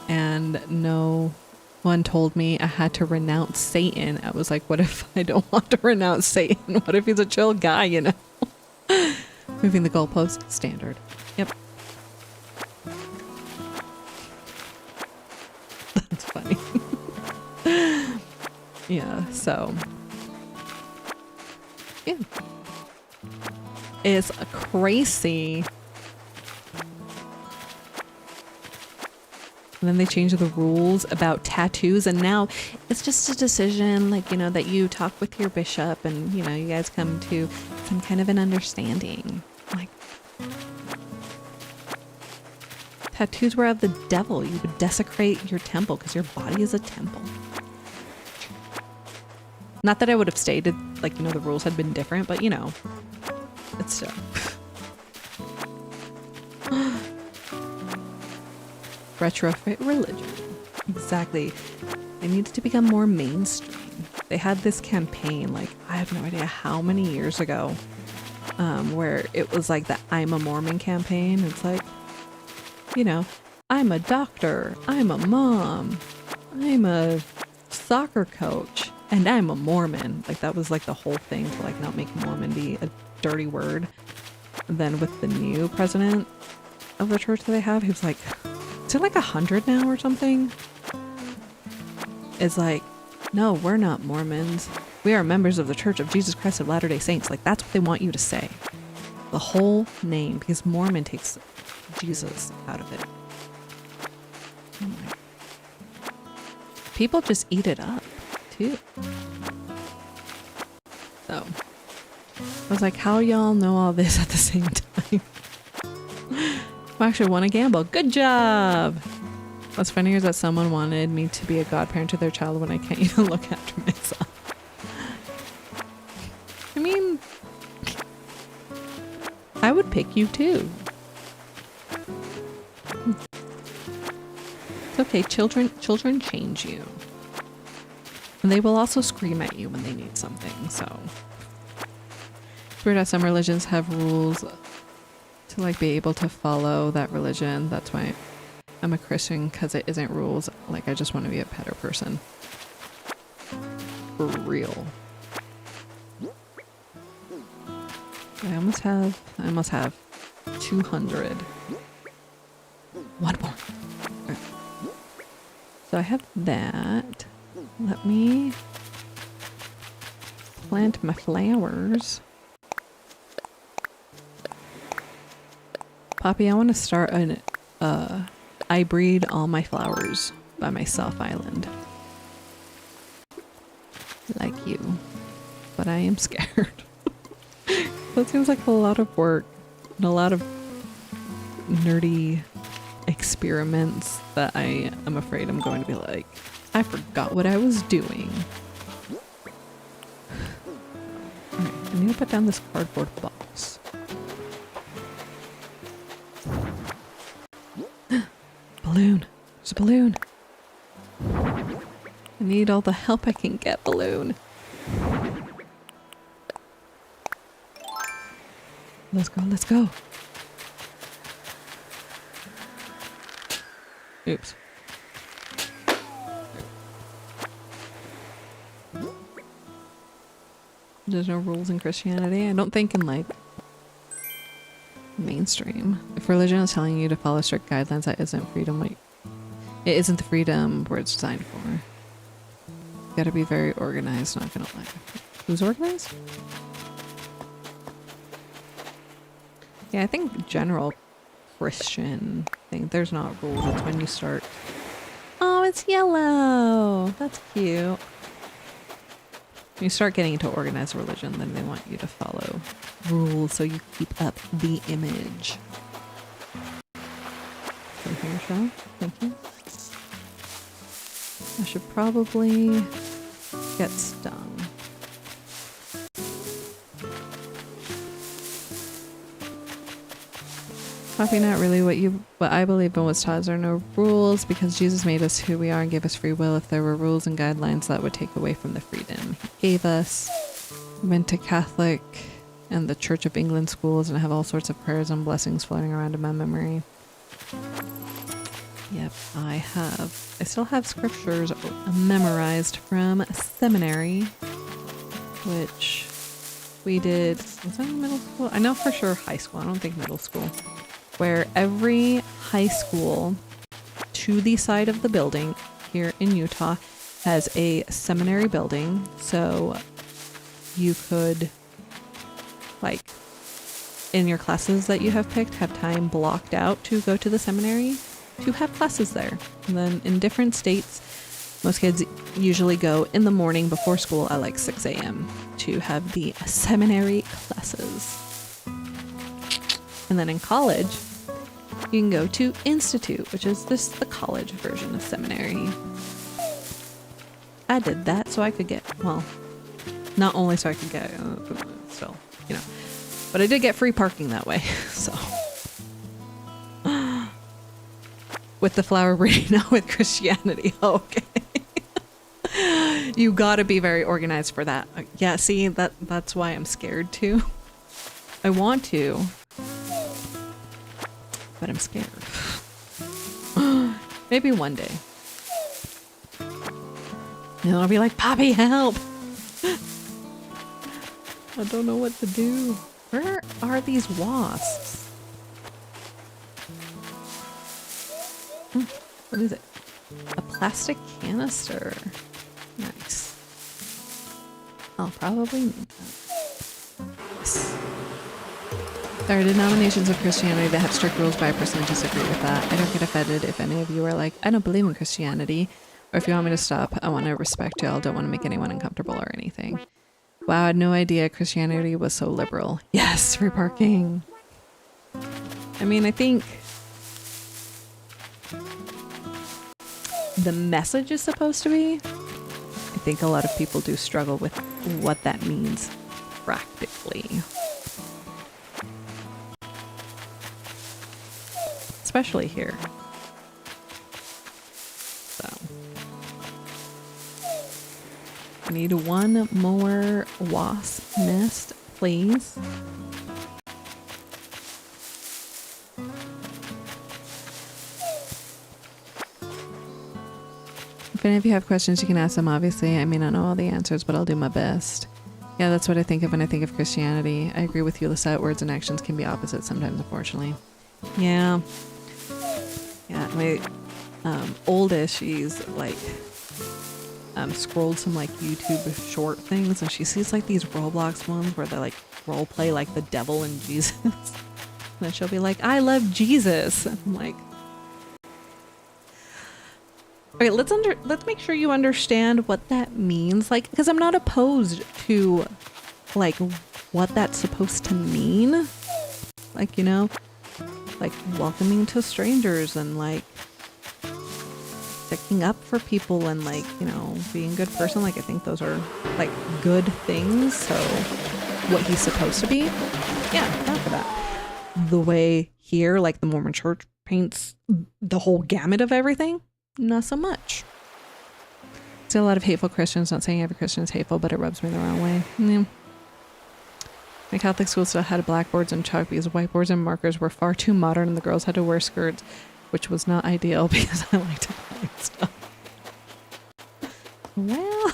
and no one told me I had to renounce Satan. I was like, what if I don't want to renounce Satan? What if he's a chill guy, you know? Moving the goalpost, standard. Yep. That's funny. Yeah, so yeah, it's crazy. And then they changed the rules about tattoos, and now it's just a decision, like, you know, that you talk with your bishop and, you know, you guys come to some kind of an understanding. Like, tattoos were of the devil. You would desecrate your temple because your body is a temple. Not that I would have stated, like, you know, the rules had been different, but, you know, it's still. Retrofit religion. Exactly. They needed to become more mainstream. They had this campaign, like, I have no idea how many years ago, where it was like the I'm a Mormon campaign. It's like, you know, I'm a doctor, I'm a mom, I'm a soccer coach, and I'm a Mormon. Like, that was like the whole thing to like not make Mormon be a dirty word. And then with the new president of the church that they have, who's like, is it like 100 now or something? It's like, no, we're not Mormons. We are members of the Church of Jesus Christ of Latter-day Saints. Like, that's what they want you to say. The whole name, because Mormon takes Jesus out of it. Oh my. People just eat it up too. So I was like, how y'all know all this at the same time? I actually want to gamble. Good job. What's funny is that someone wanted me to be a godparent to their child when I can't even look after myself. I mean, I would pick you too. It's okay. Children change you. And they will also scream at you when they need something, so. It's weird how some religions have rules to like be able to follow that religion. That's why I'm a Christian, because it isn't rules. Like, I just want to be a better person. For real. I almost have 200 One more. Right. So I have that. Let me plant my flowers. Poppy, I want to start an I breed all my flowers by myself island. Like you. But I am scared. That seems like a lot of work and a lot of nerdy experiments that I am afraid I'm going to be like, I forgot what I was doing. Alright, I need to put down this cardboard box. Balloon. There's a balloon. I need all the help I can get, balloon. Let's go, let's go. Oops. There's no rules in Christianity. I don't think in like mainstream. If religion is telling you to follow strict guidelines, that isn't freedom. Like, it isn't the freedom where it's designed for. You gotta be very organized, not gonna lie. Who's organized? Yeah, I think general Christian thing. There's not rules. It's when you start. Oh, it's yellow. That's cute. When you start getting into organized religion, then they want you to follow rules so you keep up the image. From here, shall? Thank you. I should probably get stung. Probably not really what I believe in was taught. There are no rules because Jesus made us who we are and gave us free will. If there were rules and guidelines, that would take away from the freedom he gave us. Went to Catholic and the Church of England schools and have all sorts of prayers and blessings floating around in my memory. Yep, I have. I still have scriptures memorized from seminary, which we did. Was that in middle school? I know for sure high school. I don't think middle school. Where every high school to the side of the building here in Utah has a seminary building. So you could, like, in your classes that you have picked, have time blocked out to go to the seminary to have classes there. And then in different states, most kids usually go in the morning before school at like 6 a.m. to have the seminary classes. And then in college, you can go to Institute, which is just the college version of seminary. I did that so I could get, well, not only so I could get, still, you know, but I did get free parking that way, so. With the flower breeding, not with Christianity, okay. You gotta be very organized for that. Yeah, see, that's why I'm scared too. I want to, but I'm scared. Maybe one day. And I'll be like, Poppy, help! I don't know what to do. Where are these wasps? What is it? A plastic canister. Nice. I'll probably need that. Yes. There are denominations of Christianity that have strict rules, but I personally disagree with that. I don't get offended if any of you are like, I don't believe in Christianity, or if you want me to stop, I want to respect y'all, don't want to make anyone uncomfortable or anything. Wow, I had no idea Christianity was so liberal. Yes, free parking. I mean, I think the message is supposed to be. I think a lot of people do struggle with what that means practically. Especially here. So. I need one more wasp nest, please. If any of you have questions, you can ask them, obviously. I may not know all the answers, but I'll do my best. Yeah, that's what I think of when I think of Christianity. I agree with you, Lisette. Words and actions can be opposite sometimes, unfortunately. Yeah. Yeah, my oldest, she's like scrolled some like YouTube short things, and she sees like these Roblox ones where they like role play like the devil and Jesus. And then she'll be like, I love Jesus. And I'm like, okay, let's make sure you understand what that means. Like, because I'm not opposed to like what that's supposed to mean. Like, you know, like welcoming to strangers and like sticking up for people and like, you know, being a good person. Like, I think those are like good things. So what he's supposed to be, yeah, not for that. The way here, like the Mormon church paints the whole gamut of everything, not so much. See a lot of hateful Christians, not saying every Christian is hateful, but it rubs me the wrong way. Yeah. My Catholic school still had blackboards and chalk because whiteboards and markers were far too modern and the girls had to wear skirts, which was not ideal because I like to collect stuff. Well.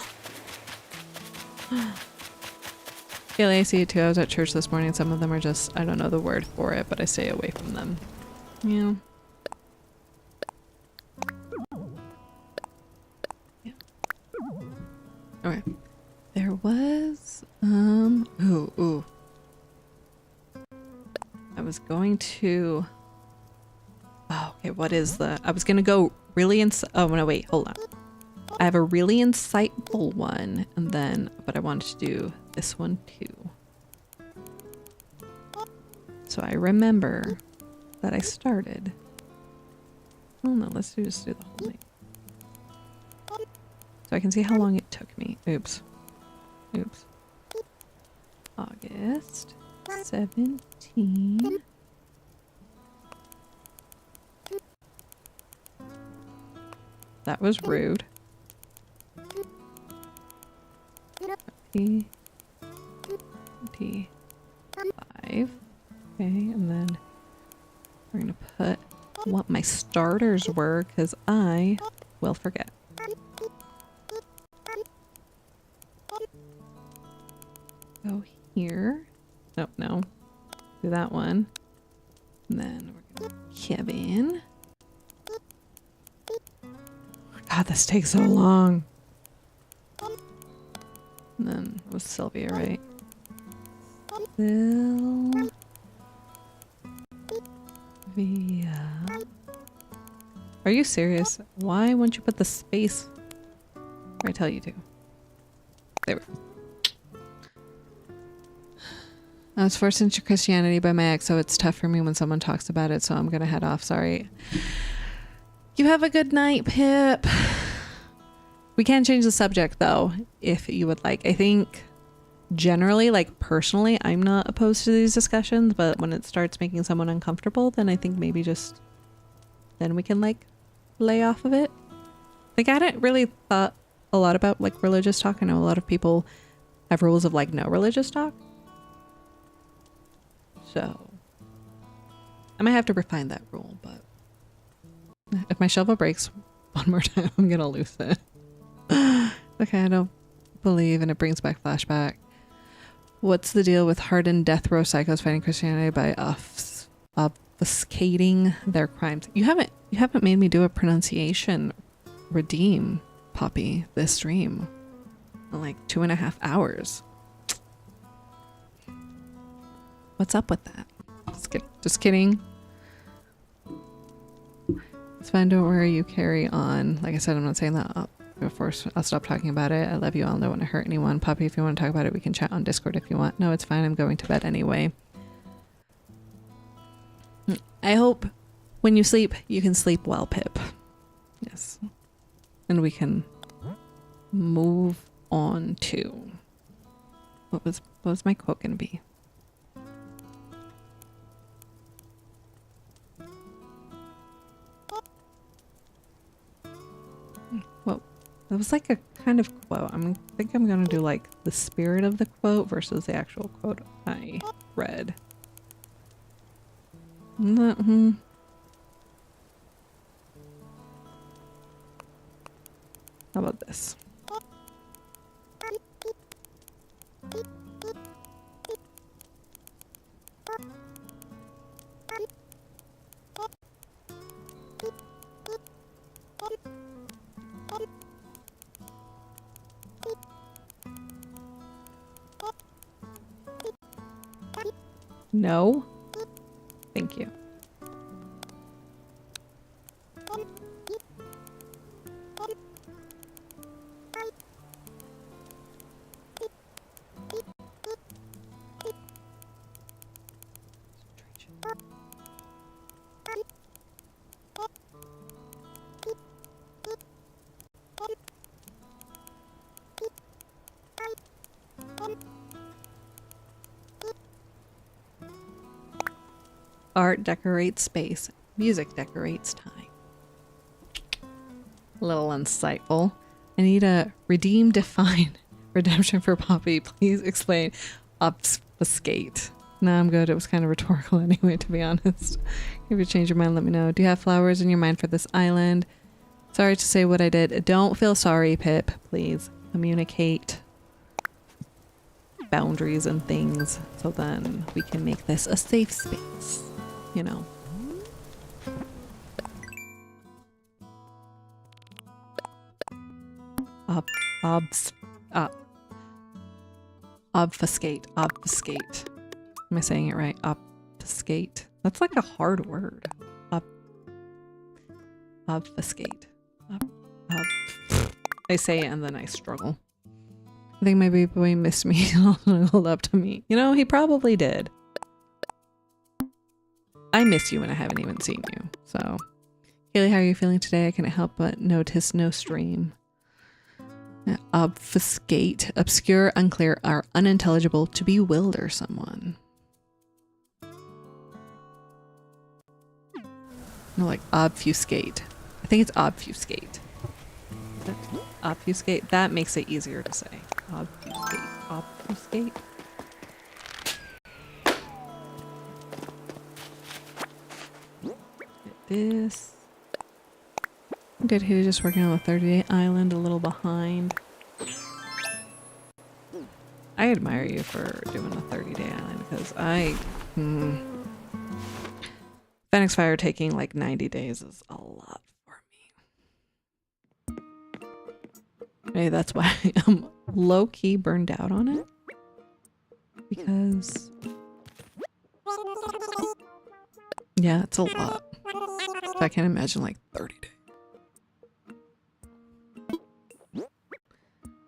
Yeah, I see it too. I was at church this morning. Some of them are just, I don't know the word for it, but I stay away from them. Yeah. Yeah. Okay. There was, ooh. I was going to, oh, okay, what is I was going to go really, oh, no, wait, hold on. I have a really insightful one, and then, but I wanted to do this one too. So I remember that I started. Oh no, let's just do the whole thing. So I can see how long it took me. Oops. August 17. That was rude. 25. Okay, and then we're gonna put what my starters were because I will forget. Go here. Oh, no. Do that one. And then we're gonna Kevin. God, this takes so long. And then it was Sylvia, right? Sylvia. Are you serious? Why won't you put the space where I tell you to? There we go. I was forced into Christianity by my ex, so it's tough for me when someone talks about it, so I'm gonna head off. Sorry. You have a good night, Pip. We can change the subject, though, if you would like. I think, generally, like, personally, I'm not opposed to these discussions, but when it starts making someone uncomfortable, then I think maybe just... then we can, like, lay off of it. Like, I hadn't really thought a lot about, like, religious talk. I know a lot of people have rules of, like, no religious talk. So, I might have to refine that rule, but if my shovel breaks one more time, I'm gonna lose it. Okay, I don't believe, and it brings back flashback. What's the deal with hardened death row psychos fighting Christianity by obfuscating their crimes? You haven't made me do a pronunciation redeem, Poppy, this stream in like 2.5 hours. What's up with that? Just kidding. It's fine, don't worry, you carry on. Like I said, I'm not saying that before I'll stop talking about it. I love you all, don't want to hurt anyone. Poppy, if you want to talk about it, we can chat on Discord if you want. No, it's fine, I'm going to bed anyway. I hope when you sleep, you can sleep well, Pip. Yes. And we can move on to... What was my quote gonna be? Well, it was like a kind of quote. I think I'm gonna do like the spirit of the quote versus the actual quote I read. How about this? No. Thank you. Art decorates space. Music decorates time. A little insightful. I need a redemption for Poppy. Please explain. Obfuscate. No, I'm good. It was kind of rhetorical anyway, to be honest. If you change your mind, let me know. Do you have flowers in your mind for this island? Sorry to say what I did. Don't feel sorry, Pip. Please communicate boundaries and things so then we can make this a safe space. You know. Obfuscate. Obfuscate. Am I saying it right? Obfuscate. That's like a hard word. Obfuscate. I say it and then I struggle. I think my baby boy missed me. Hold up to me. You know, he probably did. I miss you and I haven't even seen you. So, Kaylee, how are you feeling today? I can't help but notice no stream. Obfuscate. Obscure, unclear, or unintelligible to bewilder someone. No, like obfuscate. I think it's obfuscate. Obfuscate. That makes it easier to say. Obfuscate. Obfuscate. This. Good, he was just working on the 30-day island, a little behind. I admire you for doing a 30-day island because Phoenix Fire taking like 90 days is a lot for me. Maybe that's why I'm low-key burned out on it. Because yeah, it's a lot. I can't imagine like 30 days.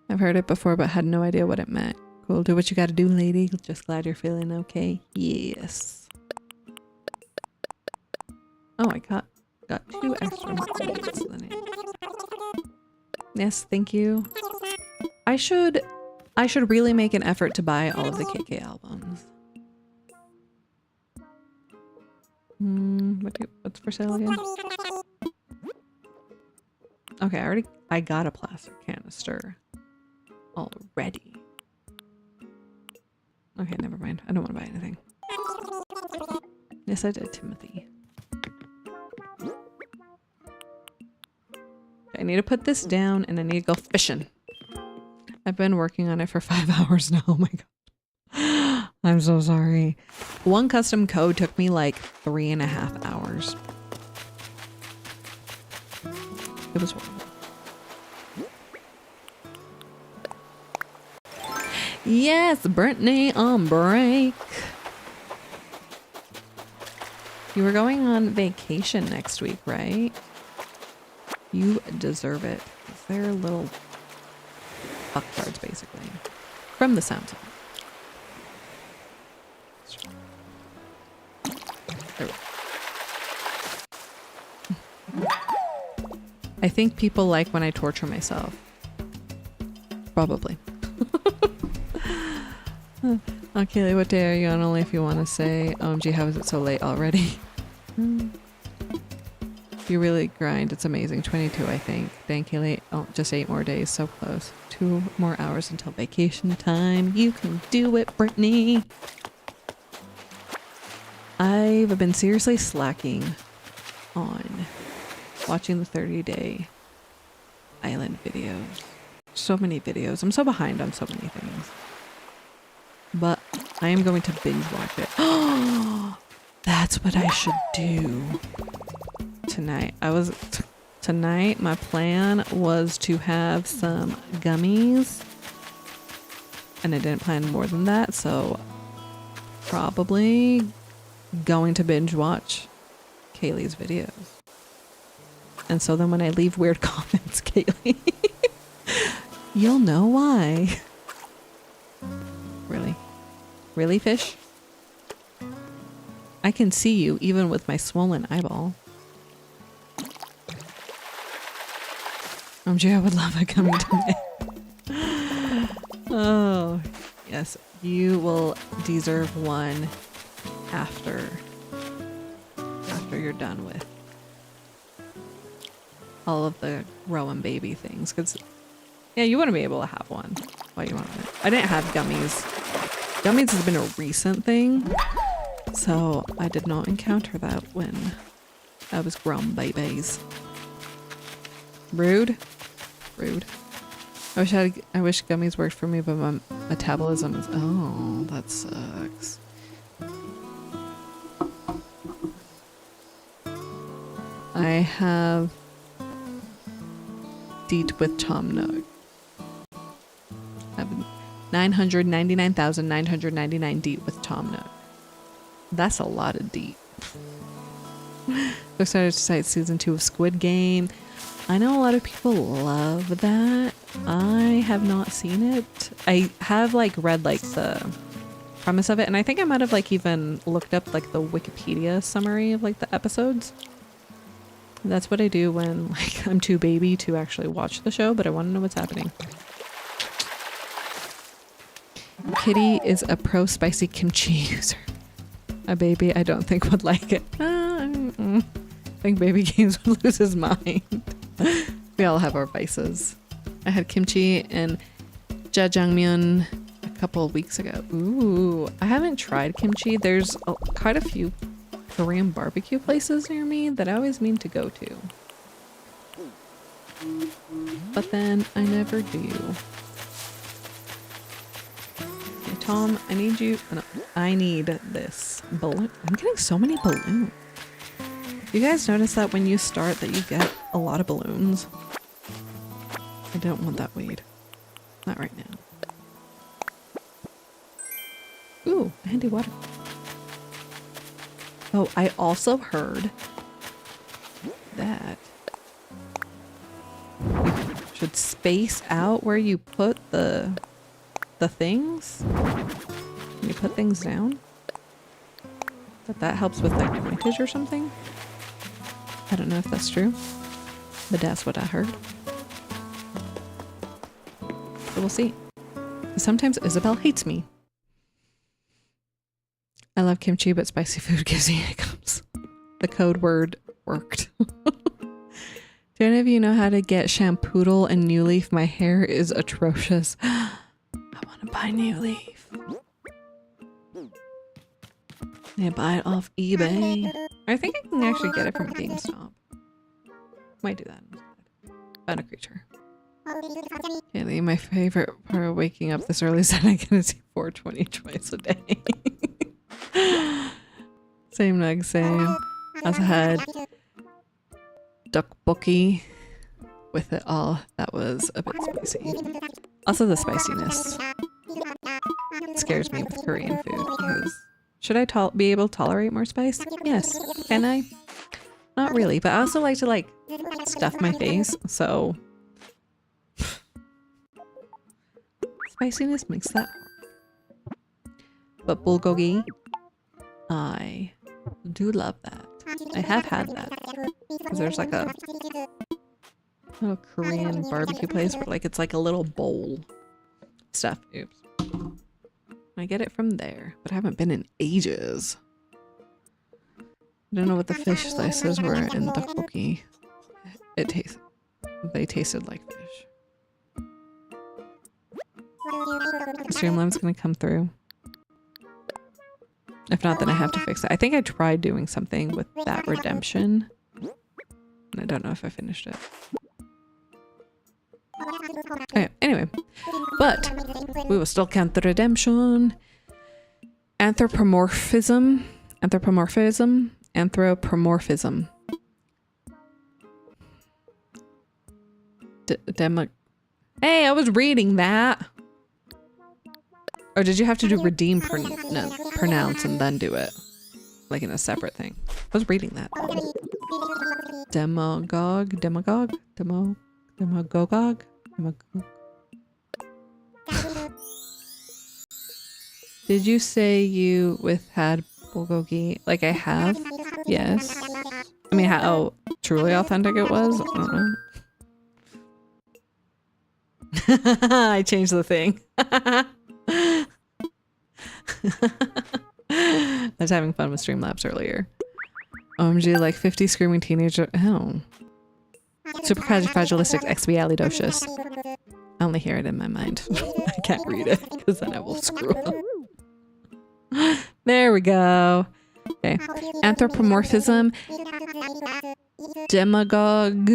I've heard it before, but had no idea what it meant. Cool. Do what you gotta do, lady. Just glad you're feeling okay. Yes. Oh, I got 2 extra points. Yes, thank you. I should really make an effort to buy all of the KK albums. What's for sale again? Okay, I got a plastic canister already. Okay, never mind. I don't want to buy anything. Yes, I did, Timothy. I need to put this down and I need to go fishing. I've been working on it for 5 hours now. Oh my god. I'm so sorry. One custom code took me like 3.5 hours. It was horrible. Yes, Brittany on break. You were going on vacation next week, right? You deserve it. They're little fucktards, basically. From the sounds of it. I think people like when I torture myself. Probably. Okay, what day are you on? Only if you want to say. OMG, how is it so late already? You really grind. It's amazing. 22, I think. Dang, Kaylee. Oh, just 8 more days. So close. 2 more hours until vacation time. You can do it, Brittany. I've been seriously slacking on watching the 30-day island videos. So many videos. I'm so behind on so many things. But I am going to binge watch it. Oh, that's what I should do tonight. Tonight my plan was to have some gummies and I didn't plan more than that, so probably going to binge watch Kaylee's videos. And so then when I leave weird comments, Kaylee, you'll know why. Really? Really, fish? I can see you even with my swollen eyeball. OMG, I would love a gummy today. Oh, yes. You will deserve one after you're done with all of the growing baby things. Because, yeah, you want to be able to have one while you want it. I didn't have gummies. Gummies has been a recent thing, so I did not encounter that when I was grown babies. Rude. Rude. I wish gummies worked for me, but my metabolism is... Oh, that sucks. I have Deet with Tom Nook. I have 999,999 Deet with Tom Nook. That's a lot of Deet. So excited to start season 2 of Squid Game. I know a lot of people love that. I have not seen it. I have like read like the premise of it, and I think I might have like even looked up like the Wikipedia summary of like the episodes. That's what I do when like I'm too baby to actually watch the show, but I want to know what's happening. Kitty is a pro spicy kimchi user. A baby I don't think would like it. I think baby Games would lose his mind. We all have our vices. I had kimchi and jjajangmyeon a couple of weeks ago. Ooh, I haven't tried kimchi. There's quite a few Korean barbecue places near me that I always mean to go to. But then I never do. Hey, Tom, I need you. No, I need this balloon. I'm getting so many balloons. You guys notice that when you start that you get a lot of balloons? I don't want that weed. Not right now. Ooh, handy water. Oh, I also heard that you should space out where you put the things. When you put things down. That helps with like pointage or something. I don't know if that's true, but that's what I heard. So we'll see. Sometimes Isabel hates me. I love kimchi, but spicy food gives me hiccups. The code word worked. Do any of you know how to get shampoodle and New Leaf? My hair is atrocious. I want to buy New Leaf. Yeah, buy it off eBay. I think I can actually get it from GameStop. Might do that instead. Found a creature. Kaylee, my favorite part of waking up this early is that I get to see 420 twice a day. Same nug, same. I also had tteokbokki with it all. That was a bit spicy. Also the spiciness scares me with Korean food because should I be able to tolerate more spice? Yes. Can I? Not really, but I also like to like stuff my face, so spiciness makes that hard. But bulgogi, I do love that. I have had that. Because there's like a little Korean barbecue place where like it's like a little bowl stuff. Oops. I get it from there, but I haven't been in ages. I don't know what the fish slices were in tteokbokki. They tasted like fish. Streamline's gonna come through. If not, then I have to fix it. I think I tried doing something with that redemption. And I don't know if I finished it. Okay, anyway. But we will still count the redemption. Anthropomorphism. Hey, I was reading that. Or did you have to do redeem pronounce and then do it? Like in a separate thing. I was reading that. Demagogue? Demagogue? Demagogue? Did you say you had bulgogi? Like I have? Yes. I mean, how truly authentic it was? I don't know. I changed the thing. I was having fun with Streamlabs earlier. OMG, like 50 screaming teenager. Oh. Supercalifragilisticexpialidocious. I only hear it in my mind. I can't read it because then I will screw up. There we go. Okay. Anthropomorphism. Demagogue.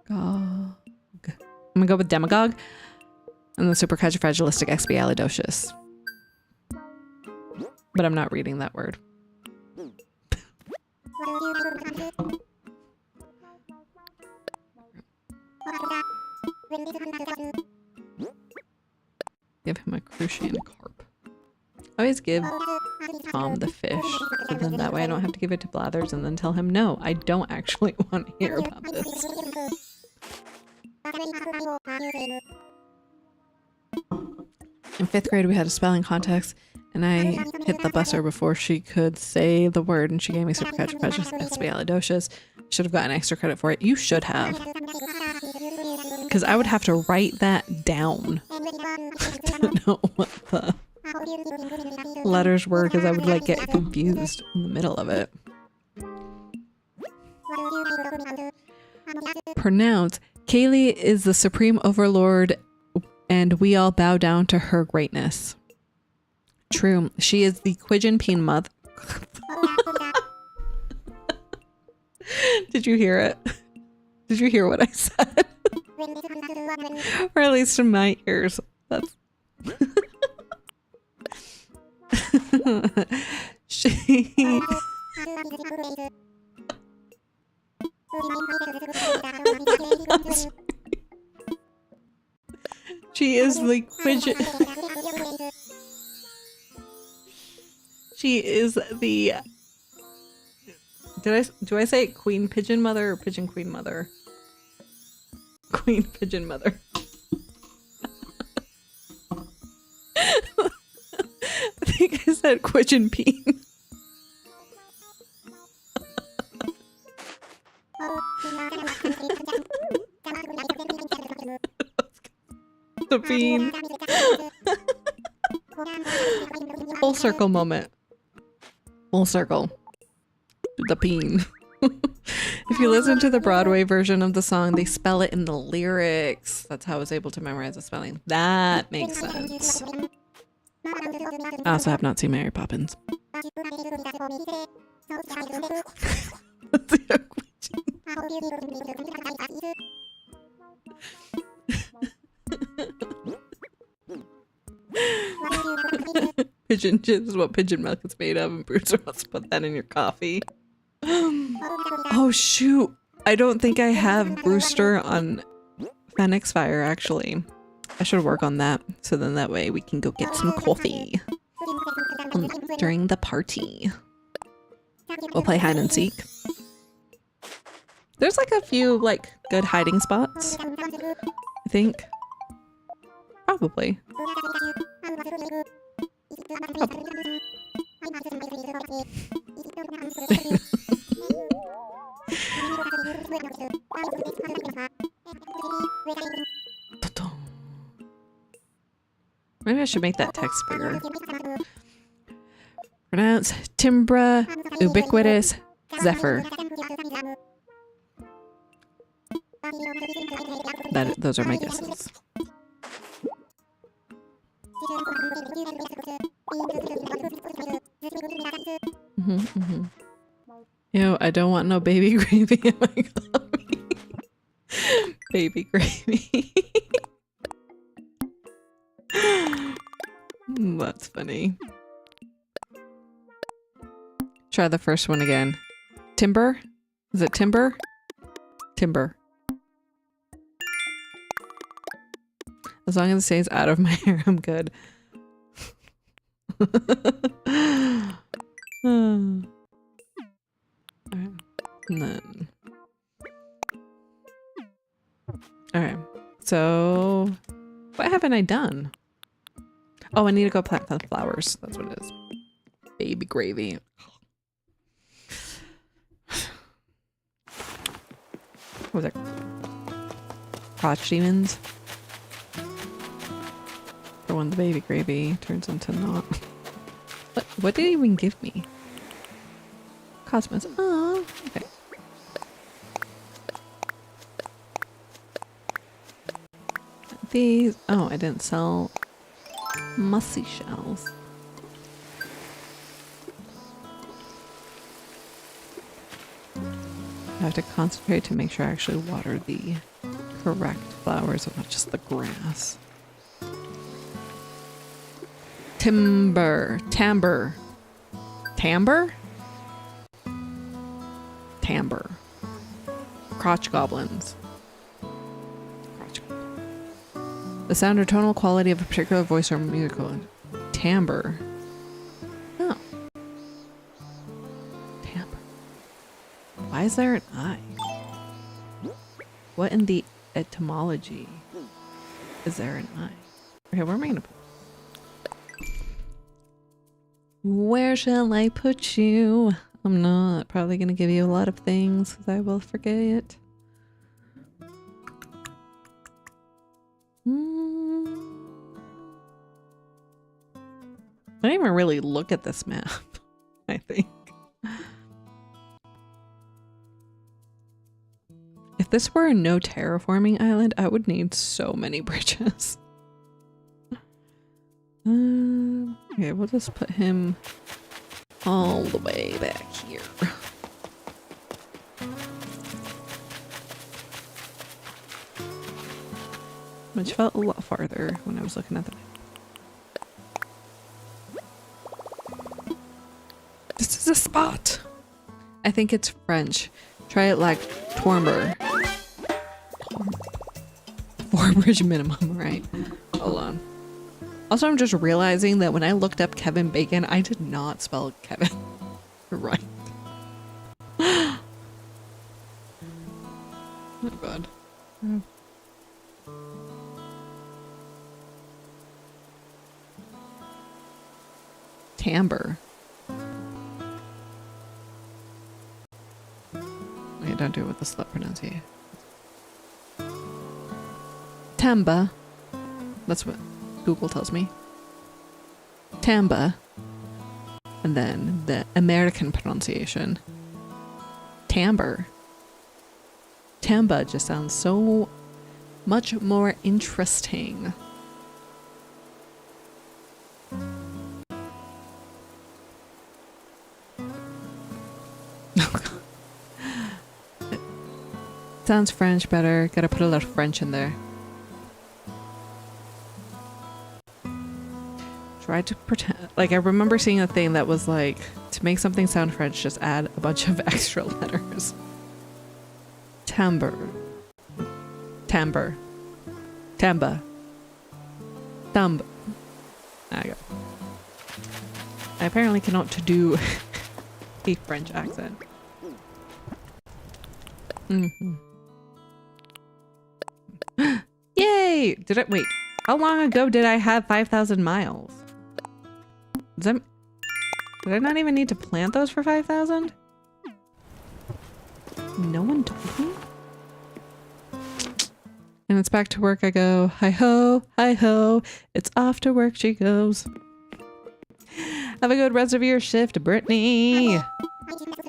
I'm gonna go with demagogue. And the supercalifragilisticexpialidocious. But I'm not reading that word. Give him a crucian carp. I always give Tom the fish, so then that way I don't have to give it to Blathers and then tell him, no, I don't actually want to hear about this. In 5th grade, we had a spelling contest, and I hit the buzzer before she could say the word, and she gave me supercalifragilisticexpialidocious. Should have gotten extra credit for it. You should have. Because I would have to write that down to know what the letters were, because I would like get confused in the middle of it. Pronounce. Kaylee is the supreme overlord, and we all bow down to her greatness. True. She is the Quijin Peen mother. Did you hear it? Did you hear what I said? Or at least in my ears. That's she is the Quijin. She is the. Do I say Queen Pigeon Mother or Pigeon Queen Mother? Queen Pigeon Mother. I think I said Quijin Peen. The bean. Full circle moment. Full circle. The bean. If you listen to the Broadway version of the song, they spell it in the lyrics. That's how I was able to memorize the spelling. That makes sense. I also have not seen Mary Poppins. Pigeon jizz is what pigeon milk is made of, and Brewster wants to put that in your coffee. Oh shoot, I don't think I have Brewster on Phoenix Fire actually. I should work on that, so then that way we can go get some coffee during the party. We'll play hide and seek. There's like a few like good hiding spots, I think. Probably. Maybe I should make that text bigger. Pronounce Timbra ubiquitous Zephyr. Those are my guesses. Ew, I don't want no baby gravy in my coffee. Baby gravy. That's funny. Try the first one again. Timber? Is it timber? Timber. As long as it stays out of my hair, I'm good. Alright. And then... Alright. So... What haven't I done? Oh, I need to go plant the flowers. That's what it is. Baby gravy. What was that? Crotch demons? For when the baby gravy turns into not. What did it even give me? Cosmos. Oh, okay. These. Oh, I didn't sell mussy shells. I have to concentrate to make sure I actually water the correct flowers and not just the grass. Timber. Timbre. Timbre? Timbre. Crotch goblins. Crotch goblins. The sound or tonal quality of a particular voice or musical. Timbre. Oh. Timbre. Why is there an I? What in the etymology is there an I? Okay, where am I gonna put? Where shall I put you? I'm not probably gonna give you a lot of things because I will forget. I didn't even really look at this map, I think. If this were a no terraforming island, I would need so many bridges. Okay, we'll just put him all the way back here. Which felt a lot farther when I was looking at the map. This is a spot! I think it's French. Try it like Twarmber. 4 bridge minimum, right? Hold on. Also, I'm just realizing that when I looked up Kevin Bacon, I did not spell Kevin right. Oh god. Timbre. Wait, don't do it with the slut pronunciation. Tamba. That's what Google tells me. Tamba. And then the American pronunciation. Timbre. Tamba just sounds so much more interesting. Sounds French better. Gotta put a lot of French in there. Try to pretend. Like, I remember seeing a thing that was like, to make something sound French, just add a bunch of extra letters. Timbre. Timbre. Tamba. Thumb. There you go. I apparently cannot do a French accent. Mm-hmm. Yay! Did I wait? How long ago did I have 5,000 miles? Did I not even need to plant those for 5,000? No one told me? And it's back to work I go. Hi ho, it's off to work she goes. Have a good rest of your shift, Brittany.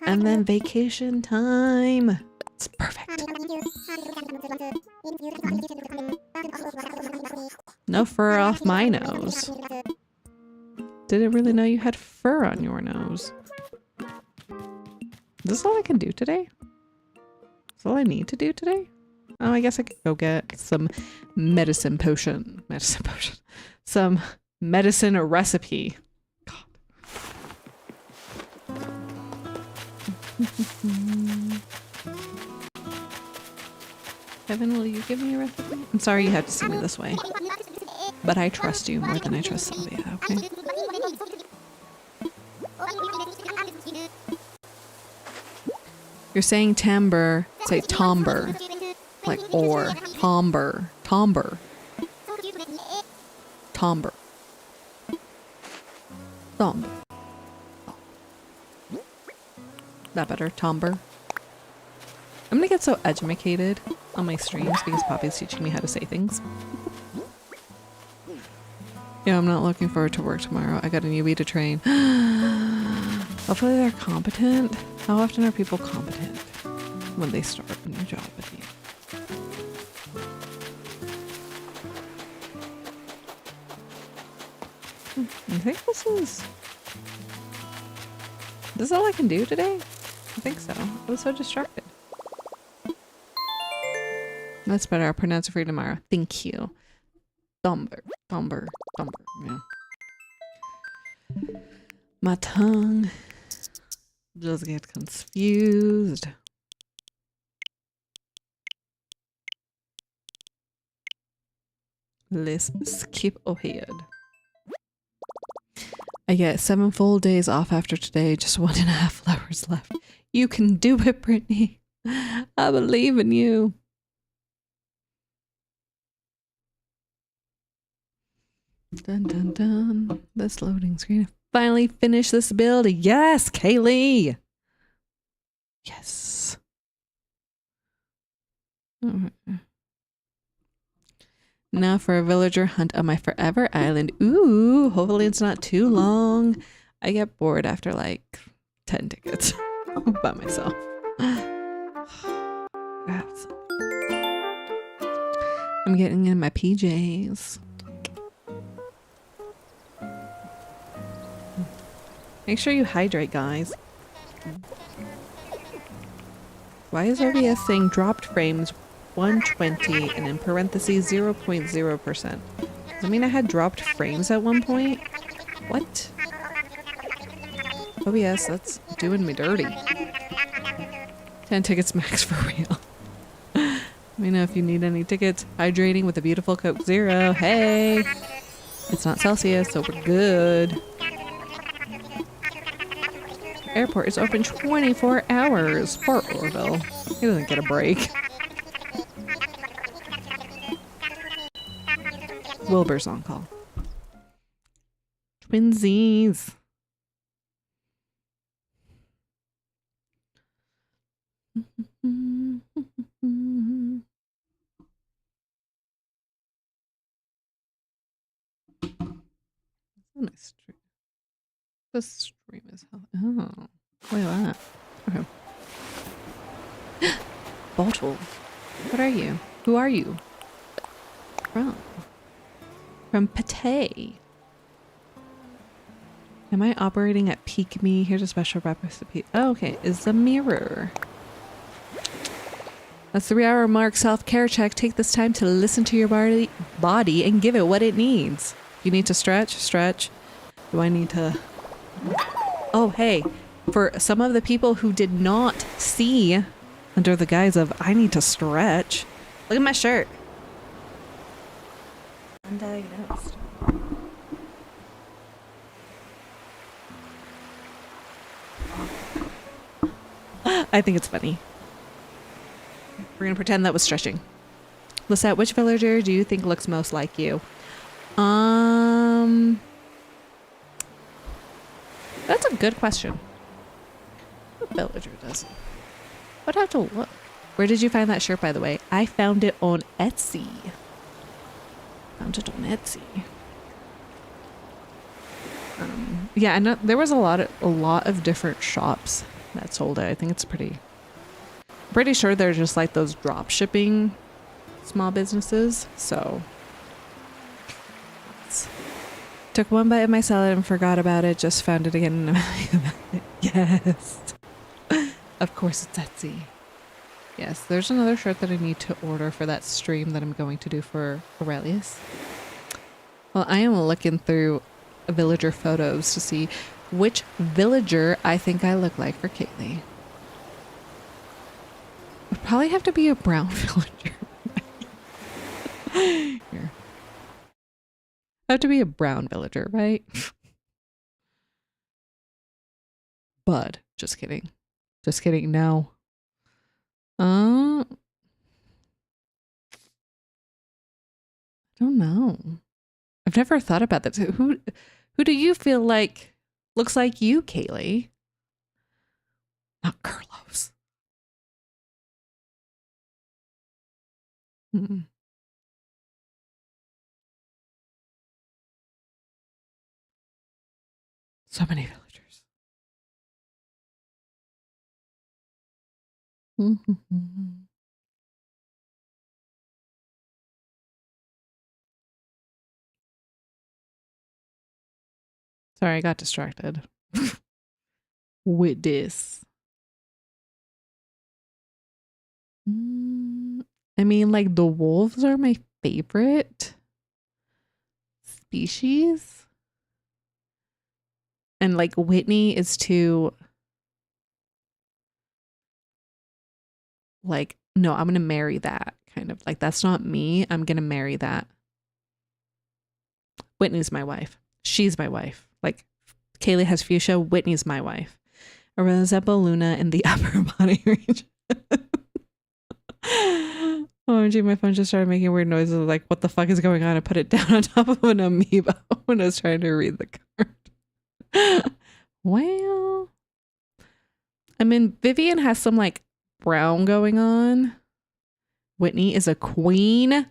And then vacation time. It's perfect. No fur off my nose. Didn't really know you had fur on your nose. Is this all I can do today? Is all I need to do today? Oh, I guess I could go get some medicine potion. Medicine potion. Some medicine recipe. God. Kevin, will you give me a recipe? I'm sorry you had to see me this way. But I trust you more than I trust Sylvia, okay? You're saying timbre, say timbre. Like or. Timbre. Timbre. Timbre. Timbre. That better? Timbre. I'm gonna get so educated on my streams because Poppy's teaching me how to say things. Yeah, I'm not looking forward to work tomorrow. I got a newbie to train. Hopefully they're competent. How often are people competent when they start a new job with you? I think this is all I can do today? I think so. I was so distracted. That's better. I'll pronounce it for you tomorrow. Thank you. Thumber. Thumber. Thumber. Yeah. My tongue just gets confused. Let's skip ahead. I get 7 full days off after today. Just 1.5 hours left. You can do it, Brittany. I believe in you. Dun dun dun. This loading screen. Finally finished this build. Yes, Kaylee. Yes. Now for a villager hunt on my forever island. Ooh, hopefully it's not too long. I get bored after like 10 tickets by myself. I'm getting in my PJs. Make sure you hydrate, guys. Why is OBS saying dropped frames 120 and in parentheses 0.0%? Does that mean I had dropped frames at one point? What? OBS, that's doing me dirty. 10 tickets max for real. Let me know if you need any tickets. Hydrating with a beautiful Coke Zero. Hey! It's not Celsius, so we're good. Airport is open 24 hours. Poor Orville. He doesn't get a break. Wilbur's on call. Twinsies. Nice stream. This stream is hell. Oh, look at that. Okay. Bottle. What are you? Who are you? From Pate. Am I operating at peak me? Here's a special recipe. Oh, okay. Is the mirror. A 3-hour mark self-care check. Take this time to listen to your body and give it what it needs. You need to stretch. Do I need to... Oh, hey. For some of the people who did not see under the guise of I need to stretch. Look at my shirt. Undiagnosed. I think it's funny. We're gonna pretend that was stretching. Lisette, which villager do you think looks most like you? That's a good question. What villager does it? I'd have to look. Where did you find that shirt, by the way? I found it on Etsy. Yeah, I know there was a lot of different shops that sold it. I think it's pretty sure they're just like those drop shipping small businesses. So took one bite of my salad and forgot about it. Just found it again. Yes. Of course it's Etsy. Yes, there's another shirt that I need to order for that stream that I'm going to do for Aurelius. Well, I am looking through villager photos to see which villager I think I look like for Kaylee. Would probably have to be a brown villager. Here. Have to be a brown villager, right? Bud. Just kidding. No. I don't know. I've never thought about that. Who do you feel like looks like you, Kaylee? Not Carlos. Mm-mm. So many villagers. Sorry, I got distracted with this. I mean, like, the wolves are my favorite species. And, like, Whitney is too, like, no, I'm going to marry that. Kind of like, that's not me. I'm going to marry that. Whitney's my wife. She's my wife. Like, Kaylee has fuchsia. Whitney's my wife. Resemble Luna in the upper body region. OMG, my phone just started making weird noises. Like, what the fuck is going on? I put it down on top of an amoeba when I was trying to read the card. Well, I mean, Vivian has some like brown going on. Whitney is a queen.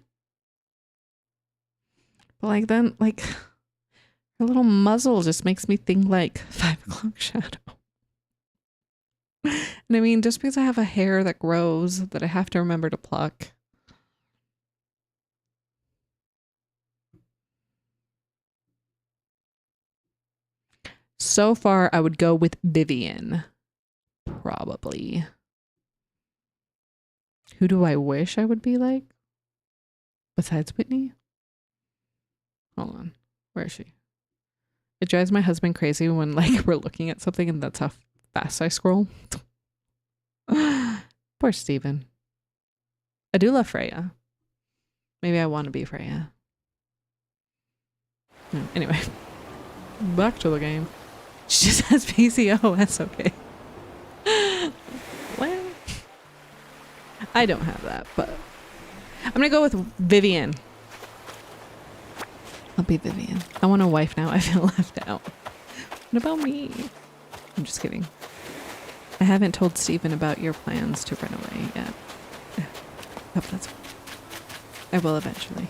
But like then, like, her little muzzle just makes me think like 5 o'clock shadow. And I mean, just because I have a hair that grows that I have to remember to pluck. So far, I would go with Vivian. Probably. Who do I wish I would be like? Besides Whitney? Hold on. Where is she? It drives my husband crazy when like we're looking at something and that's how fast I scroll. Poor Steven. I do love Freya. Maybe I want to be Freya. Anyway. Back to the game. She just has PCOS, okay. Well, I don't have that, but I'm gonna go with Vivian. I'll be Vivian. I want a wife now. I feel left out. What about me? I'm just kidding. I haven't told Steven about your plans to run away yet. Hope that's fine. I will eventually.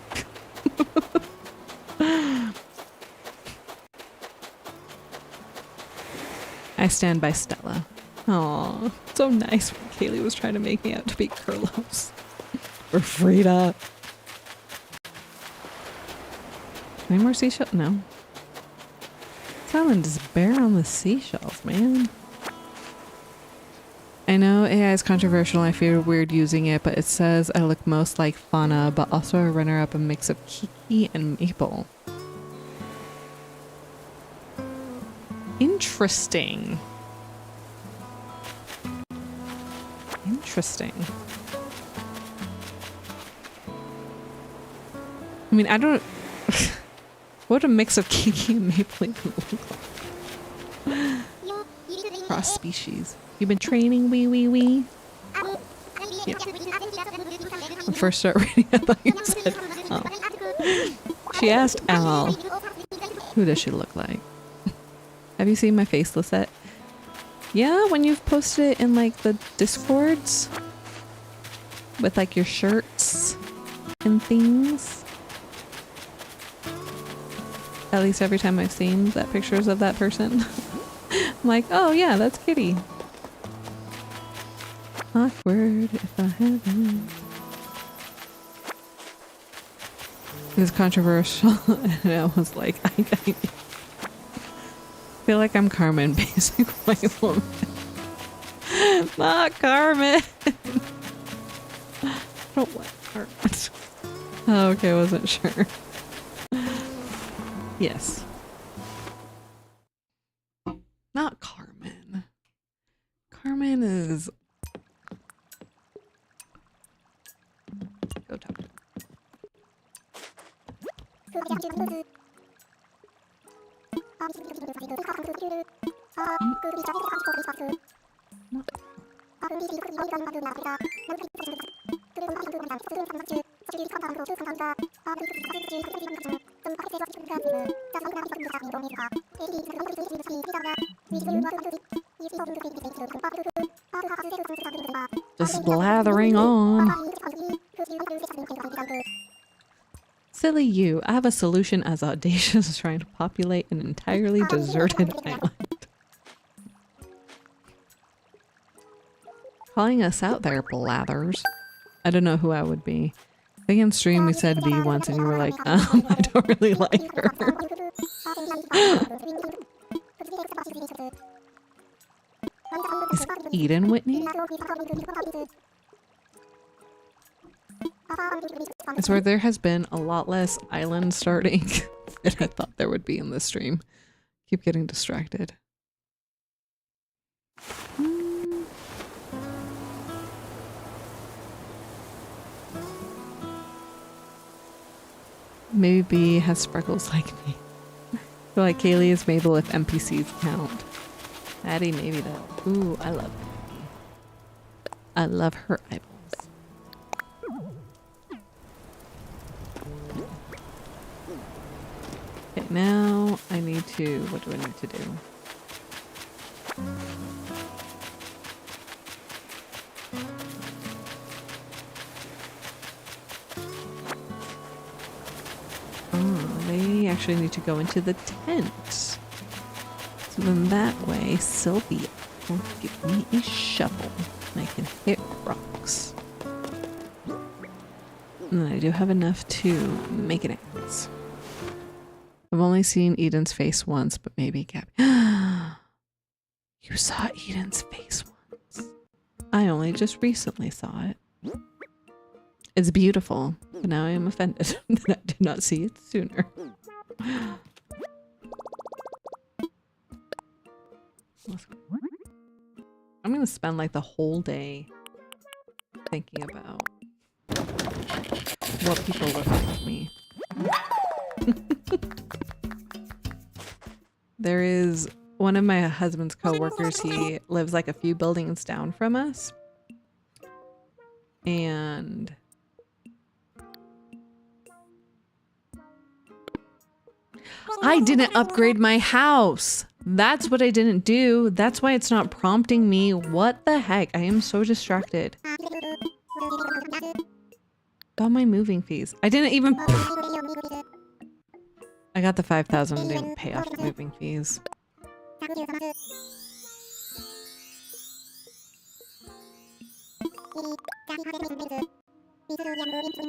I stand by Stella. Aw, so nice when Kaylee was trying to make me out to be Carlos. Or Frida. Any more seashells? No. This island is bare on the seashells, man. I know AI is controversial and I feel weird using it, but it says I look most like Fauna, but also a runner-up, a mix of Kiki and Maple. Interesting. Interesting. I mean, I don't... What would a mix of Kiki and Maple even look like? Cross species. You've been training, wee? Yeah. When first start reading, I thought you said, oh. She asked Al, who does she look like? Have you seen my face, Lisette? Yeah, when you've posted it in like the Discords with like your shirts and things. At least every time I've seen that pictures of that person. I'm like, oh yeah, that's Kitty. Awkward if I haven't. It was controversial and I was like, I feel like I'm Carmen, basic white woman. Not Carmen. I don't like Carmen. Oh, okay, I wasn't sure. Yes. Not Carmen. Carmen is... Go talk to her. Just blathering on. Silly you, I have a solution as audacious as trying to populate an entirely deserted island. Calling us out there, blathers. I don't know who I would be. I think in stream we said B once and you were like, I don't really like her. Is Eden Whitney? I swear there has been a lot less island starting than I thought there would be in this stream. Keep getting distracted. Maybe B has freckles like me. I feel like Kaylee is Mabel if NPCs count. Maddie, maybe that. Ooh, I love Maddie. I love her eyeballs. Okay, now I need to, what do I need to do? Oh, they actually need to go into the tent. So then that way, Sylvia will give me a shovel and I can hit rocks. And then I do have enough to make an axe. I've only seen Eden's face once, but maybe Gabby. You saw Eden's face once. I only just recently saw it. It's beautiful, but now I am offended that I did not see it sooner. I'm gonna spend like the whole day thinking about what people look like of me. There is one of my husband's co-workers, he lives like a few buildings down from us. And I didn't upgrade my house. That's what I didn't do. That's why it's not prompting me. What the heck? I am so distracted. About my moving fees. I didn't even... I got the 5,000 and didn't pay off the moving fees.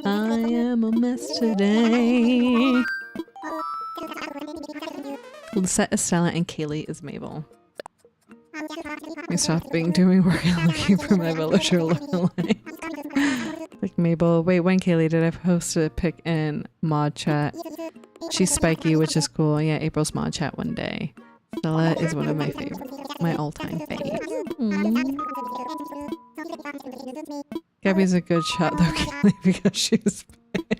I am a mess today. Lisette is Stella and Kaylee is Mabel. I stopped being doing work and looking for my villager lookalike. Like Mabel. Wait, when Kaylee did I post a pic in mod chat? She's spiky, which is cool. Yeah, April's mod chat one day. Stella is one of my favorites. My all-time faves. Gabby's a good shot though, Kaylee, because she's big.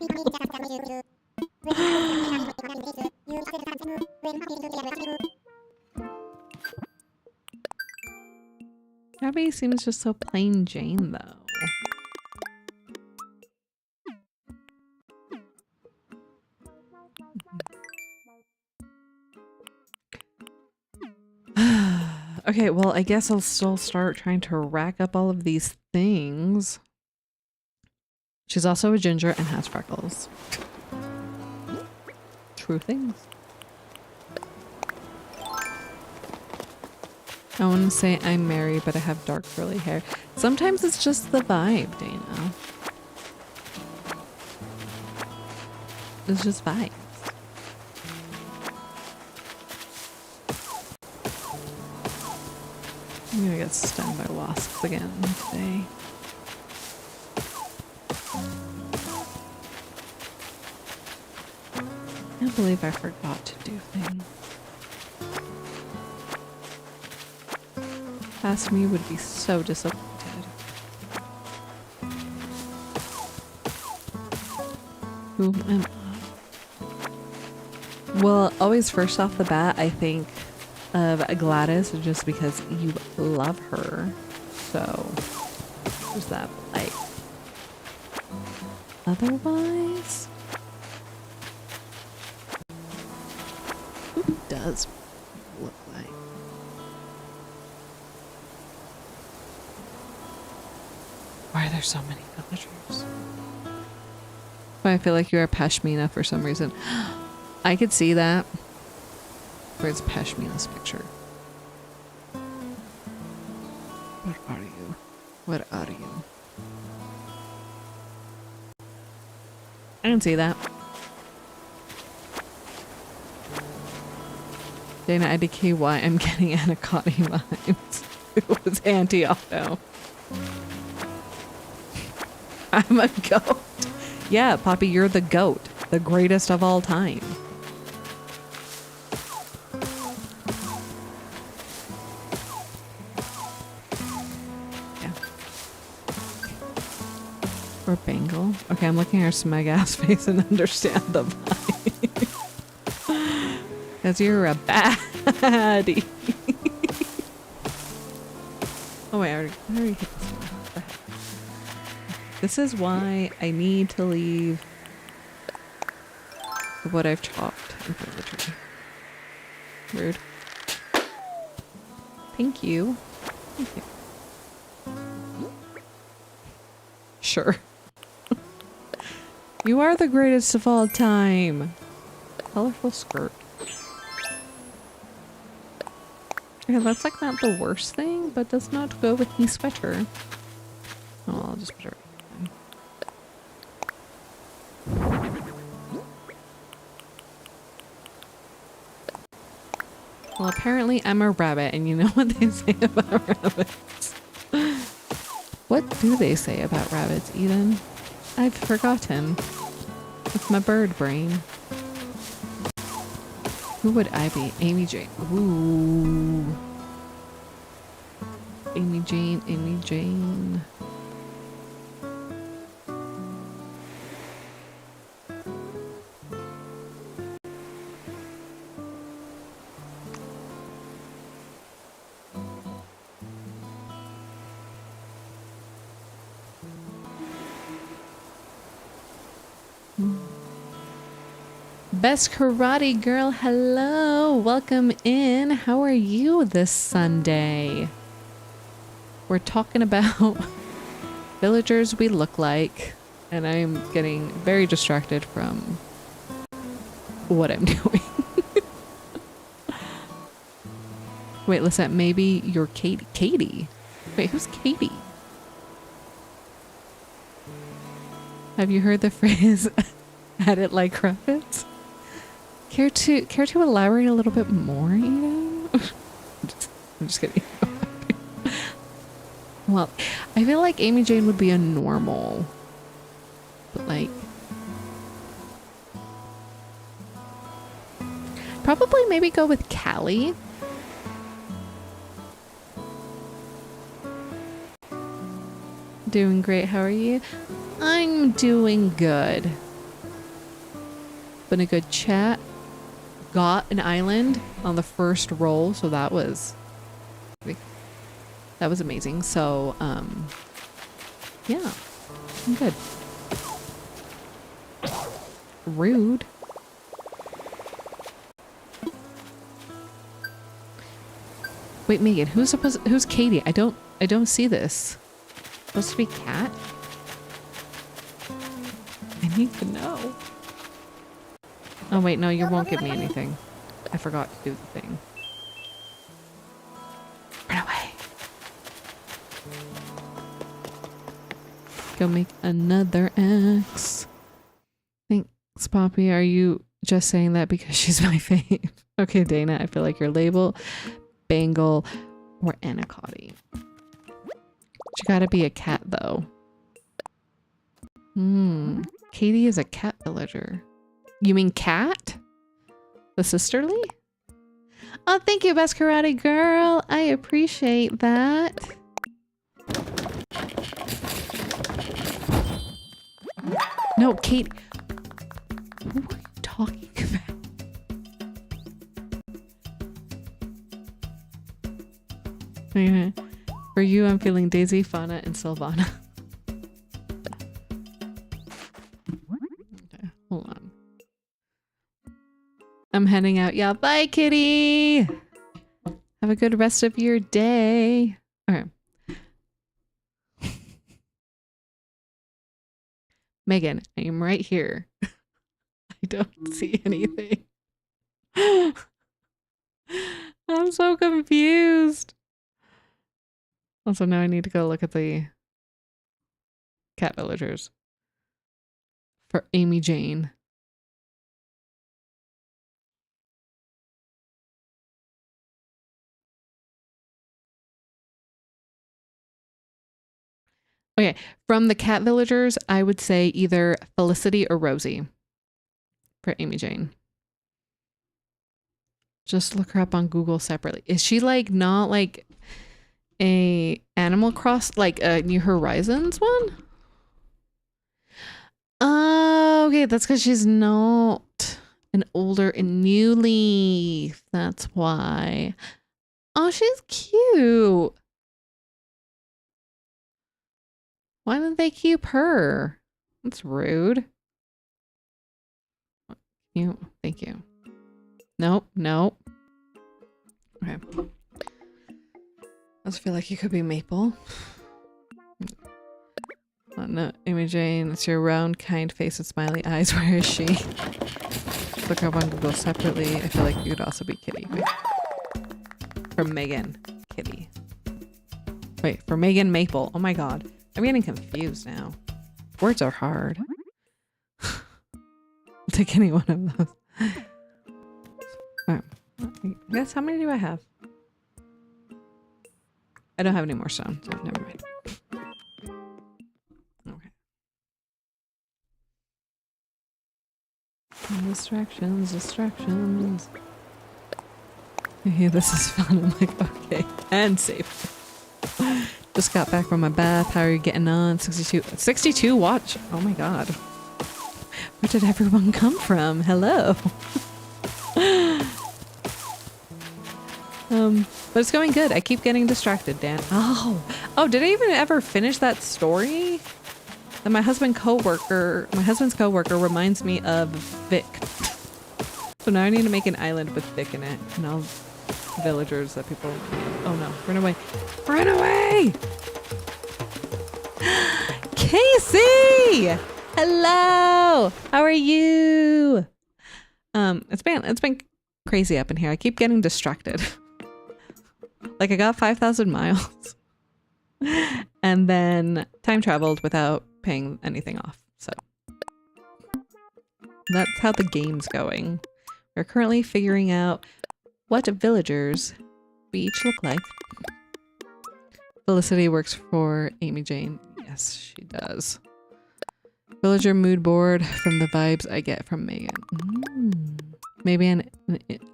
Gabby seems just so plain Jane though. Okay, well, I guess I'll still start trying to rack up all of these things. She's also a ginger and has freckles. True things. I want to say I'm married, but I have dark curly hair. Sometimes it's just the vibe, Dana. It's just vibes. I'm gonna get stung by wasps again today. I can't believe I forgot to do things. Past me would be so disappointed. Who am I? Well, always first off the bat, I think of Gladys just because you love her. So there's that. Like otherwise, who does look like? Why are there so many villagers? I feel like you're a Pashmina for some reason. I could see that. Where's Pashmina's picture? What are you? What are you? I can see that. Dana, IDK, why I'm getting Anaconda vibes. It was anti-auto. I'm a goat. Yeah, Poppy, you're the goat. The greatest of all time. Yeah. Or Bengal. Okay, I'm looking at her smug ass face and understand the vibe. Because you're a baddie. Oh wait, I already hit this one. What the heck? This is why I need to leave what I've chopped in front of the tree. Rude. Thank you. Thank you. Sure. You are the greatest of all time. Colorful skirt. Okay, that's like not the worst thing, but does not go with the sweater. Oh, I'll just put it right. Well, apparently I'm a rabbit, and you know what they say about rabbits. What do they say about rabbits, Eden? I've forgotten. It's my bird brain. Who would I be? Amy Jane. Ooh. Amy Jane, Amy Jane. Best Karate Girl, hello, welcome in. How are you this Sunday? We're talking about villagers we look like, and I'm getting very distracted from what I'm doing. Wait, listen, maybe you're Katie. Katie? Wait, who's Katie? Have you heard the phrase, at it like rabbits? Care to elaborate a little bit more, Eden? I'm just kidding. Well, I feel like Amy Jane would be a normal, but like probably maybe go with Callie. Doing great. How are you? I'm doing good. Been a good chat. Got an island on the first roll, so that was amazing. So yeah, I'm good. Rude. Wait, Megan, who's Katie? I don't see this. Supposed to be Cat? I need to know. Oh wait, no, you won't give me anything. I forgot to do the thing. Run away. Go make another X. Thanks, Poppy. Are you just saying that because she's my fave? Okay, Dana, I feel like your label, Bangle, or Anaconda. She gotta be a cat though. Katie is a cat villager. You mean Cat? The sisterly? Oh, thank you, Best Karate Girl. I appreciate that. No, Kate. Who are you talking about? Okay. For you, I'm feeling Daisy, Fauna, and Sylvana. Okay, hold on. I'm heading out. Yeah, bye, kitty. Have a good rest of your day. All right. Megan, I am right here. I don't see anything. I'm so confused. Also, now I need to go look at the cat villagers for Amy Jane. Okay, from the cat villagers, I would say either Felicity or Rosie for Amy Jane. Just look her up on Google separately. Is she like not like a Animal Cross, like a New Horizons one? Oh, okay, that's because she's not an older and new leaf. That's why. Oh, she's cute. Why didn't they keep her? That's rude. You, thank you. Nope, nope. Okay. I just feel like you could be Maple. Oh, no, Amy Jane, it's your round, kind face and smiley eyes. Where is she? Look her up on Google separately. I feel like you could also be Kitty. Wait. For Megan, Kitty. Wait, for Megan, Maple. Oh my god. I'm getting confused now. Words are hard. I'll take any one of those. Alright. I guess how many do I have? I don't have any more stone, so never mind. Okay. Distractions, distractions. Yeah, this is fun. I'm like, okay. And safe. Just got back from my bath. How are you getting on? 62 watch. Oh my god. Where did everyone come from? Hello. But it's going good. I keep getting distracted, Dan. Oh, did I even ever finish that story? That my husband's coworker reminds me of Vic. So now I need to make an island with Vic in it, and all villagers that people. Oh no! Run away! Run away! Casey! Hello! How are you? It's been crazy up in here. I keep getting distracted. Like I got 5,000 miles and then time traveled without paying anything off. So that's how the game's going. We're currently figuring out what villagers we each look like. Felicity works for Amy Jane. Yes, she does. Villager mood board from the vibes I get from Megan. Maybe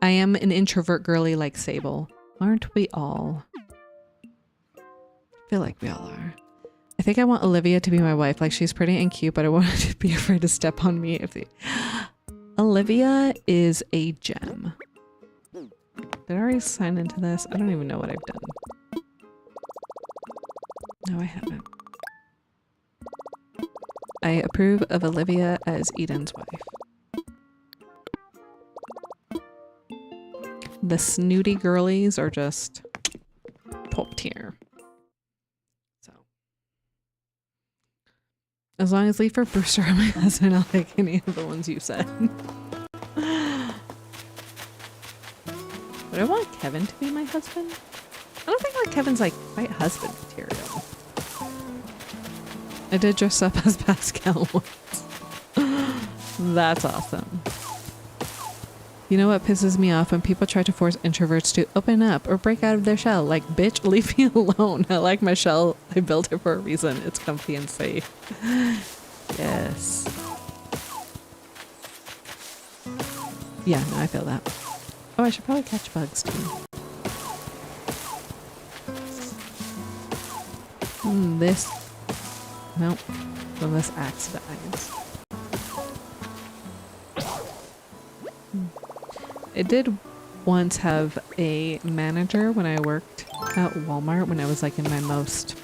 I am an introvert girly like Sable. Aren't we all? I feel like we all are. I think I want Olivia to be my wife. Like she's pretty and cute, but I want her to be afraid to step on me if they... Olivia is a gem. Did I already sign into this? I don't even know what I've done. No, I haven't. I approve of Olivia as Eden's wife. The snooty girlies are just top tier. So, as long as Leaf or Brewster are my husband, I'll take any of the ones you said. Would I want Kevin to be my husband? I don't think like Kevin's like quite husband material. I did dress up as Pascal once. That's awesome. You know what pisses me off when people try to force introverts to open up or break out of their shell? Like, bitch, leave me alone. I like my shell. I built it for a reason. It's comfy and safe. Yes. Yeah, no, I feel that. Oh, I should probably catch bugs too. This. Nope. Well, this axe dies. It did once have a manager when I worked at Walmart when I was like in my most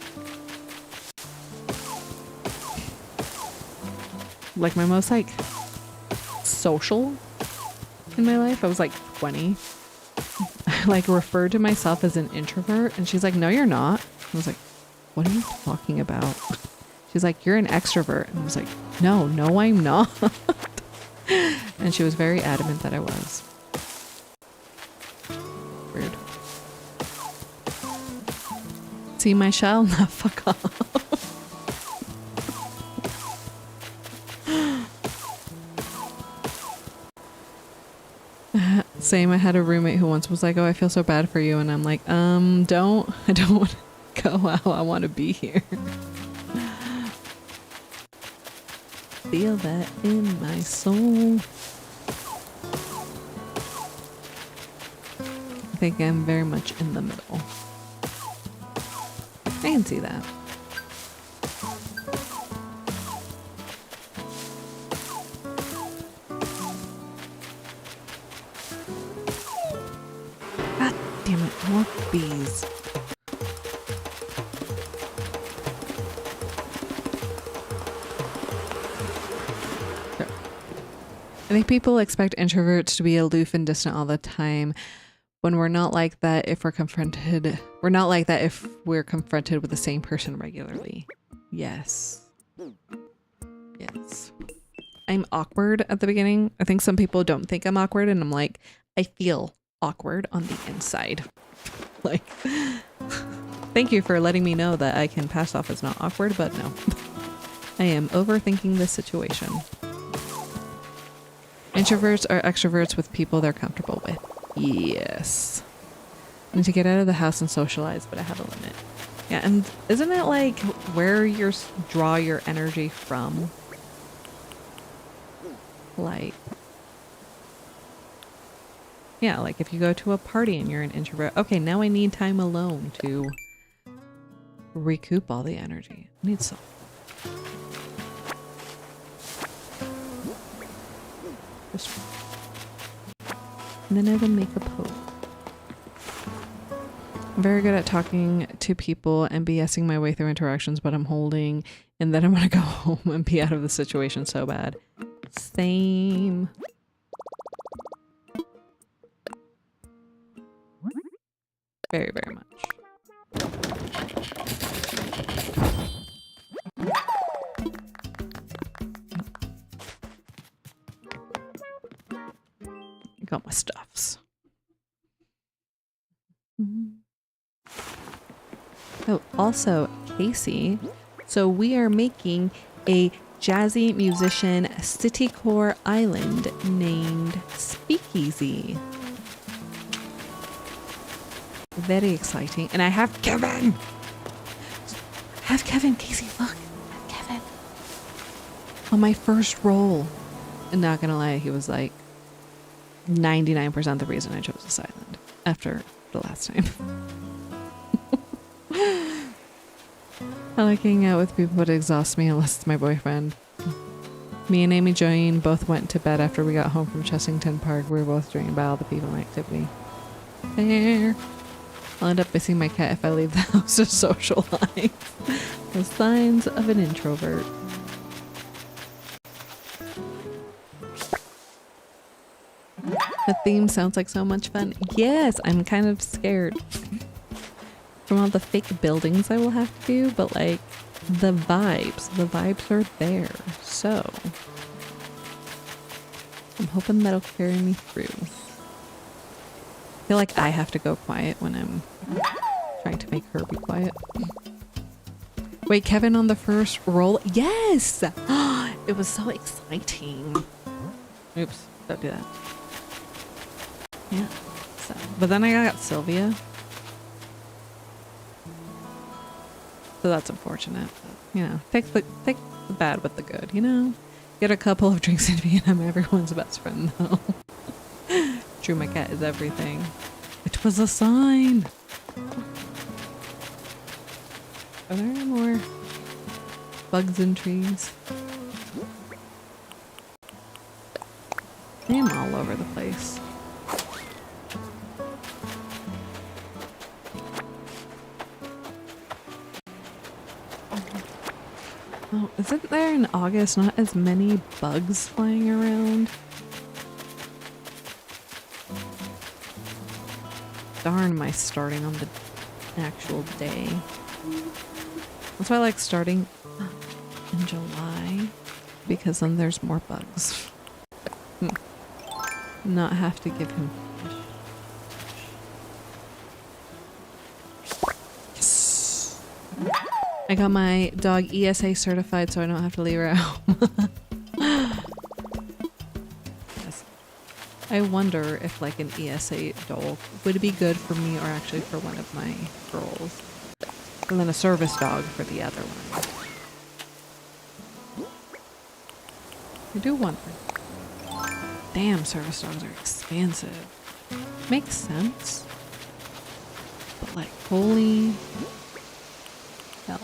like social in my life. I was like 20. I like referred to myself as an introvert and she's like, no, you're not. I was like, what are you talking about? She's like, you're an extrovert. And I was like, no, I'm not. And she was very adamant that I was. Weird. See my shell? No, fuck off. Same, I had a roommate who once was like, oh, I feel so bad for you. And I'm like, I don't want to go how I want to be here. Feel that in my soul. I think I'm very much in the middle. I can see that. God damn it, more bees. I think people expect introverts to be aloof and distant all the time when we're not like that if we're confronted with the same person regularly. Yes. Yes. I'm awkward at the beginning. I think some people don't think I'm awkward and I'm like, I feel awkward on the inside. Like, thank you for letting me know that I can pass off as not awkward, but no. I am overthinking this situation. Introverts are extroverts with people they're comfortable with. Yes. I need to get out of the house and socialize, but I have a limit. Yeah, and isn't it like where you draw your energy from? Like, yeah, like if you go to a party and you're an introvert, okay, now I need time alone to recoup all the energy. I need some. And then I will make a pose. I'm very good at talking to people and BSing my way through interactions, but I'm holding and then I'm gonna go home and be out of the situation so bad. Same. Very, very much. Got my stuffs. Oh, also, Casey. So we are making a jazzy musician citycore island named Speakeasy. Very exciting. And I have Kevin! Casey, look. Kevin. On my first roll. And not gonna lie, he was like 99% the reason I chose this island after the last time. I like hanging out with people, but it exhausts me unless it's my boyfriend. Me and Amy Joyne both went to bed after we got home from Chessington Park. We were both dreaming about all the people and activity. Fair. I'll end up missing my cat if I leave the house to socialize. The signs of an introvert. The theme sounds like so much fun. Yes, I'm kind of scared from all the fake buildings I will have to do, but like the vibes are there. So I'm hoping that'll carry me through. I feel like I have to go quiet when I'm trying to make her be quiet. Wait, Kevin on the first roll? Yes! It was so exciting. Oops, don't do that. Yeah. So, but then I got Sylvia. So that's unfortunate. But, you know, take the bad with the good, you know? Get a couple of drinks in me and I'm everyone's best friend though. True, my cat is everything. It was a sign. Are there more bugs and trees? I am all over the place. Oh, isn't there in August not as many bugs flying around? Darn, am I starting on the actual day? That's why I like starting in July, because then there's more bugs. Not have to give him fish. Yes. I got my dog ESA certified so I don't have to leave her at home. Yes. I wonder if like an ESA dog would be good for me or actually for one of my girls. And then a service dog for the other one. I do wonder. Damn, service dogs are expensive. Makes sense. But like, holy hell.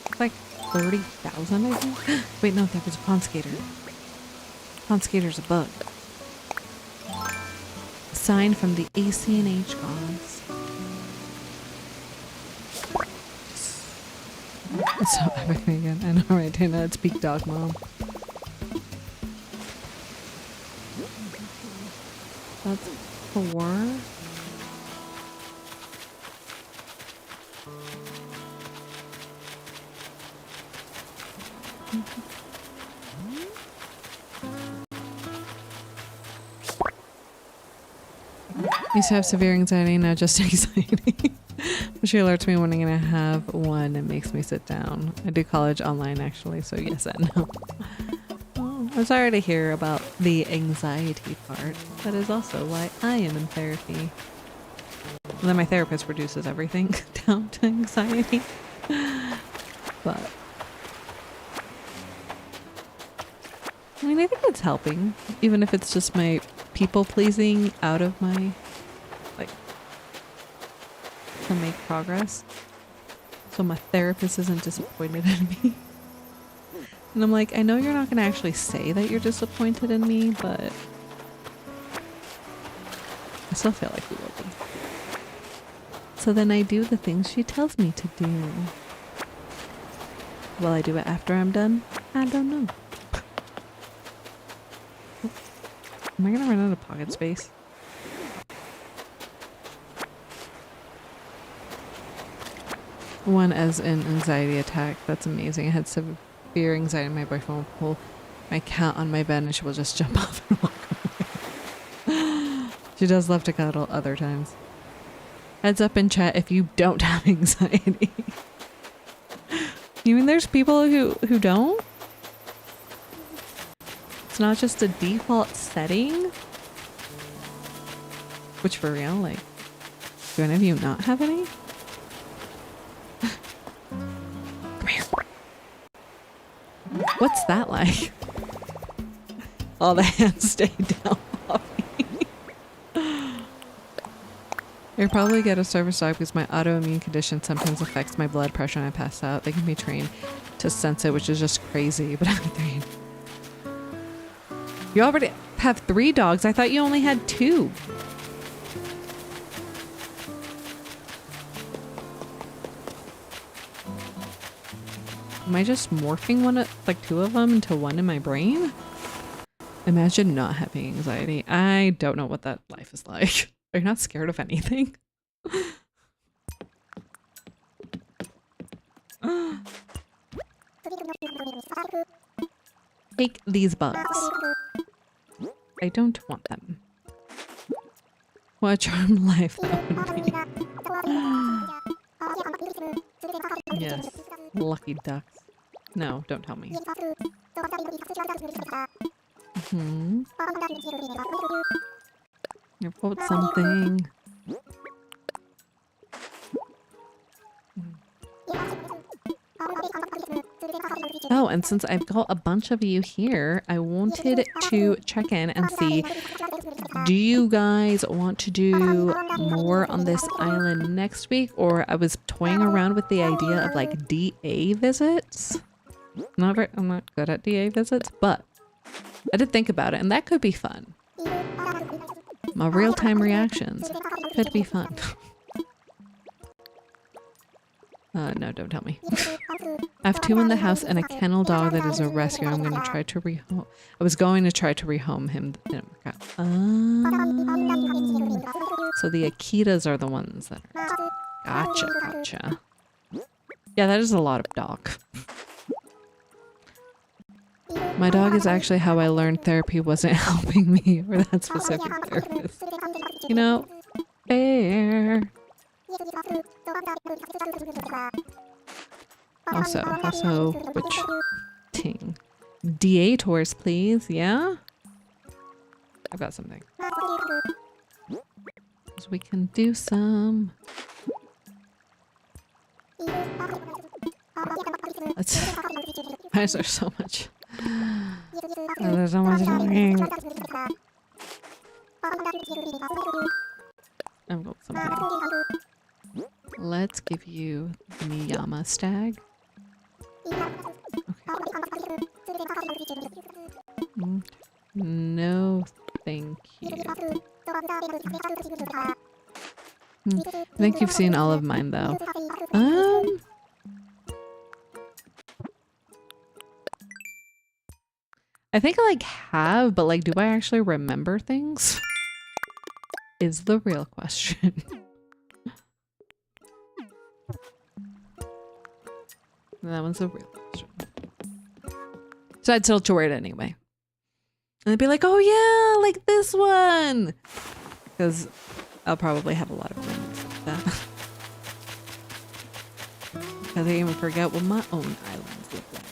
It's like 30,000, I think? Wait, no, that was a pond skater. Pond skater's a bug. A sign from the acnh gods. It's so epic again. I know, right? Dana, it's peak dog mom. That's 4. I used to have severe anxiety, now just anxiety. She alerts me when I'm gonna have one and makes me sit down. I do college online actually, so yes and no. Oh, I'm sorry to hear about the anxiety part. That is also why I am in therapy. And then my therapist reduces everything down to anxiety. But I mean, I think it's helping, even if it's just my people pleasing out of my, like, to make progress. So my therapist isn't disappointed in me. And I'm like, I know you're not going to actually say that you're disappointed in me, but I still feel like you will be. So then I do the things she tells me to do. Will I do it after I'm done? I don't know. Am I gonna run out of pocket space? One as an anxiety attack. That's amazing. I had severe anxiety. My boyfriend will pull my cat on my bed and she will just jump off and walk away. She does love to cuddle other times. Heads up in chat if you don't have anxiety. You mean there's people who don't? It's not just a default setting? Which for real, like, do any of you not have any? Come here. What's that like? All the hands stay down, Poppy. I probably get a service dog because my autoimmune condition sometimes affects my blood pressure when I pass out. They can be trained to sense it, which is just crazy, but I'm 3. You already have 3 dogs. I thought you only had 2. Am I just morphing like 2 of them into one in my brain? Imagine not having anxiety. I don't know what that life is like. Are you not scared of anything? Take these bugs. I don't want them. What a charmed life that would be. Yes. Lucky ducks. No, don't tell me. You're quote something. Oh, and since I've got a bunch of you here, I wanted to check in and see, do you guys want to do more on this island next week? Or I was toying around with the idea of like DA visits. I'm not good at DA visits, but I did think about it and that could be fun. My real-time reactions could be fun. No, don't tell me. I have 2 in the house and a kennel dog that is a rescue. I'm going to try to rehome. I was going to try to rehome him. Didn't work out. So the Akitas are the ones that are... Gotcha, gotcha. Yeah, that is a lot of dog. My dog is actually how I learned therapy wasn't helping me, or that specific therapist. You know, fair. Also, which ting? D8 please, yeah? I've got something. So we can do some. Let's. Why is there so much? There's so much talking. I've got something. Let's give you the Miyama stag. Okay. No, thank you. I think you've seen all of mine though. I think I like have, but like, do I actually remember things? Is the real question. That one's a real question. So I'd still tour it anyway. And I'd be like, oh yeah, like this one! Because I'll probably have a lot of memories like that. Because I even forget what my own islands look like.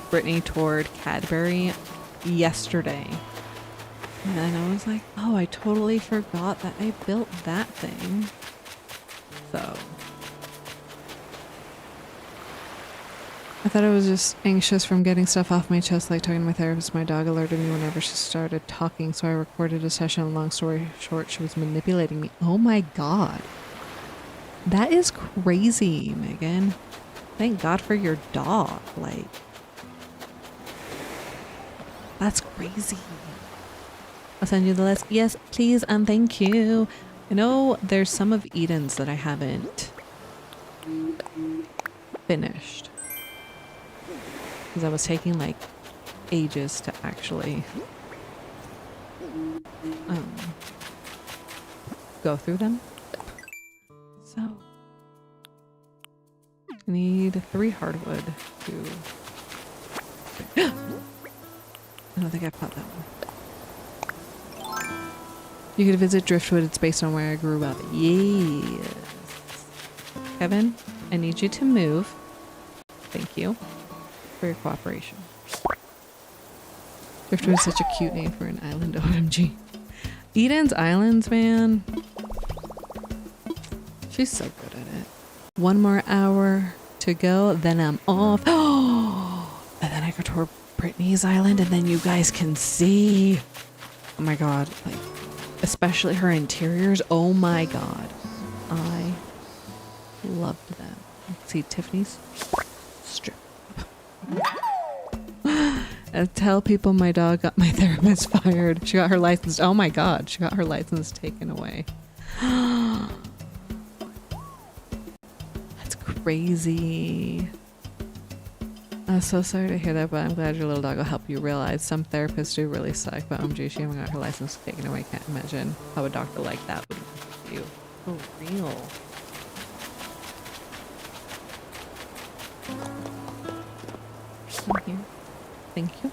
Brittany toured Cadbury yesterday. And then I was like, oh, I totally forgot that I built that thing. So I thought I was just anxious from getting stuff off my chest, like talking to my therapist. My dog alerted me whenever she started talking, so I recorded a session. Long story short, she was manipulating me. Oh my god. That is crazy, Megan. Thank God for your dog. Like, that's crazy. I'll send you the list. Yes, please and thank you. I know there's some of Eden's that I haven't finished. Because I was taking like ages to actually go through them. So I need 3 hardwood to... I don't think I caught that one. You could visit Driftwood. It's based on where I grew up. Yes. Kevin, I need you to move. Thank you for your cooperation. Driftwood is such a cute name for an island. OMG. Eden's Islands, man. She's so good at it. 1 more hour to go, then I'm off. Oh, and then I go toward Brittany's island, and then you guys can see. Oh my god, like, especially her interiors. Oh my god, I loved them. See Tiffany's strip. Tell people my dog got my therapist fired. She got her license. Oh my god, she got her license taken away. That's crazy. I'm so sorry to hear that, but I'm glad your little dog will help you realize some therapists do really suck, but OMG, she haven't got her license taken away. Can't imagine how a doctor like that would do you. For real. Thank you. Thank you.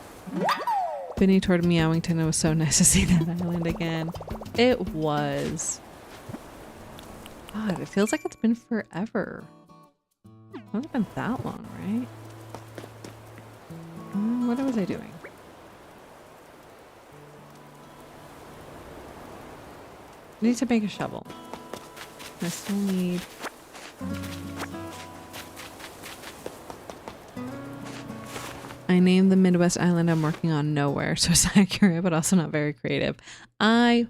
Vinny toured Meowington. It was so nice to see that island again. It was. God, it feels like it's been forever. It hasn't been that long, right? What was I doing? I need to make a shovel. I still need... I named the Midwest island I'm working on Nowhere, so it's accurate, but also not very creative. I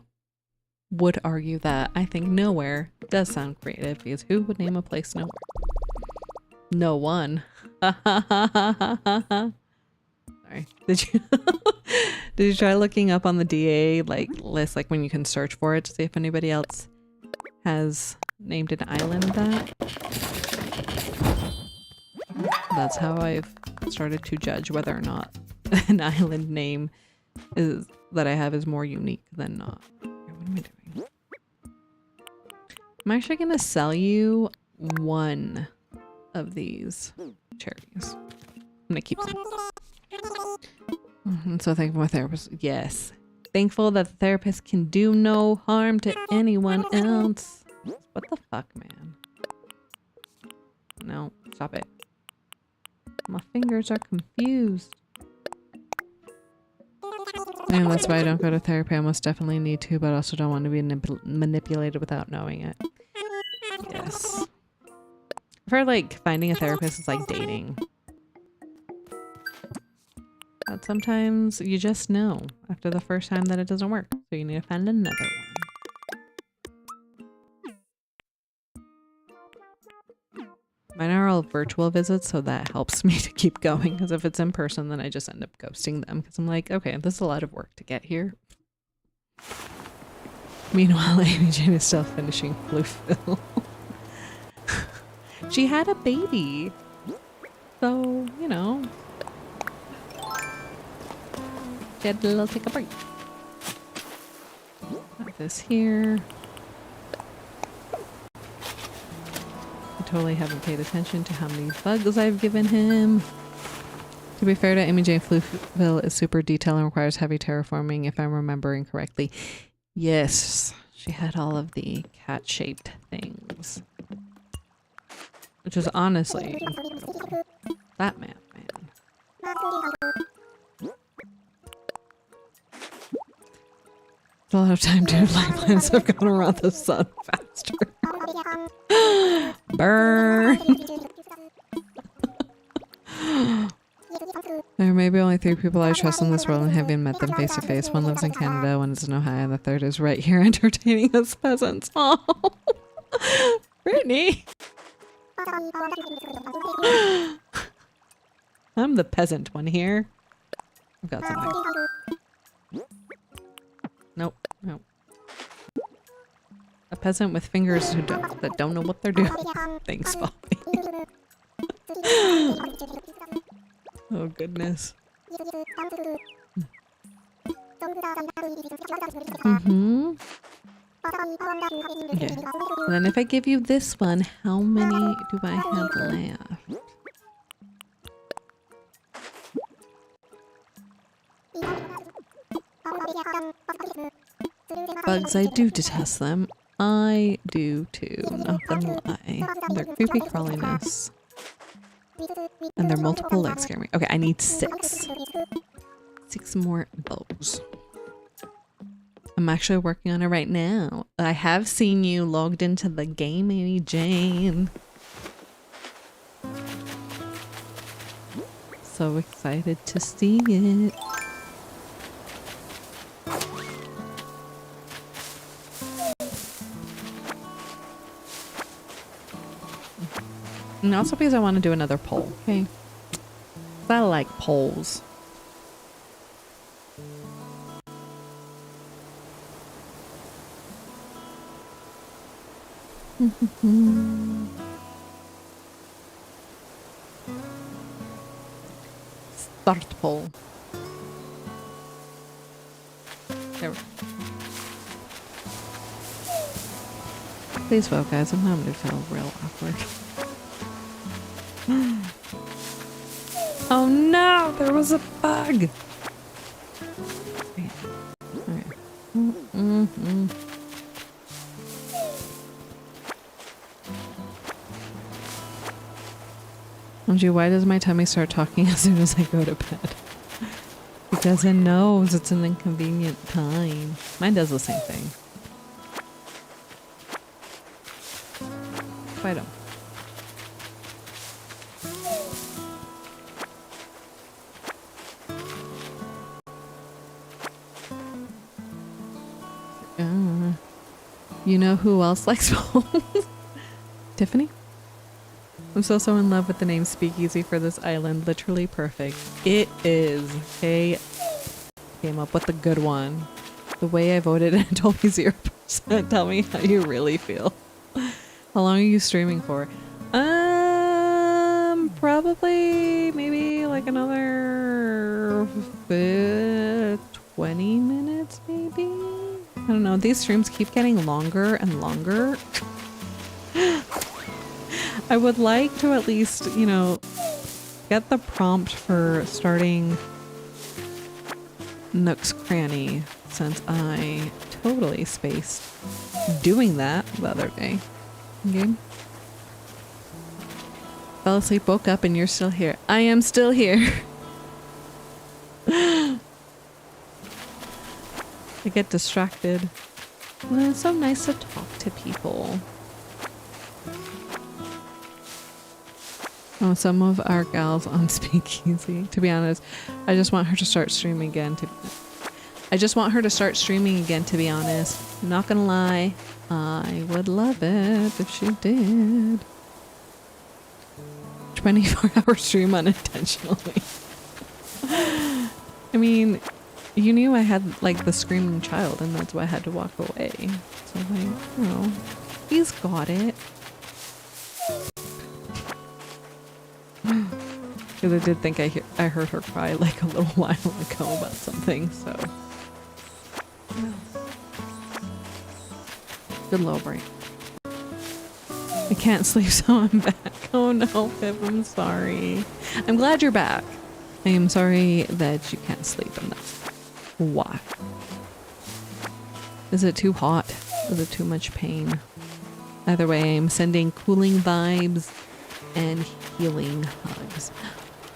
would argue that I think Nowhere does sound creative, because who would name a place Nowhere? No one. Sorry. Did you did you try looking up on the DA like list, like when you can search for it to see if anybody else has named an island that? That's how I've started to judge whether or not an island name is that I have is more unique than not. What am I doing? I'm actually gonna sell you one of these cherries. I'm gonna keep them. So thankful my therapist. Yes. Thankful that the therapist can do no harm to anyone else. What the fuck, man? No, stop it. My fingers are confused. And that's why I don't go to therapy. I most definitely need to, but I also don't want to be manipulated without knowing it. Yes. I've heard like finding a therapist is like dating. But sometimes you just know after the first time that it doesn't work. So you need to find another one. Mine are all virtual visits, so that helps me to keep going. Because if it's in person, then I just end up ghosting them. Because I'm like, okay, this is a lot of work to get here. Meanwhile, Amy Jane is still finishing Floofville. She had a baby. So, you know. She had to take a break. Put this here. I totally haven't paid attention to how many bugs I've given him. To be fair to Amy Jane, Floofville is super detailed and requires heavy terraforming, if I'm remembering correctly. Yes, she had all of the cat-shaped things. Which is honestly that man. A lot of time, dude. Lifelines have gone around the sun faster. Burn. There may be only 3 people I trust in this world and haven't met them face to face. One lives in Canada, one is in Ohio, and the third is right here entertaining us peasants. Oh, Brittany. I'm the peasant one here. I've got something. Nope. A peasant with fingers that don't know what they're doing. Thanks, Bobby. Oh goodness. Okay. And then if I give you this one, how many do I have left? Bugs, I do detest them. I do too, not gonna lie. Their creepy crawliness. And their multiple legs scare me. Okay, I need 6. 6 more bows. I'm actually working on it right now. I have seen you logged into the game, Amy Jane. So excited to see it. And also because I want to do another poll, okay? I like polls. Start poll. There we go. Please vote, guys. I'm not going to feel real awkward. Oh no, there was a bug. Okay. OMG, why does my tummy start talking as soon as I go to bed? Because it knows it's an inconvenient time. Mine does the same thing. Fight him. You know who else likes polls? Tiffany? I'm so in love with the name Speakeasy for this island. Literally perfect. It is. Okay. Came up with a good one. The way I voted it told me 0%. Tell me how you really feel. How long are you streaming for? Probably maybe like another 20 minutes maybe? I don't know. These streams keep getting longer and longer. I would like to at least, you know, get the prompt for starting Nook's Cranny since I totally spaced doing that the other day. Okay. Fell asleep, woke up, and you're still here. I am still here. I get distracted. Well, it's so nice to talk to people. Oh, some of our gals on Speakeasy. To be honest, I just want her to start streaming again. I just want her to start streaming again, to be honest. I'm not gonna lie. I would love it if she did. 24-hour stream unintentionally. I mean, you knew I had like the screaming child and that's why I had to walk away. So like, you know, he's got it. Because I did think I heard her cry like a little while ago about something, so. Good low break. I can't sleep, so I'm back. Oh no, Pip, I'm sorry. I'm glad you're back. I am sorry that you can't sleep, and that's why. Is it too hot? Is it too much pain? Either way, I'm sending cooling vibes and healing hugs.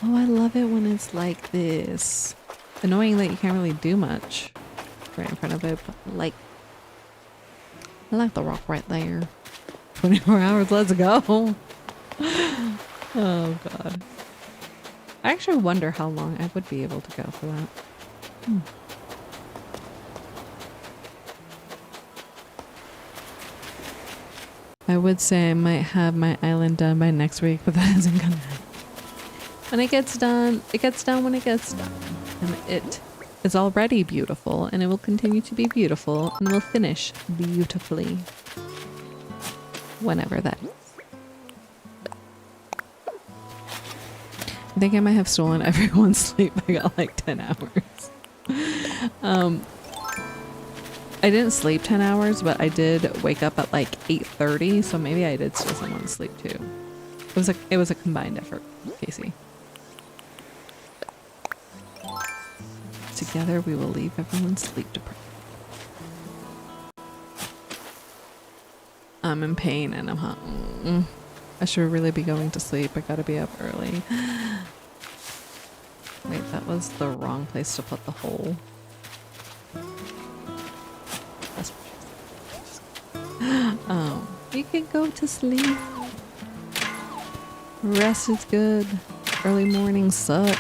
Oh, I love it when it's like this. Annoying that you can't really do much right in front of it, but I like the rock right there. 24 hours, let's go. Oh god. I actually wonder how long I would be able to go for that. I would say I might have my island done by next week, but that isn't gonna happen. When it gets done when it gets done. And it is already beautiful, and it will continue to be beautiful, and will finish beautifully. Whenever that is. I think I might have stolen everyone's sleep. I got like 10 hours. I didn't sleep 10 hours, but I did wake up at like 8:30, so maybe I did steal someone's sleep too. It was a combined effort, Casey. Together we will leave everyone sleep deprived. I'm in pain and I'm hot. I should really be going to sleep. I gotta be up early. Wait, that was the wrong place to put the hole. That's oh, you can go to sleep. Rest is good. Early mornings suck.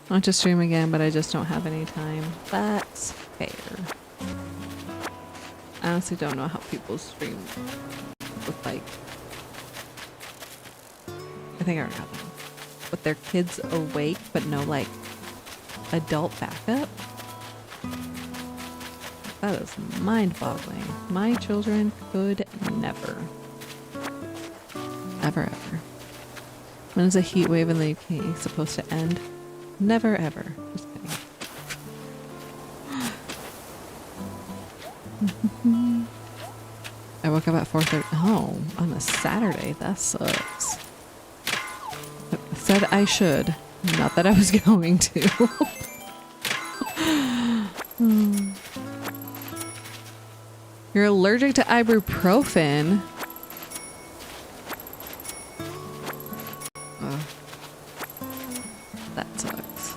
I want to stream again, but I just don't have any time. That's fair. I honestly don't know how people stream with like, I think I already have them, with their kids awake, but no like adult backup. That is mind-boggling. My children could never. Ever. When is a heat wave in the UK supposed to end? Never ever. Just kidding. I woke up at 4:30. Oh, on a Saturday. That sucks. I said I should. Not that I was going to. You're allergic to ibuprofen? That sucks.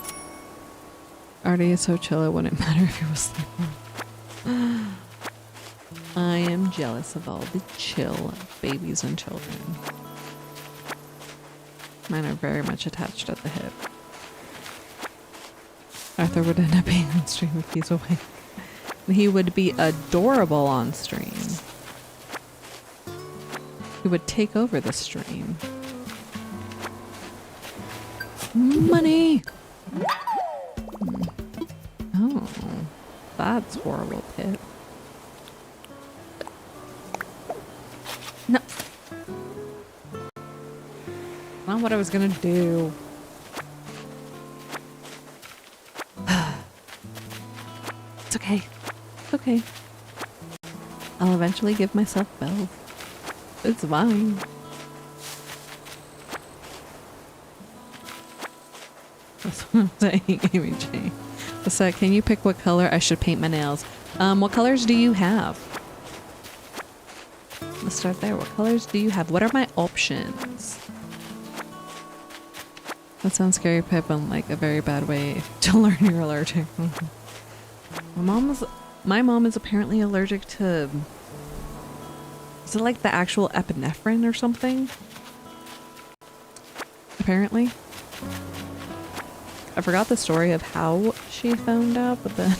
Artie is so chill, it wouldn't matter if he was sleeping. I am jealous of all the chill babies and children. Mine are very much attached at the hip. Arthur would end up being on stream if he's away. He would be adorable on stream. He would take over the stream. Money! Oh, that's horrible, Pip. No. Not what I was gonna do. It's okay. It's okay. I'll eventually give myself bells. It's fine. That's what I'm saying, Amy Jane. What's that? Can you pick what color I should paint my nails? What colors do you have? Let's start there. What colors do you have? What are my options? That sounds scary, Pip, in like a very bad way to learn you're allergic. My mom is apparently allergic to, is it like the actual epinephrine or something? Apparently. I forgot the story of how she found out, but then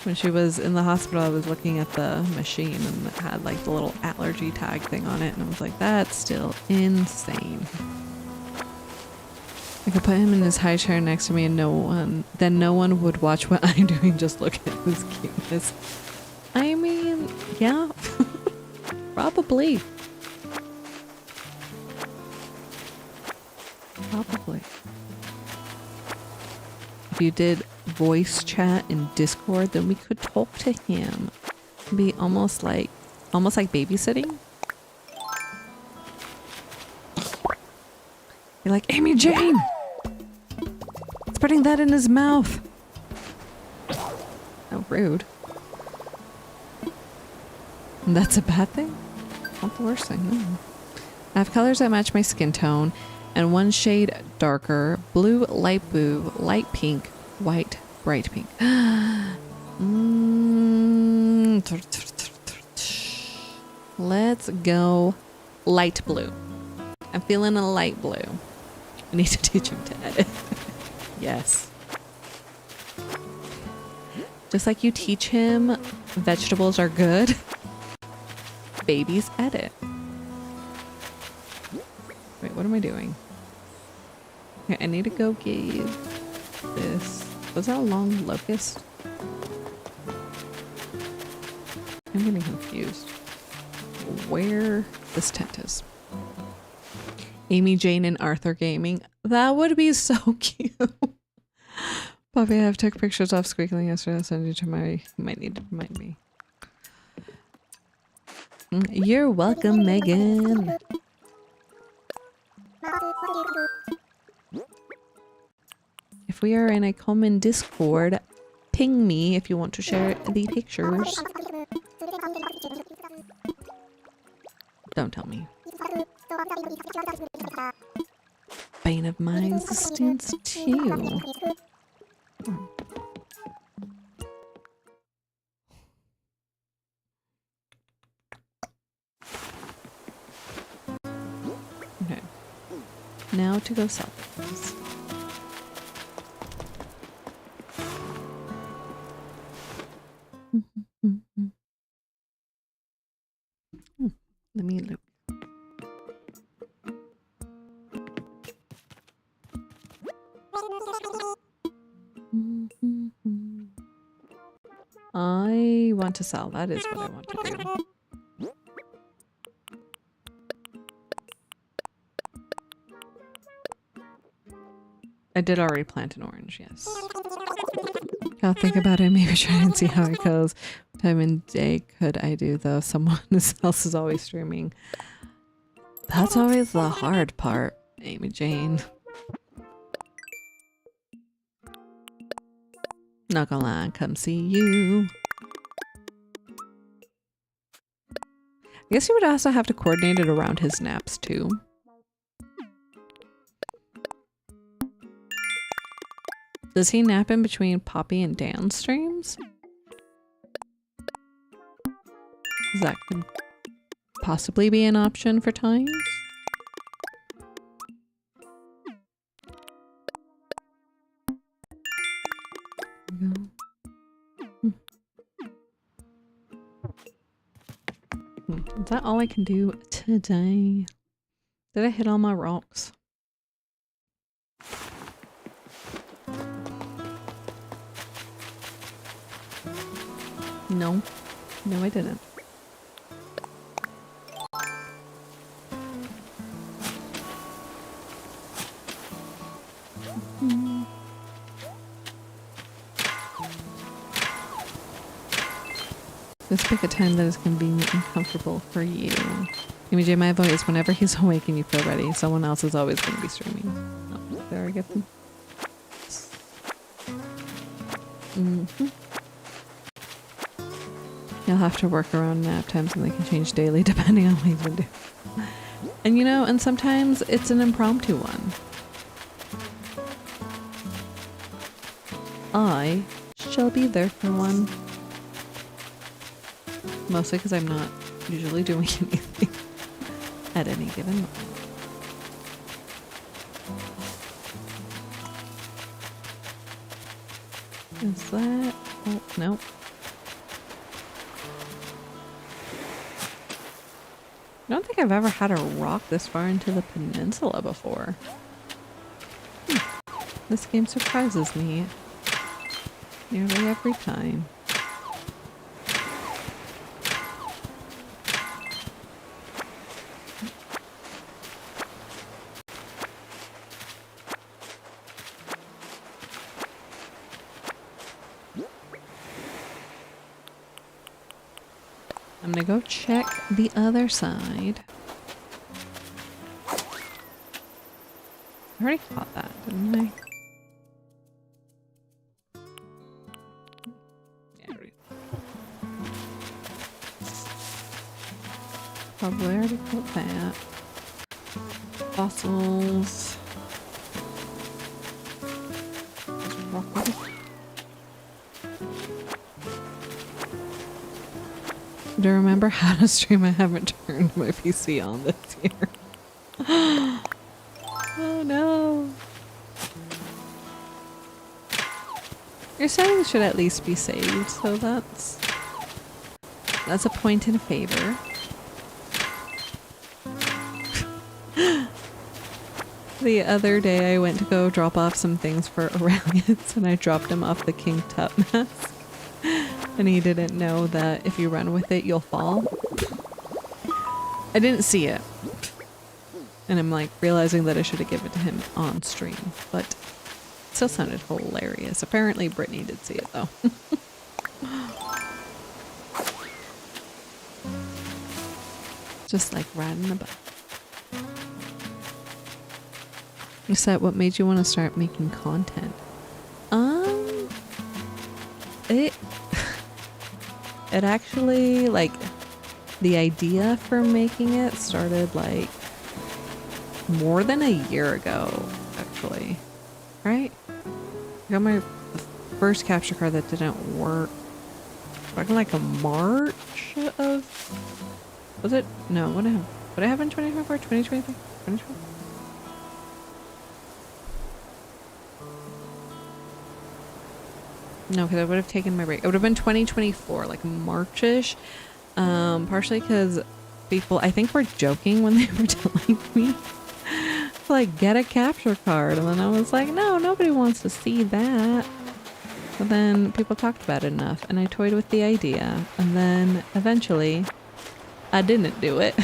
when she was in the hospital, I was looking at the machine and it had like the little allergy tag thing on it, and I was like, that's still insane. I could put him in his high chair next to me and no one would watch what I'm doing, just look at his cuteness. I mean, yeah, probably. Probably. If you did voice chat in Discord, then we could talk to him. It'd be almost like babysitting. You're like, Amy Jane! It's putting that in his mouth! Oh, rude. And that's a bad thing? Not the worst thing, no. I have colors that match my skin tone, and one shade darker. Blue, light blue, light pink, white, bright pink. Let's go light blue. I'm feeling a light blue. I need to teach him to edit. Yes. Just like you teach him vegetables are good, babies edit. Wait, what am I doing? Okay, I need to go give this. Was that a long locust? I'm getting confused. Where this tent is. Amy Jane and Arthur gaming. That would be so cute. Poppy, I took pictures off squealing yesterday. I'll send you to my. You might need to remind me. You're welcome, Megan. If we are in a common Discord, ping me if you want to share the pictures. Don't tell me. Bane of my existence too. Okay. Now to go sell things. Let me look. I want to sell. That is what I want to do. I did already plant an orange, yes. I'll think about it, maybe try and see how it goes. What time and day could I do though? Someone else is always streaming. That's always the hard part, Amy Jane. Not gonna lie, come see you. I guess you would also have to coordinate it around his naps too. Does he nap in between Poppy and Dan streams? That could possibly be an option for times. There we go. Is that all I can do today? Did I hit all my rocks? No. No, I didn't. Let's pick a time that is convenient and comfortable for you. MJ, my voice, whenever he's awake and you feel ready, someone else is always going to be streaming. Oh, there I get them. You'll have to work around nap times and they can change daily depending on what you've been doing. And you know, and sometimes it's an impromptu one. I shall be there for one. Mostly because I'm not usually doing anything at any given moment. Is that... Oh, no. I don't think I've ever had a rock this far into the peninsula before. This game surprises me nearly every time. I'm gonna go check the other side. I already caught that, didn't I? Yeah, I already. Probably already caught that. Fossils. Rock. Do you remember how to stream? I haven't turned my PC on this year. Oh no. Your settings should at least be saved, so that's a point in favor. The other day I went to go drop off some things for Aurelius and I dropped him off the King Tut mask. And he didn't know that if you run with it, you'll fall. I didn't see it. And I'm like realizing that I should have given it to him on stream, but it still sounded hilarious. Apparently Brittany did see it though. Just like riding a bike. You said, what made you want to start making content? It actually, like, the idea for making it started, like, more than a year ago, actually. Right? I got my first capture card that didn't work. Back in, like, a March of... Was it? No, what did I have in 2024? 2023? 2024? No, because I would have taken my break. It would have been 2024, like March-ish. Partially because people, I think, were joking when they were telling me, like, get a capture card. And then I was like, no, nobody wants to see that. But then people talked about it enough, and I toyed with the idea. And then eventually, I didn't do it.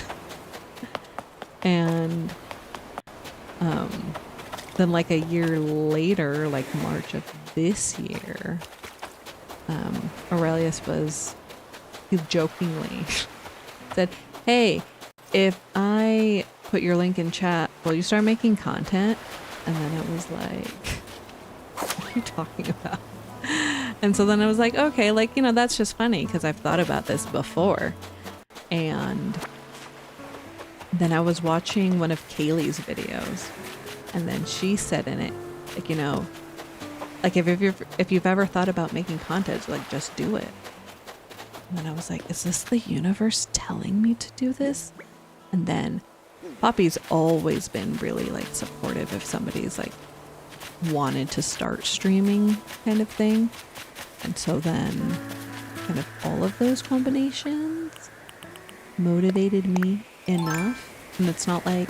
And then, like, a year later, like March of this year, Aurelius he jokingly said, hey, if I put your link in chat, will you start making content? And then it was like, what are you talking about? And so then I was like, okay, like, you know, that's just funny because I've thought about this before. And then I was watching one of Kaylee's videos, and then she said in it, like, you know, like if you've ever thought about making content, like, just do it. And then I was like, is this the universe telling me to do this? And then Poppy's always been really, like, supportive if somebody's, like, wanted to start streaming kind of thing. And so then kind of all of those combinations motivated me enough. And it's not like,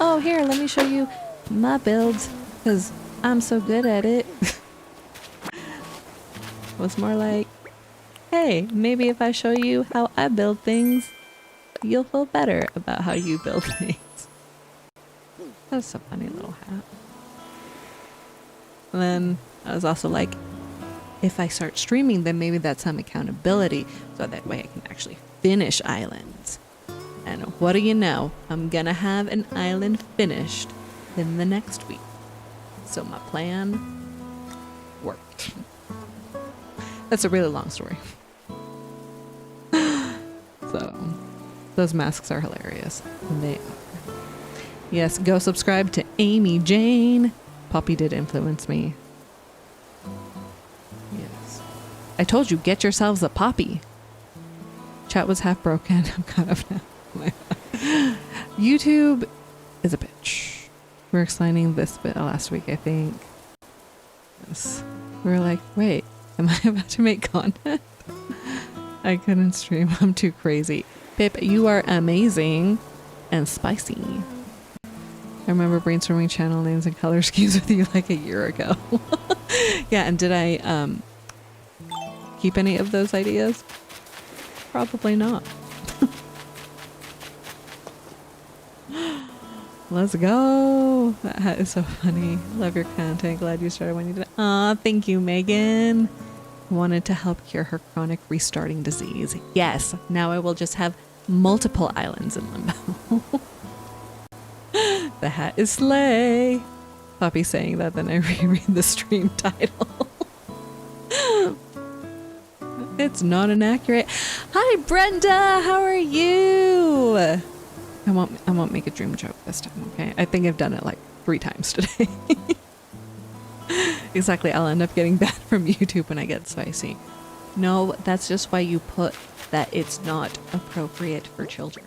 oh, here, let me show you my builds because I'm so good at it. It was more like, hey, maybe if I show you how I build things, you'll feel better about how you build things. That's a funny little hat. And then I was also like, if I start streaming, then maybe that's some accountability, so that way I can actually finish islands. And what do you know? I'm gonna have an island finished in the next week. So my plan worked. That's a really long story. So those masks are hilarious. They are. Yes, go subscribe to Amy Jane. Poppy did influence me. Yes. I told you, get yourselves a Poppy. Chat was half broken. I'm kind of now. YouTube is a bitch. We were explaining this bit last week, I think. Yes. We were like, wait, am I about to make content? I couldn't stream. I'm too crazy. Pip, you are amazing and spicy. I remember brainstorming channel names and color schemes with you like a year ago. Yeah, and did I keep any of those ideas? Probably not. Let's go. That hat is so funny. Love your content. Glad you started when you did. Aw, thank you, Megan. Wanted to help cure her chronic restarting disease. Yes, now I will just have multiple islands in limbo. The hat is slay. Poppy saying that, then I reread the stream title. It's not inaccurate. Hi, Brenda. How are you? I won't make a dream joke this time, okay? I think I've done it like 3 times today. Exactly, I'll end up getting banned from YouTube when I get spicy. No, that's just why you put that it's not appropriate for children.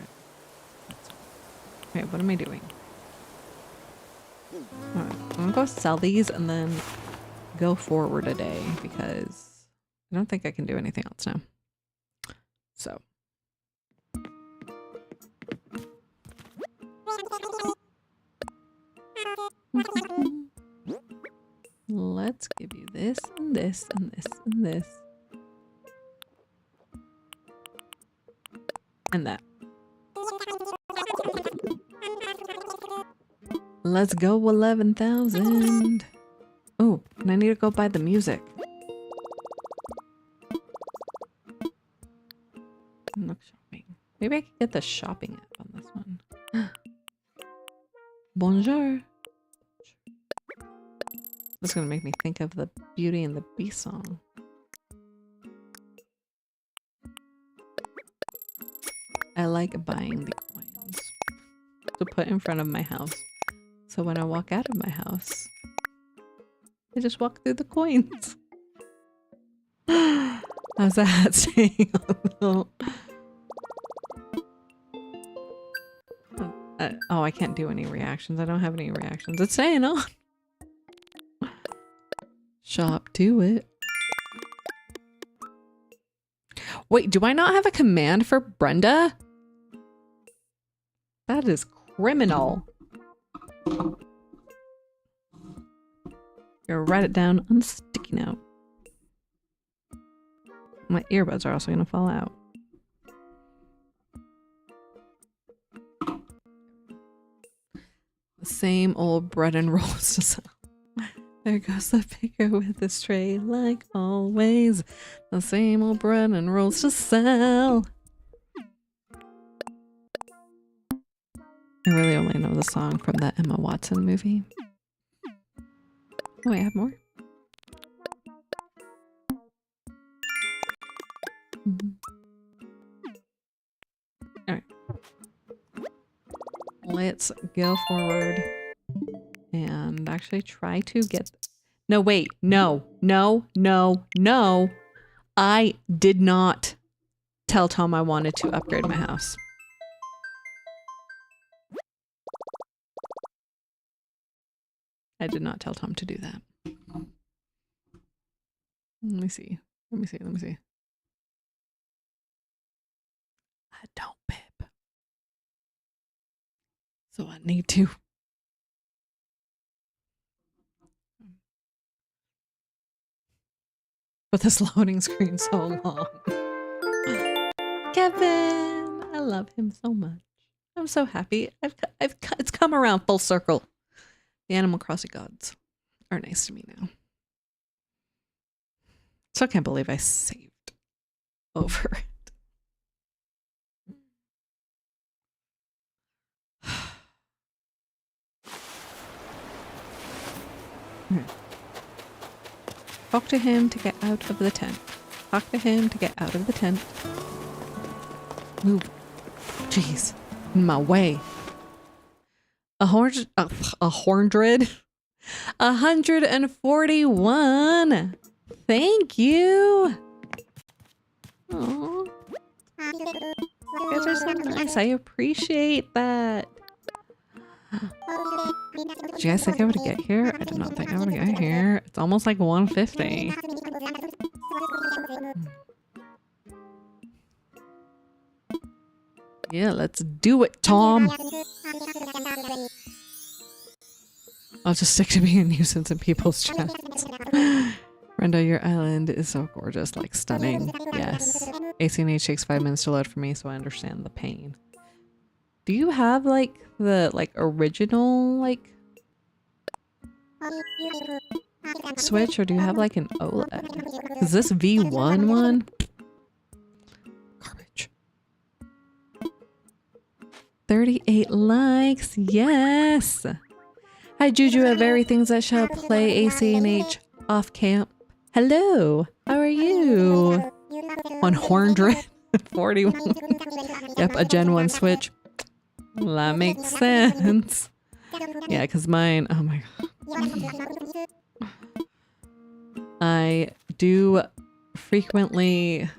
Okay, what am I doing? Alright, I'm gonna go sell these and then go forward a day because I don't think I can do anything else now. So. Let's give you this and this and this and this. And that. Let's go 11,000. Oh, and I need to go buy the music. Look shopping. Maybe I could get the shopping app on this one. Bonjour. That's gonna make me think of the Beauty and the Beast song. I like buying the coins to put in front of my house. So when I walk out of my house, I just walk through the coins. How's that hat staying on though? Oh, I can't do any reactions. I don't have any reactions. It's staying on. Shop to it. Wait, do I not have a command for Brenda? That is criminal. Gonna write it down on a sticky note. My earbuds are also gonna fall out. The same old bread and rolls to sell. There goes the baker with his tray, like always. The same old bread and rolls to sell. I really only know the song from that Emma Watson movie. Oh, I have more? Alright. Let's go forward and actually try to get... No, wait. No. No. No. No. I did not tell Tom I wanted to upgrade my house. I did not tell Tom to do that. Let me see. Let me see. Let me see. I don't pip. So I need to. But this loading screen so long. Kevin! I love him so much. I'm so happy. It's come around full circle. The Animal Crossing gods are nice to me now. So I can't believe I saved over it. Talk to him to get out of the tent. Talk to him to get out of the tent. Move. Jeez. In my way. A hundred. 141. Thank you. Aww. You guys are so nice. I appreciate that. Did you guys think I would get here? I did not think I would get here. It's almost like 150. Yeah, let's do it, Tom. I'll just stick to being a nuisance in people's chats. Brenda, your island is so gorgeous, like stunning. Yes. acnh takes 5 minutes to load for me, so I understand the pain. Do you have like the original Switch, or do you have like an OLED? Is this V1 one? Garbage. 38 likes. Yes. Hi Juju at Very Things That Shall Play ACNH off camp. Hello. How are you? 141. Yep, a Gen 1 Switch. That makes sense. Yeah, because mine, oh my god. I do frequently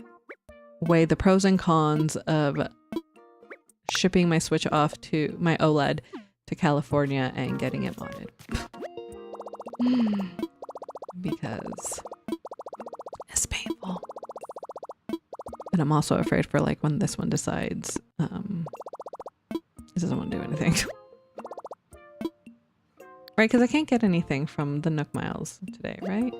weigh the pros and cons of shipping my Switch off to my OLED to California and getting it modded. Because it's painful. And I'm also afraid for like when this one decides it doesn't want to do anything. Right, because I can't get anything from the Nook Miles today, right?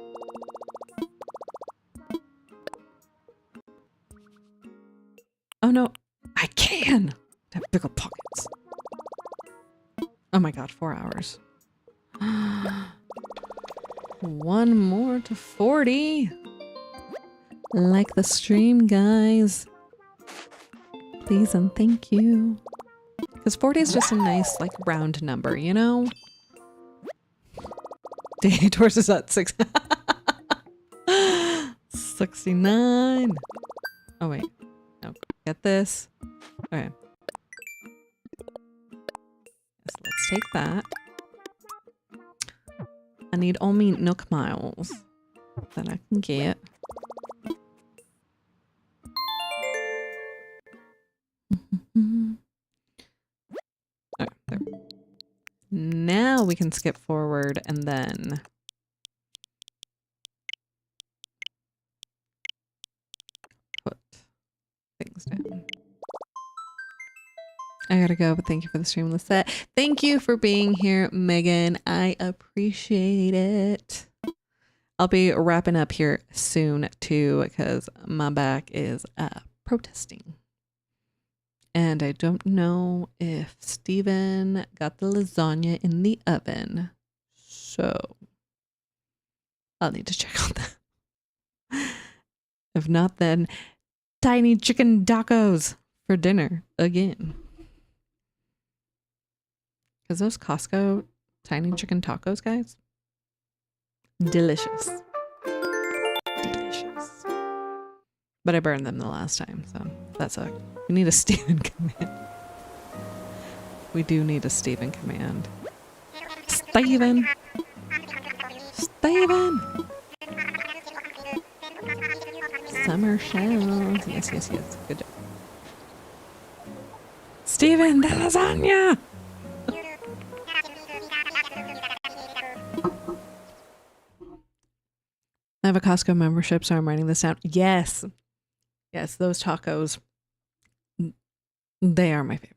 Oh no, I can! I have bigger pockets. Oh my god, 4 hours. One more to 40. Like the stream, guys. Please and thank you. Because 40 is just a nice, like, round number, you know? Detours is at 6. 69. Oh, wait. No. Get this. Okay. Yes, let's take that. I need only Nook Miles that I can get. Okay, there. Now we can skip forward and then put things down. I gotta go, but thank you for the stream, Lisette. Thank you for being here, Megan. I appreciate it. I'll be wrapping up here soon too, because my back is protesting. And I don't know if Steven got the lasagna in the oven. So I'll need to check on that. If not, then tiny chicken tacos for dinner again. Because those Costco tiny chicken tacos, guys, delicious. Delicious. But I burned them the last time, so that sucked. We need a Steven command. We do need a Steven command. Steven! Steven! Summer shells. Yes, yes, yes. Good job. Steven, the lasagna! I have a Costco membership, so I'm writing this down. Yes. Yes, those tacos. They are my favorite.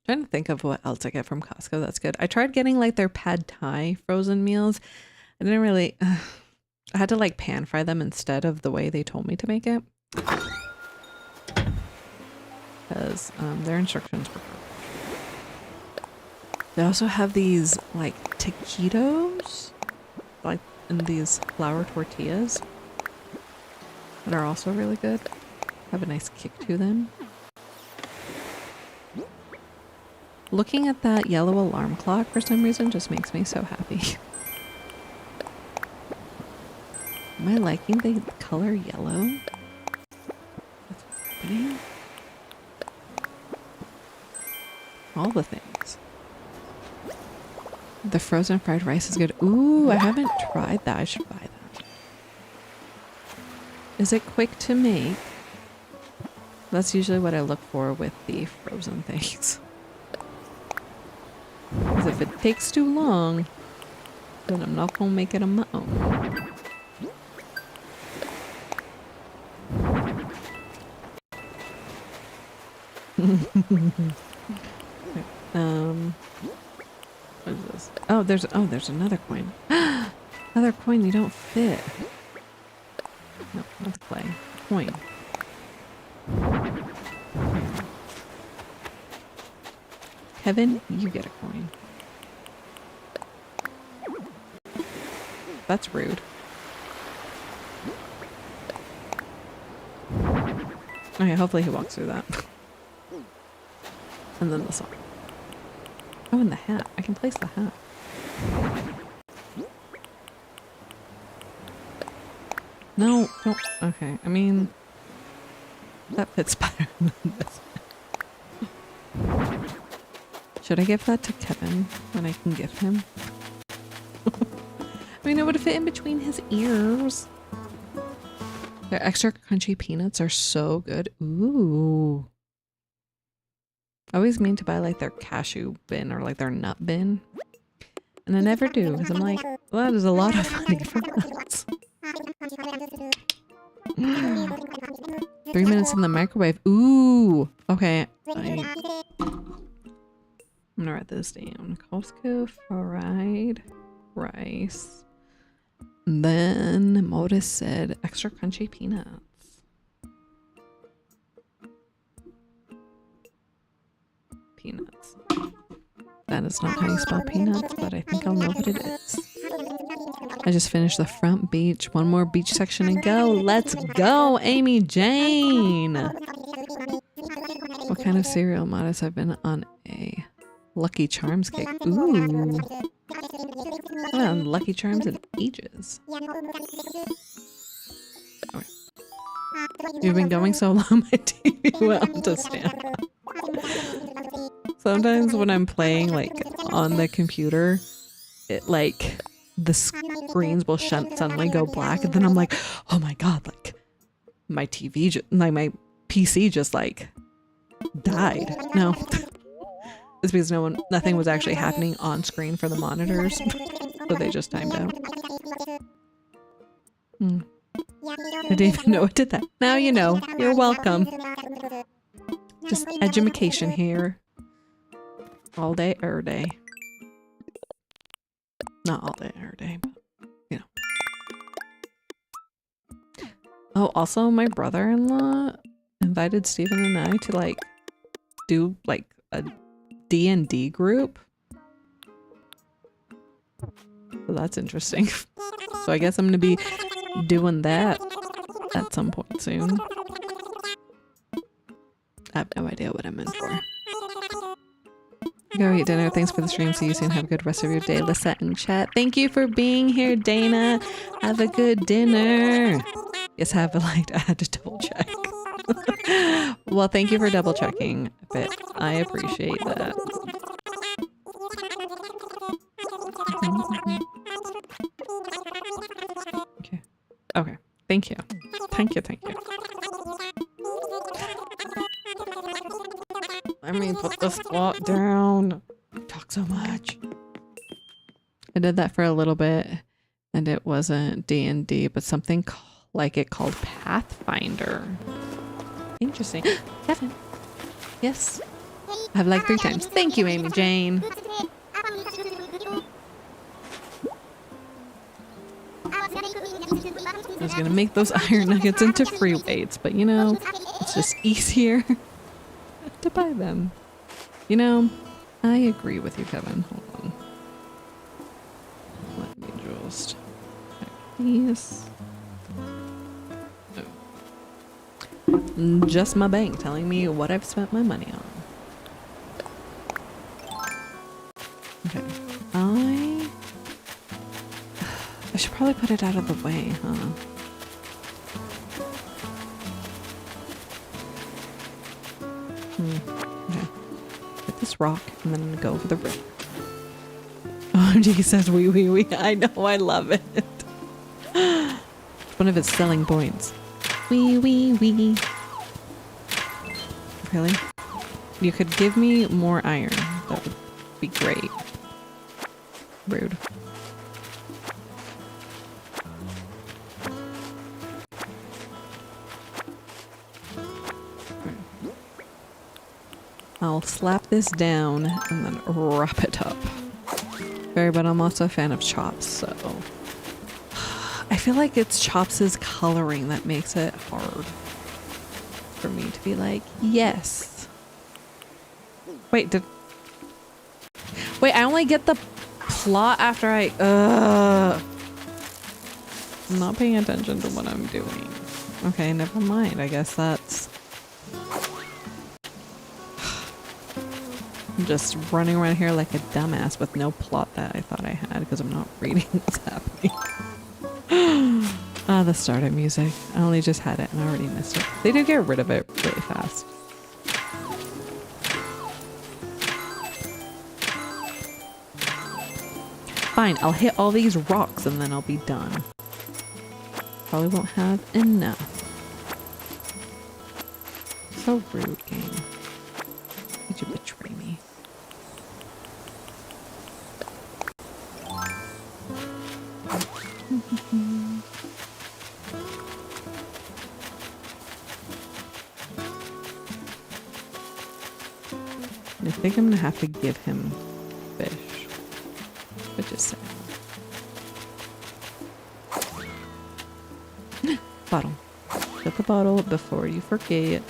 I'm trying to think of what else I get from Costco that's good. I tried getting like their pad thai frozen meals. I didn't really... I had to like pan fry them instead of the way they told me to make it. Because their instructions were perfect. They also have these like taquitos, like in these flour tortillas that are also really good. Have a nice kick to them. Looking at that yellow alarm clock for some reason just makes me so happy. Am I liking the color yellow? What's happening? All the things. The frozen fried rice is good. Ooh, I haven't tried that. I should buy that. Is it quick to make? That's usually what I look for with the frozen things. Because if it takes too long, then I'm not gonna make it on my own. What is this? Oh, there's another coin. Another coin you don't fit. No, that's clay. Coin. Kevin, you get a coin. That's rude. Okay, hopefully he walks through that. And then the song. Oh, and the hat. I can place the hat. No, don't. Okay, I mean, that fits better than this. Should I give that to Kevin when I can gift him? I mean, it would fit in between his ears. Their extra crunchy peanuts are so good. Ooh. I always mean to buy like their cashew bin or like their nut bin. And I never do because I'm like, well, that is a lot of money for nuts. 3 minutes in the microwave. Ooh. Okay. I'm gonna write this down. Costco fried rice. Then Modus said extra crunchy peanuts. Peanuts. That is not how you spell peanuts, but I think I'll know what it is. I just finished the front beach. One more beach section to go. Let's go, Amy Jane! What kind of cereal Modus? I've been on a Lucky Charms cake. Ooh. I haven't on Lucky Charms in ages. Okay. You've been going so long, my TV went on to stand up. Sometimes when I'm playing like on the computer, it like the screens will suddenly go black, and then I'm like, oh my god, like my TV, like my PC just like died. No. It's because nothing was actually happening on screen for the monitors, so they just timed out. I didn't even know it did that. Now you know. You're welcome. Just education here. All day, every day. Not all day, every day, but you know. Oh, also my brother-in-law invited Steven and I to like do like a D&D group. So that's interesting. So I guess I'm gonna be doing that at some point soon. I have no idea what I'm in for. Go eat dinner. Thanks for the stream. See you soon. Have a good rest of your day. Lisette in chat. Thank you for being here, Dana. Have a good dinner. Yes, I had to double check. Well, thank you for double checking, but I appreciate that. Okay. Okay. Thank you. Thank you. Thank you. Let me put this block down. Talk so much. I did that for a little bit, And it wasn't D&D, but something like it called Pathfinder. Interesting. Kevin. Yes. I've like 3 times. Thank you, Amy Jane. I was gonna make those iron nuggets into free weights, but you know, it's just easier to buy them. You know, I agree with you, Kevin. Hold on. Let me just check these. Oh. Just my bank telling me what I've spent my money on. Okay. I should probably put it out of the way, huh? Okay. Hit this rock and then go over the river. Oh, he says wee wee wee. I know, I love it. It's one of his selling points. Wee wee wee. Really? You could give me more iron. That would be great. Rude. I'll slap this down and then wrap it up. But I'm also a fan of chops, so I feel like it's Chops' coloring that makes it hard for me to be like, yes. Wait, I only get the plot after I'm not paying attention to what I'm doing. Okay, never mind. I guess that's... I'm just running around here like a dumbass with no plot that I thought I had because I'm not reading what's happening. Ah, the startup music. I only just had it and I already missed it. They did get rid of it really fast. Fine, I'll hit all these rocks and then I'll be done. Probably won't have enough. So rude, game. Did you betray me? I think I'm gonna have to give him fish, which is sad. Bottle. Get the bottle before you forget.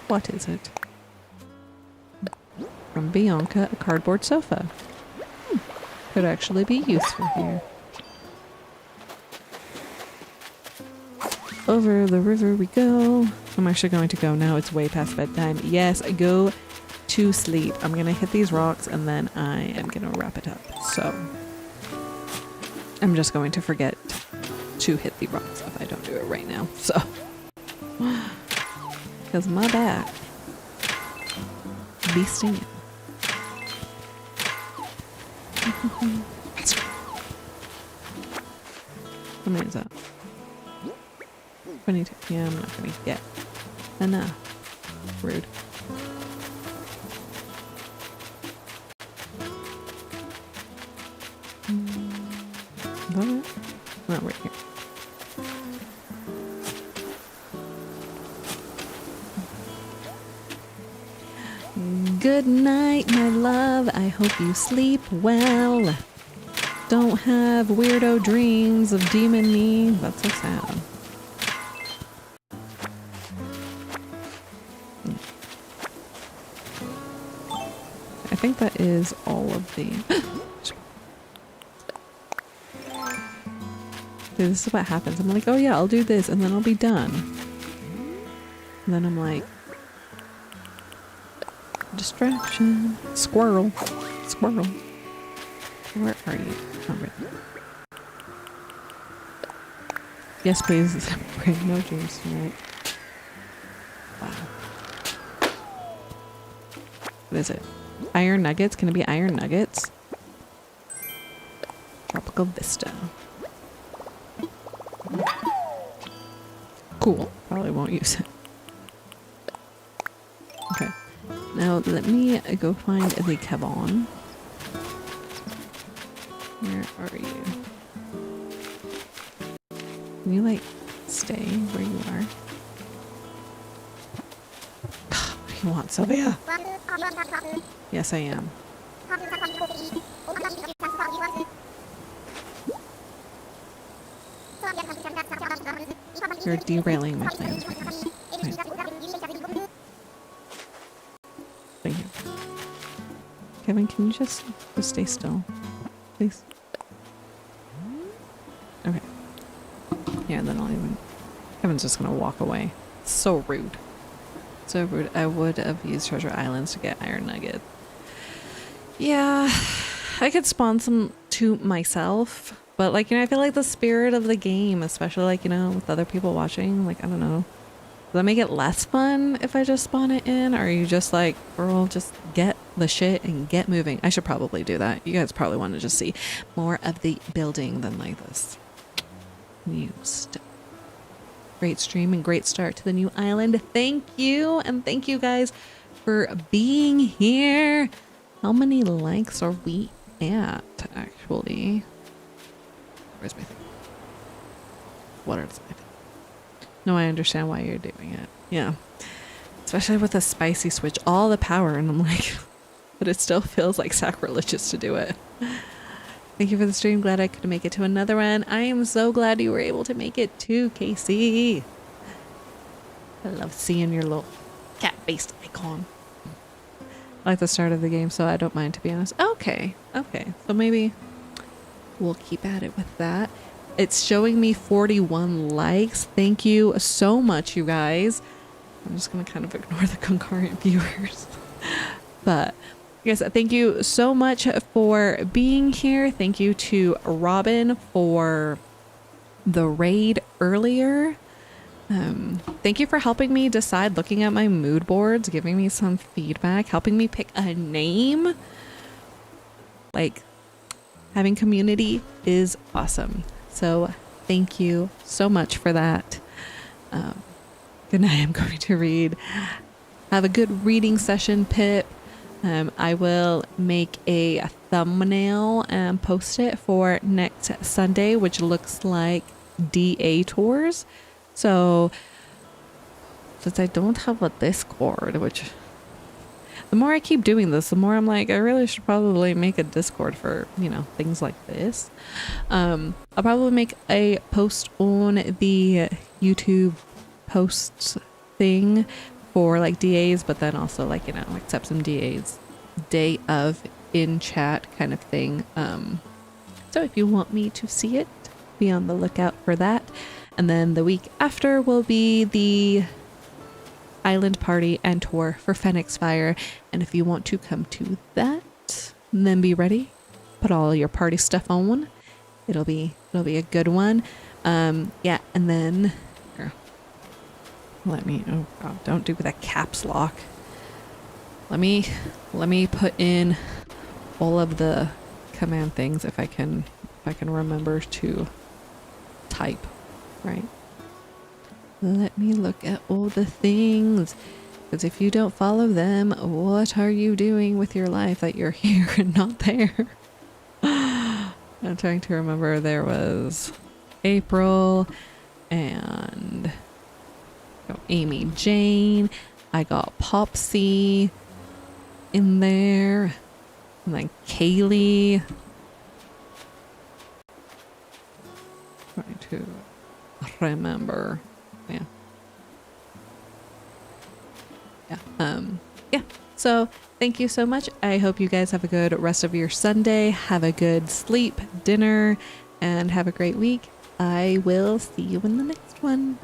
What is it? From Bianca, a cardboard sofa. Could actually be useful here. Over the river we go. I'm actually going to go now. It's way past bedtime. Yes, go to sleep. I'm gonna hit these rocks and then I am gonna wrap it up. So I'm just going to forget to hit the rocks if I don't do it right now. So because my back be stinging. How many is that? 22. Yeah, I'm not gonna get enough. Rude. Is that it? No, right here. Good night, my love. I hope you sleep well. Don't have weirdo dreams of demon me. That's so sad. I think that is all of the... Dude, this is what happens. I'm like, oh yeah, I'll do this and then I'll be done. And then I'm like... Distraction. Squirrel. Squirrel. Where are you? Oh, right. Yes, please. Bring no dreams tonight. Wow. What is it? Iron nuggets? Can it be iron nuggets? Tropical Vista. Cool. Probably won't use it. Okay. Now let me go find the Kevon. Where are you? Can you, like, stay where you are? What do you want, Sylvia? Yes, I am. You're derailing my plans right now. Fine. Thank you. Kevin, can you just stay still, please? Okay. Yeah, then I'll even... Kevin's just gonna walk away. So rude. So rude. I would have used Treasure Islands to get iron nuggets. Yeah, I could spawn some to myself, but like, you know, I feel like the spirit of the game, especially like, you know, with other people watching, like, I don't know. Does that make it less fun if I just spawn it in? Or are you just like, girl, just get the shit and get moving? I should probably do that. You guys probably want to just see more of the building than like this. New stuff. Great stream and great start to the new island. Thank you. And thank you guys for being here. How many likes are we at, actually? Where's my thing? What are the thing? No, I understand why you're doing it. Yeah. Especially with a spicy switch, all the power, and I'm like, but it still feels like sacrilegious to do it. Thank you for the stream. Glad I could make it to another one. I am so glad you were able to make it too, Casey. I love seeing your little cat-based icon. I like the start of the game, so I don't mind, to be honest. Okay, okay. So maybe we'll keep at it with that. It's showing me 41 likes. Thank you so much, you guys. I'm just going to kind of ignore the concurrent viewers. But yes, thank you so much for being here. Thank you to Robin for the raid earlier. Thank you for helping me decide, looking at my mood boards, giving me some feedback, helping me pick a name. Like, having community is awesome. So thank you so much for that. Good night. I'm going to read. Have a good reading session, Pip. I will make a thumbnail and post it for next Sunday, which looks like DA tours. So since I don't have a Discord, which the more I keep doing this, the more I'm like, I really should probably make a Discord for, you know, things like this. I'll probably make a post on the YouTube posts thing for like DAs, but then also like, you know, accept some DAs day of in chat kind of thing. So if you want me to see it, be on the lookout for that. And then the week after will be the island party and tour for Phoenix Fire. And if you want to come to that, then be ready. Put all your party stuff on. It'll be a good one. Yeah, and then here, let me, oh God, don't do that caps lock. Let me put in all of the command things if I can remember to type, right? Let me look at all the things, because if you don't follow them, what are you doing with your life that you're here and not there? I'm trying to remember. There was April and Amy Jane. I got Popsy in there, and then Kaylee. Trying to remember. Yeah. So thank you so much. I hope you guys have a good rest of your Sunday. Have a good sleep, dinner, and have a great week. I will see you in the next one.